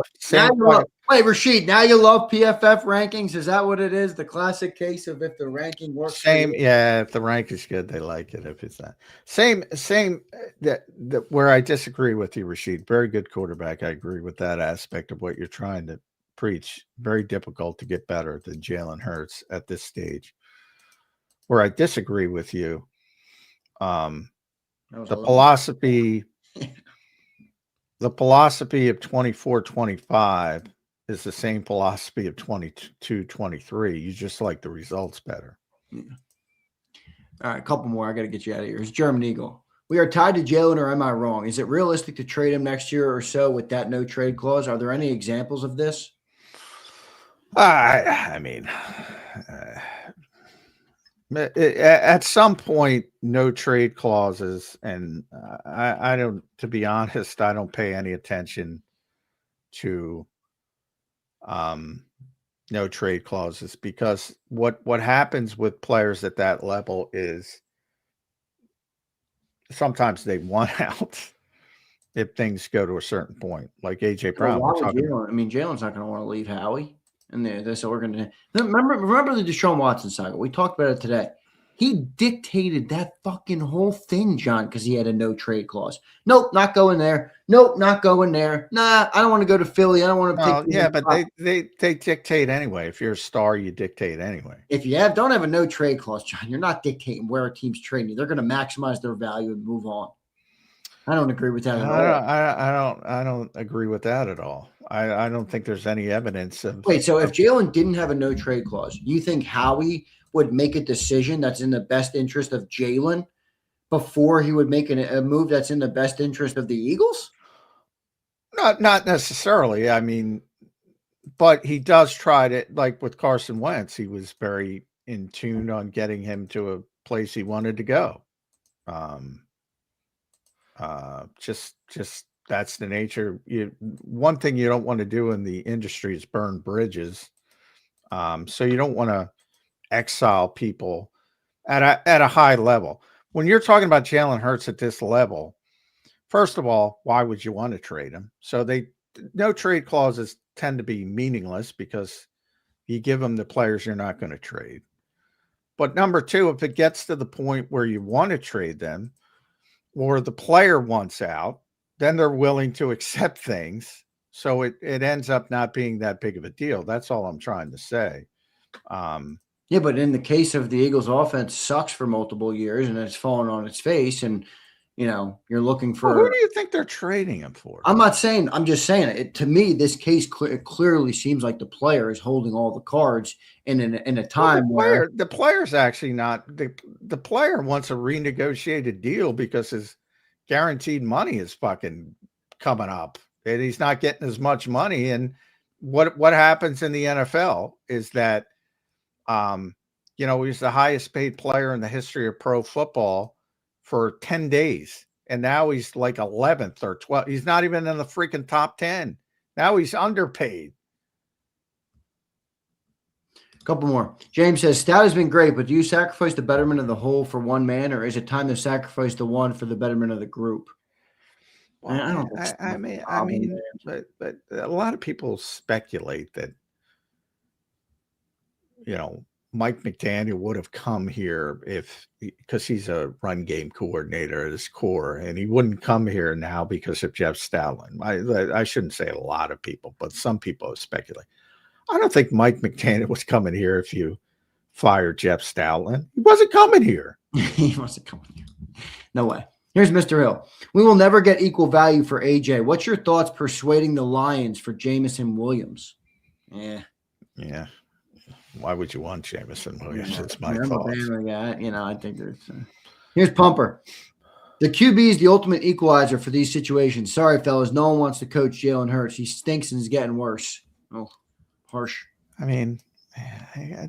Wait, Rashid, now you love PFF rankings? Is that what it is? The classic case of if the ranking works? Yeah, if the rank is good, they like it. If it's not. Same, that where I disagree with you, Rashid. Very good quarterback. I agree with that aspect of what you're trying to preach. Very difficult to get better than Jalen Hurts at this stage. Where I disagree with you, the philosophy of 24-25 is the same philosophy of 22-23. You just like the results better. Yeah. All right, a couple more. I got to get you out of here. It's German Eagle. We are tied to Jalen, or am I wrong? Is it realistic to trade him next year or so with that no trade clause? Are there any examples of this? I mean, at some point, no trade clauses, and I don't. To be honest, I don't pay any attention to no trade clauses because what happens with players at that level is sometimes they want out if things go to a certain point, like AJ Brown. Jalen's not going to want to leave Howie. And this organization. Remember the Deshaun Watson saga? We talked about it today. He dictated that fucking whole thing, John, because he had a no trade clause. Nope, not going there. Nope, not going there. Nah, I don't want to go to Philly. I don't want to pick. Yeah, but they dictate anyway. If you're a star, you dictate anyway. If you don't have a no trade clause, John, you're not dictating where a team's trading you. They're going to maximize their value and move on. I don't agree with that at all. I don't agree with that at all. I don't think there's any evidence of. Wait, so if Jalen didn't have a no trade clause, you think Howie would make a decision that's in the best interest of Jalen before he would make a move that's in the best interest of the Eagles? Not necessarily. I mean, but he does try to, like with Carson Wentz, he was very in tune on getting him to a place he wanted to go. Just that's the nature. One thing you don't want to do in the industry is burn bridges. So you don't want to exile people at a high level. When you're talking about Jalen Hurts at this level, first of all, why would you want to trade him? So no trade clauses tend to be meaningless because you give them the players you're not going to trade. But number two, if it gets to the point where you want to trade them, or the player wants out, then they're willing to accept things. So it ends up not being that big of a deal. That's all I'm trying to say. Yeah, but in the case of the Eagles offense sucks for multiple years and it's fallen on its face. And, you're looking for. Well, who do you think they're trading him for? I'm not saying, I'm just saying it. To me, this case clearly seems like the player is holding all the cards in a time where the player's actually not. The player wants a renegotiated deal because his guaranteed money is fucking coming up and he's not getting as much money. And what happens in the NFL is that, he's the highest paid player in the history of pro football for 10 days. And now he's like 11th or 12th. He's not even in the freaking top 10. Now he's underpaid. A couple more. James says, Stout has been great, but do you sacrifice the betterment of the whole for one man, or is it time to sacrifice the one for the betterment of the group? Well, I mean, but a lot of people speculate that, Mike McDaniel would have come here because he's a run game coordinator at his core, and he wouldn't come here now because of Jeff Stoutland. I shouldn't say a lot of people, but some people speculate. I don't think Mike McDaniel was coming here if you fired Jeff Stoutland. He wasn't coming here. He wasn't coming here. No way. Here's Mr. Hill. We will never get equal value for AJ. What's your thoughts persuading the Lions for Jameson Williams? Yeah. Why would you want Jameson Williams? It's my I'm thoughts. a Bama guy. I think there's. Here's Pumper. The QB is the ultimate equalizer for these situations. Sorry, fellas. No one wants to coach Jalen Hurts. He stinks and is getting worse. Oh, harsh. I mean,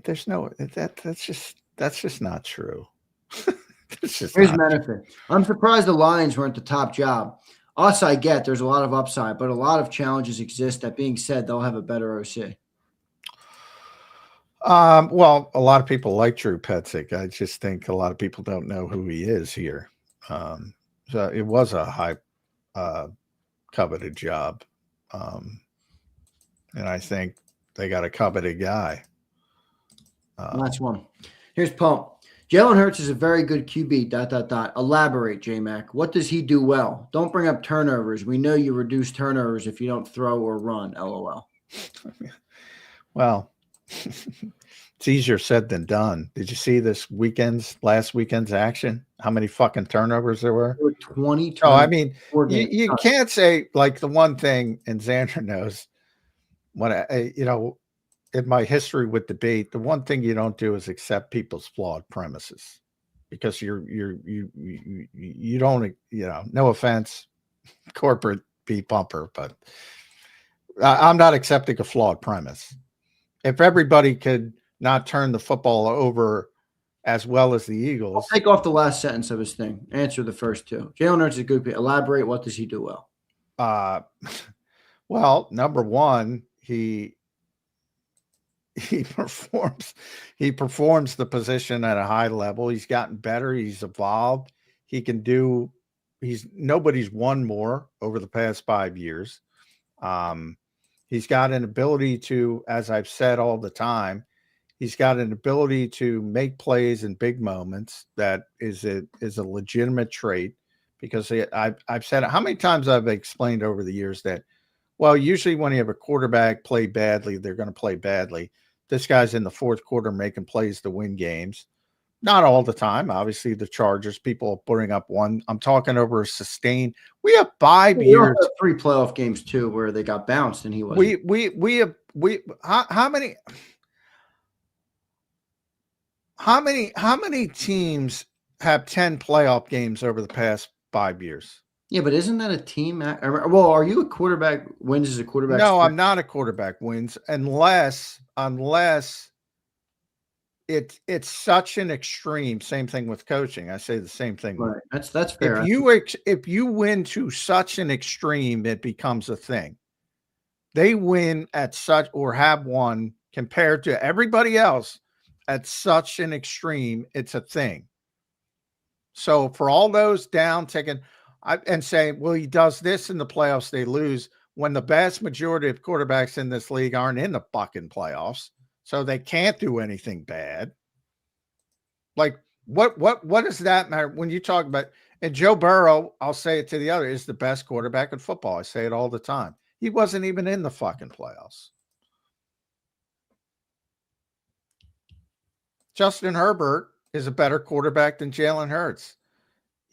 there's no that's just not true. Here's Benefit. I'm surprised the Lions weren't the top job. Us, I get there's a lot of upside, but a lot of challenges exist. That being said, they'll have a better OC. Well, a lot of people like Drew Petzik. I just think a lot of people don't know who he is here. So it was a high coveted job. And I think they got a coveted guy. Last one. Here's Pump. Jalen Hurts is a very good QB, ... Elaborate, J-Mac. What does he do well? Don't bring up turnovers. We know you reduce turnovers if you don't throw or run, LOL. Well, it's easier said than done. Did you see last weekend's action? How many fucking turnovers there were? There were 20. Oh, I mean, you can't say, like, the one thing, and Zander knows, when in my history with debate, the one thing you don't do is accept people's flawed premises, because you don't, no offense, corporate P Pumper, but I'm not accepting a flawed premise. If everybody could not turn the football over as well as the Eagles. I'll take off the last sentence of his thing. Answer the first two. Jalen Hurts is a good pick. Elaborate. What does he do well? Well, number one, he performs the position at a high level. He's gotten better. He's evolved. Nobody's won more over the past 5 years. He's got an ability to, as I've said all the time, he's got an ability to make plays in big moments. That is a legitimate trait, because I've said it. How many times I've explained over the years that, well, usually when you have a quarterback play badly, they're going to play badly. This guy's in the fourth quarter making plays to win games. Not all the time. Obviously, the Chargers, people are putting up one. I'm talking over a sustained. We have 5 years. 3 playoff games too, where they got bounced and he was. How many teams have 10 playoff games over the past 5 years? Yeah, but isn't that a team? Well, are you a quarterback wins as a quarterback? No, I'm not a quarterback wins unless it's such an extreme. Same thing with coaching. I say the same thing. Right. That's fair. If you win to such an extreme, it becomes a thing. They win at such, or have won compared to everybody else at such an extreme, it's a thing. So for all those down taking and saying, well, he does this in the playoffs, they lose, when the vast majority of quarterbacks in this league aren't in the fucking playoffs. So they can't do anything bad. Like, what does that matter when you talk about? And Joe Burrow, I'll say it to the other, is the best quarterback in football. I say it all the time. He wasn't even in the fucking playoffs. Justin Herbert is a better quarterback than Jalen Hurts.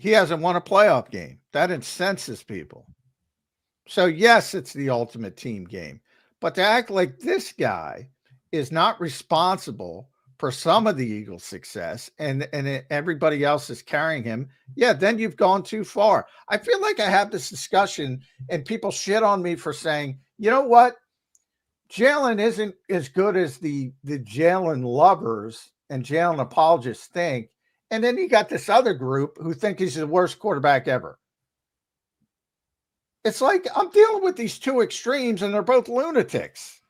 He hasn't won a playoff game. That incenses people. So yes, it's the ultimate team game. But to act like this guy is not responsible for some of the Eagles' success and everybody else is carrying him, yeah, then you've gone too far. I feel like I have this discussion and people shit on me for saying, you know what? Jalen isn't as good as the Jalen lovers and Jalen apologists think. And then you got this other group who think he's the worst quarterback ever. It's like I'm dealing with these two extremes and they're both lunatics.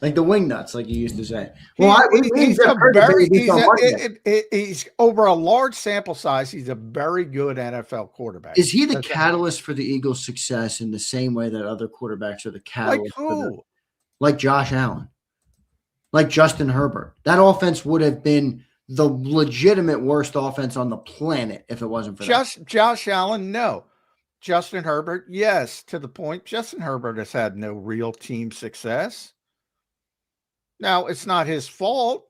Like the wing nuts, like you used to say. Well, he's over a large sample size. He's a very good NFL quarterback. Is he the catalyst for the Eagles' success in the same way that other quarterbacks are the catalyst? Like who? Like Josh Allen, like Justin Herbert. That offense would have been the legitimate worst offense on the planet if it wasn't for that. Josh Allen, no. Justin Herbert, yes. To the point, Justin Herbert has had no real team success. Now, it's not his fault.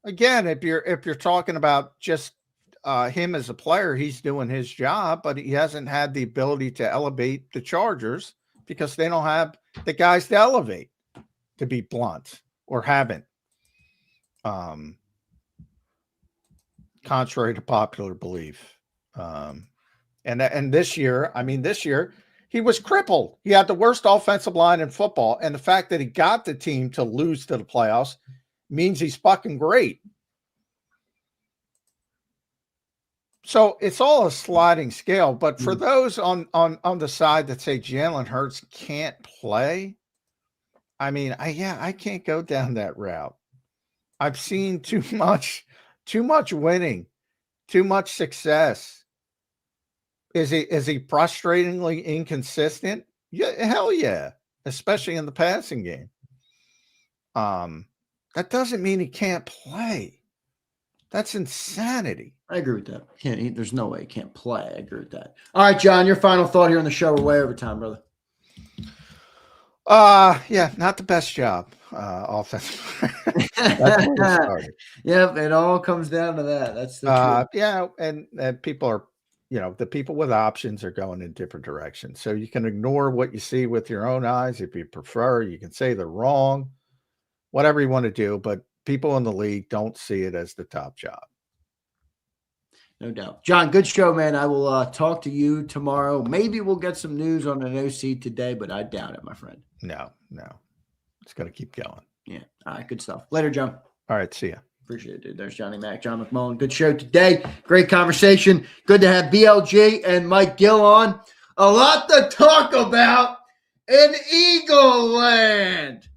Again, if you're talking about just him as a player, he's doing his job, but he hasn't had the ability to elevate the Chargers because they don't have the guys to elevate, to be blunt, or haven't. Contrary to popular belief. And this year, he was crippled. He had the worst offensive line in football. And the fact that he got the team to lose to the playoffs means he's fucking great. So it's all a sliding scale. But for those on the side that say Jalen Hurts can't play, I can't go down that route. I've seen too much winning, too much success. Is he frustratingly inconsistent? Yeah, hell yeah, especially in the passing game. That doesn't mean he can't play. That's insanity. I agree with that. There's no way he can't play. I agree with that. All right, John, your final thought here on the show. We're way over time, brother. Yeah, not the best job. Offensive. Yep, it all comes down to that. That's the truth. Yeah, and people are, the people with options are going in different directions. So you can ignore what you see with your own eyes if you prefer. You can say they're wrong, whatever you want to do, but people in the league don't see it as the top job. No doubt. John, good show, man. I will talk to you tomorrow. Maybe we'll get some news on an OC today, but I doubt it, my friend. No. It's going to keep going. Yeah. All right. Good stuff. Later, John. All right. See ya. Appreciate it, dude. There's Johnny Mac, John McMullen. Good show today. Great conversation. Good to have BLG and Mike Gill on. A lot to talk about in Eagle Land.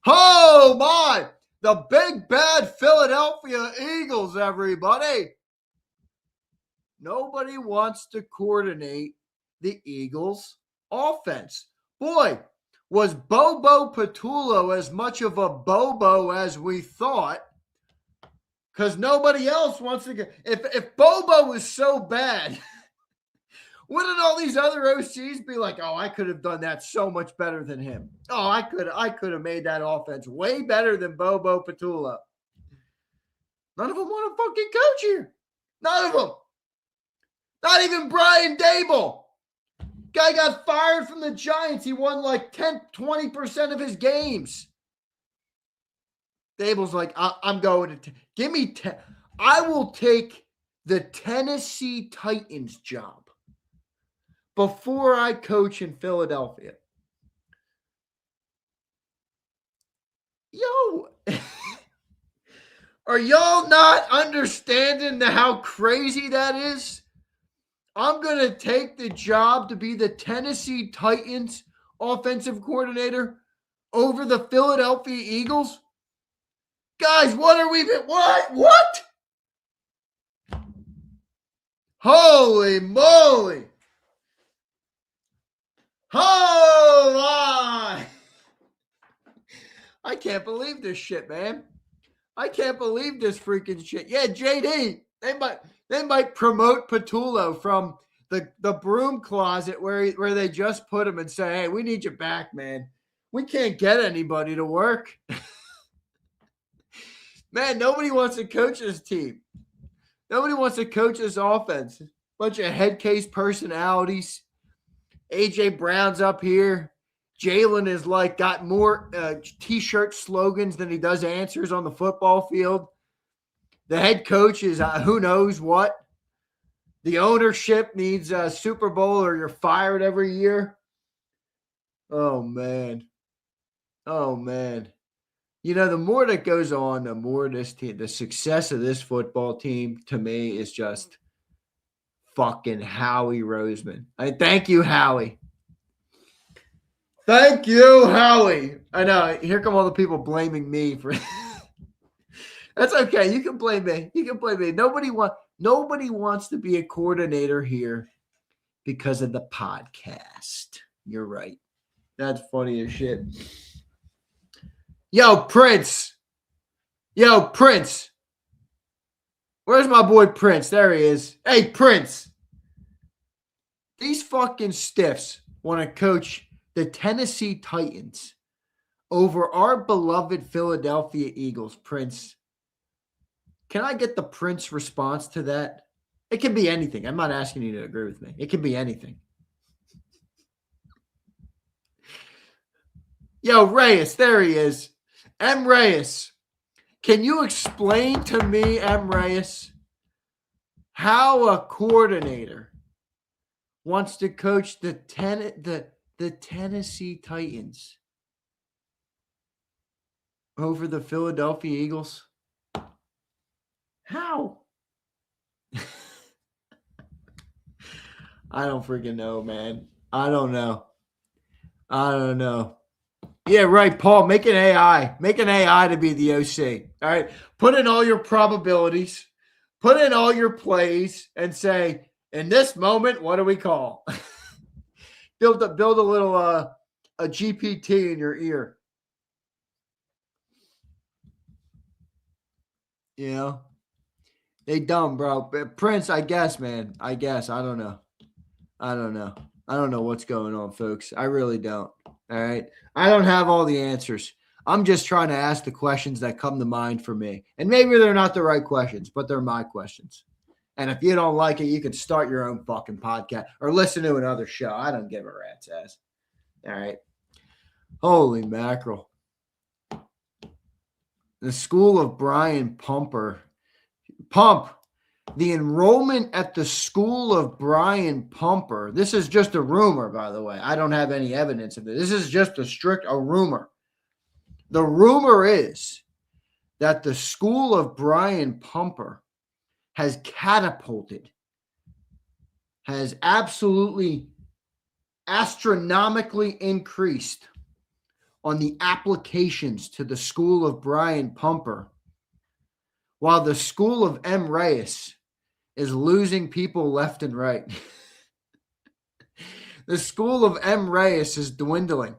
Oh, my. The big, bad Philadelphia Eagles, everybody. Nobody wants to coordinate the Eagles' offense. Boy, was Bobo Patullo as much of a Bobo as we thought? Because nobody else wants to get. If Bobo was so bad, wouldn't all these other OCs be like, oh, I could have done that so much better than him. Oh, I could have made that offense way better than Bobo Patullo. None of them want to fucking coach here. None of them. Not even Brian Daboll. Guy got fired from the Giants. He won like 20% of his games. Daboll's like, I'm going to give me 10. I will take the Tennessee Titans job before I coach in Philadelphia. Yo, are y'all not understanding how crazy that is? I'm going to take the job to be the Tennessee Titans offensive coordinator over the Philadelphia Eagles? Guys, what are we? What? Holy moly. Hold on. I can't believe this shit, man. I can't believe this freaking shit. Yeah, JD, they might promote Patullo from the broom closet where they just put him and say, hey, we need you back, man. We can't get anybody to work. Man, nobody wants to coach this team. Nobody wants to coach this offense. Bunch of head case personalities. AJ Brown's up here. Jalen is got more T-shirt slogans than he does answers on the football field. The head coach is who knows what. The ownership needs a Super Bowl or you're fired every year. Oh, man. The more that goes on, the more this team, the success of this football team, to me, is just fucking Howie Roseman. Thank you, Howie. Thank you, Howie. I know. Here come all the people blaming me for. That's okay. You can blame me. Nobody wants to be a coordinator here because of the podcast. You're right. That's funny as shit. Yo, Prince. Where's my boy Prince? There he is. Hey, Prince. These fucking stiffs want to coach the Tennessee Titans over our beloved Philadelphia Eagles. Prince. Can I get the Prince response to that? It can be anything. I'm not asking you to agree with me. It can be anything. Yo, Reyes, there he is. M. Reyes. Can you explain to me, M. Reyes, how a coordinator wants to coach the Tennessee Titans over the Philadelphia Eagles? How? I don't freaking know, man. I don't know. Yeah, right, Paul. Make an AI. Make an AI to be the OC. All right. Put in all your probabilities. Put in all your plays and say, in this moment, what do we call? build a little a GPT in your ear. You know? They dumb, bro. Prince, I guess, man. I guess. I don't know. I don't know what's going on, folks. I really don't. All right. I don't have all the answers. I'm just trying to ask the questions that come to mind for me. And maybe they're not the right questions, but they're my questions. And if you don't like it, you can start your own fucking podcast or listen to another show. I don't give a rat's ass. All right. Holy mackerel. The school of Brian Pumper. The enrollment at the school of Brian Pumper. This is just a rumor, by the way. I don't have any evidence of it. This is just a rumor. The rumor is that the school of Brian Pumper has catapulted, has absolutely astronomically increased on the applications to the school of Brian Pumper, while the school of M. Reyes is losing people left and right. The school of M. Reyes is dwindling.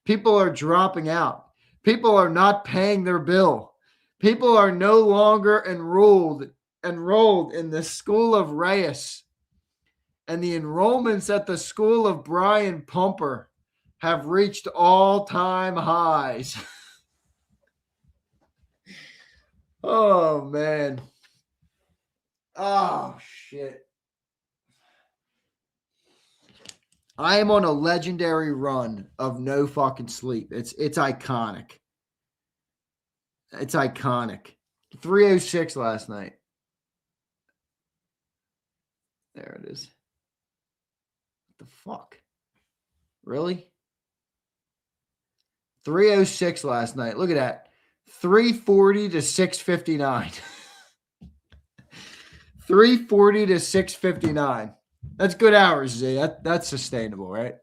People are dropping out. People are not paying their bill. People are no longer enrolled in the school of Reyes. And the enrollments at the school of Brian Pumper have reached all-time highs. Oh, man. Oh, shit. I am on a legendary run of no fucking sleep. It's iconic. It's iconic. 3:06 last night. There it is. What the fuck? Really? 3:06 last night. Look at that. 3:40 to 6:59. 3:40 to 6:59. That's good hours, Z. That's sustainable, right?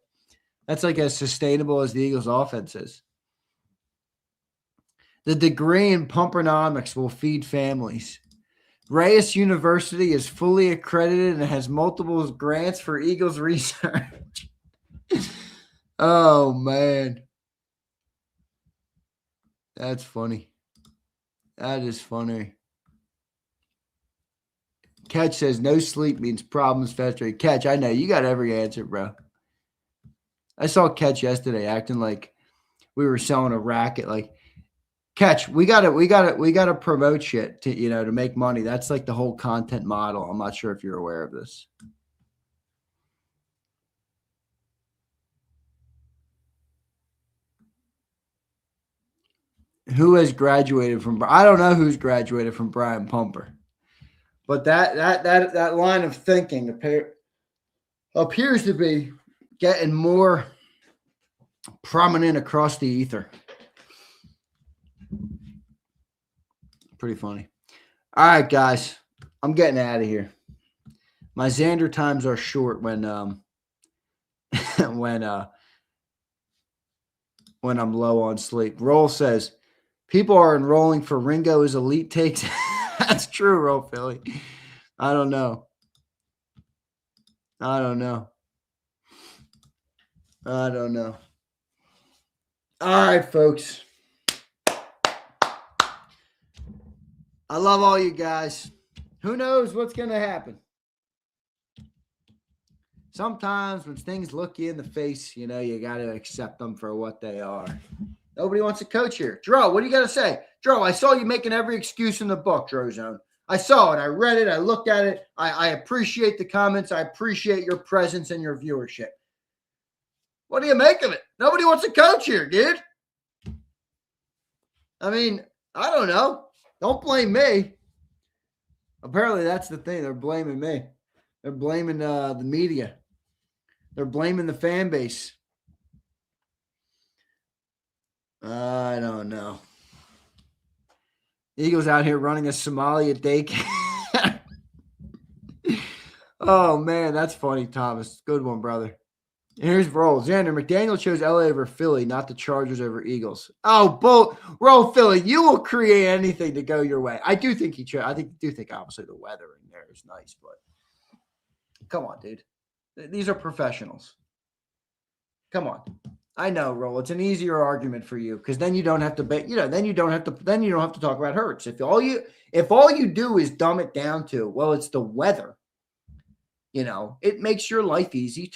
That's like as sustainable as the Eagles' offense is. The degree in Pumpernomics will feed families. Reyes University is fully accredited and has multiple grants for Eagles research. Oh, man. That's funny. That is funny. Catch says no sleep means problems faster. Catch, I know you got every answer, bro. I saw Catch yesterday acting like we were selling a racket. Like, Catch, we gotta promote shit to make money. That's like the whole content model. I'm not sure if you're aware of this. Who has graduated from? I don't know who's graduated from Brian Pumper. But that line of thinking appears to be getting more prominent across the ether. Pretty funny. All right, guys. I'm getting out of here. My Zander times are short when I'm low on sleep. Roll says, people are enrolling for Ringo's elite takes. That's true, Roll Philly. I don't know. All right, folks. I love all you guys. Who knows what's going to happen? Sometimes when things look you in the face, you got to accept them for what they are. Nobody wants to coach here. Dro, what do you got to say? Dro, I saw you making every excuse in the book, Drozone. I saw it. I read it. I looked at it. I appreciate the comments. I appreciate your presence and your viewership. What do you make of it? Nobody wants to coach here, dude. I mean, I don't know. Don't blame me. Apparently, that's the thing. They're blaming me. They're blaming the media. They're blaming the fan base. I don't know. Eagles out here running a Somalia daycare. Oh, man, that's funny, Thomas. Good one, brother. Here's Roll. Zander, McDaniel chose LA over Philly, not the Chargers over Eagles. Oh, Roll Philly, you will create anything to go your way. I do think he chose. I do think obviously the weather in there is nice, but come on, dude. These are professionals. Come on. I know, Roll. It's an easier argument for you because then you don't have to then you don't have to talk about Hurts. If all you do is dumb it down to, well, it's the weather. It makes your life easy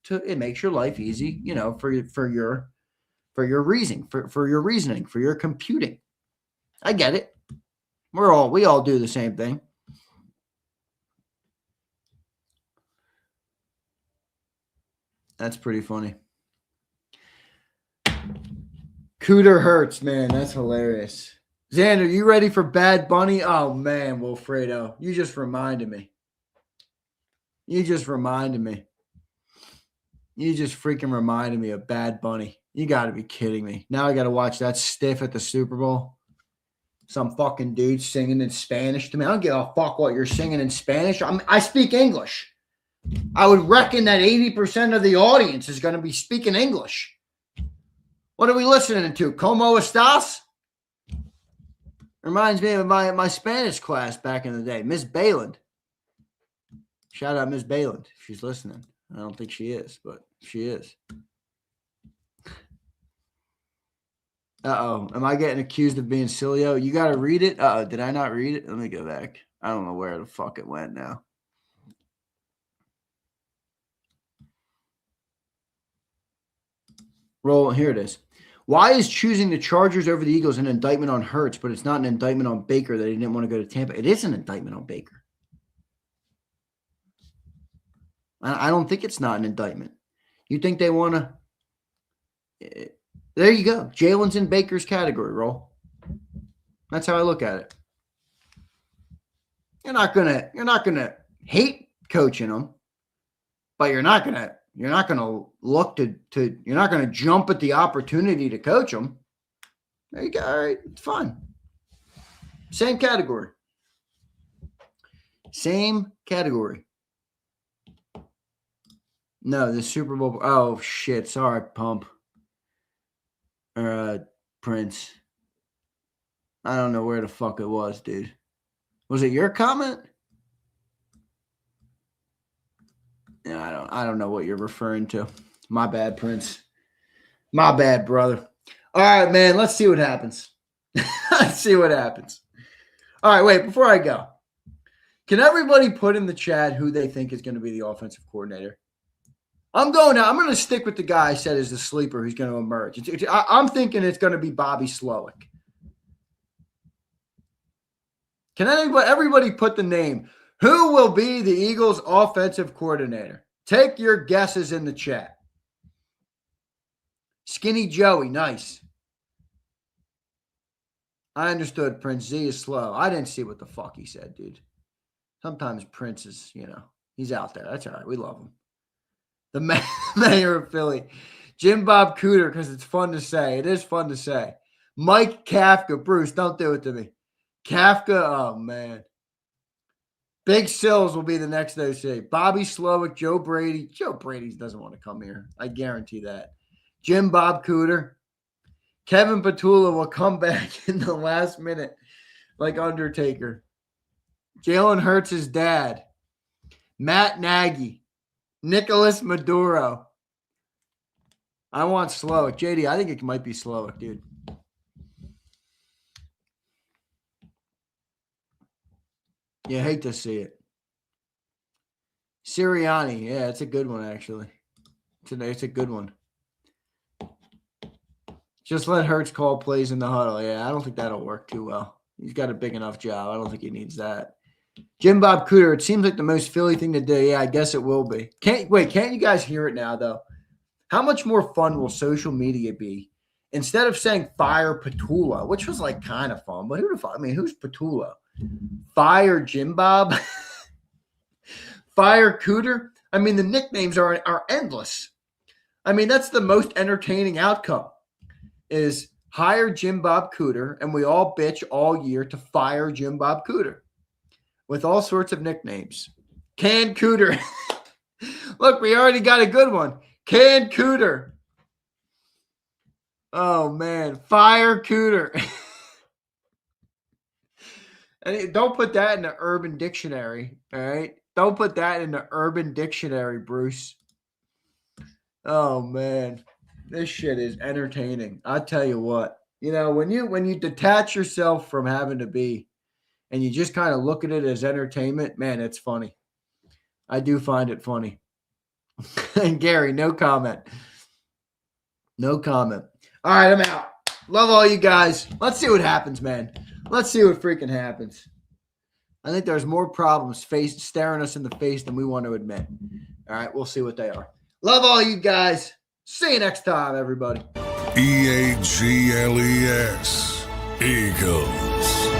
it makes your life easy, for your reasoning, for your reasoning, for your computing. I get it. We all do the same thing. That's pretty funny. Cooter Hurts, man. That's hilarious. Zander, you ready for Bad Bunny? Oh, man, Wilfredo. You just reminded me. You just freaking reminded me of Bad Bunny. You got to be kidding me. Now I got to watch that stiff at the Super Bowl. Some fucking dude singing in Spanish to me. I don't give a fuck what you're singing in Spanish. I speak English. I would reckon that 80% of the audience is going to be speaking English. What are we listening to? ¿Cómo estás? Reminds me of my Spanish class back in the day. Miss Bayland. Shout out Miss Bayland if she's listening. I don't think she is, but she is. Uh-oh. Am I getting accused of being silly? Oh, you got to read it? Uh-oh. Did I not read it? Let me go back. I don't know where the fuck it went now. Roll. Here it is. Why is choosing the Chargers over the Eagles an indictment on Hurts, but it's not an indictment on Baker that he didn't want to go to Tampa? It is an indictment on Baker. I don't think it's not an indictment. You think they want to? There you go. Jalen's in Baker's category, Roll. That's how I look at it. You're not gonna hate coaching them, but you're not gonna look to you're not gonna jump at the opportunity to coach them. There you go. All right, it's fun. Same category. Same category. No, the Super Bowl. Oh shit! Sorry, Pump. Prince. I don't know where the fuck it was, dude. Was it your comment? Yeah, I don't know what you're referring to. My bad, Prince. My bad, brother. All right, man. Let's see what happens. Let's see what happens. All right, wait. Before I go, can everybody put in the chat who they think is going to be the offensive coordinator? I'm going to stick with the guy I said is the sleeper who's going to emerge. I'm thinking it's going to be Bobby Slowick. Can everybody put the name? Who will be the Eagles' offensive coordinator? Take your guesses in the chat. Skinny Joey, nice. I understood Prince Z is slow. I didn't see what the fuck he said, dude. Sometimes Prince is, he's out there. That's all right. We love him. The mayor of Philly. Jim Bob Cooter, because it's fun to say. It is fun to say. Mike Kafka. Bruce, don't do it to me. Kafka, oh, man. Big Sills will be the next OC. Bobby Slowick, Joe Brady. Joe Brady doesn't want to come here. I guarantee that. Jim Bob Cooter. Kevin Petula will come back in the last minute like Undertaker. Jalen Hurts' dad. Matt Nagy. Nicholas Maduro. I want Slowick. JD, I think it might be Slowick, dude. You hate to see it. Sirianni. Yeah, it's a good one, actually. It's a good one. Just let Hurts call plays in the huddle. Yeah, I don't think that'll work too well. He's got a big enough job. I don't think he needs that. Jim Bob Cooter, it seems like the most Philly thing to do. Yeah, I guess it will be. Can't you guys hear it now, though? How much more fun will social media be? Instead of saying fire Petula, which was like kind of fun, but who's Petula? Fire Jim Bob? Fire Cooter? I mean, the nicknames are endless. I mean, that's the most entertaining outcome is hire Jim Bob Cooter, and we all bitch all year to fire Jim Bob Cooter with all sorts of nicknames. Can Cooter. Look, we already got a good one. Can Cooter. Oh, man. Fire Cooter. And don't put that in the Urban Dictionary, all right? Don't put that in the Urban Dictionary, Bruce. Oh, man. This shit is entertaining. I'll tell you what. You know, when you detach yourself from having to be and you just kind of look at it as entertainment, man, it's funny. I do find it funny. And Gary, no comment. No comment. All right, I'm out. Love all you guys. Let's see what happens, man. Let's see what freaking happens. I think there's more problems staring us in the face than we want to admit. All right, we'll see what they are. Love all you guys. See you next time, everybody. EAGLES. Eagles.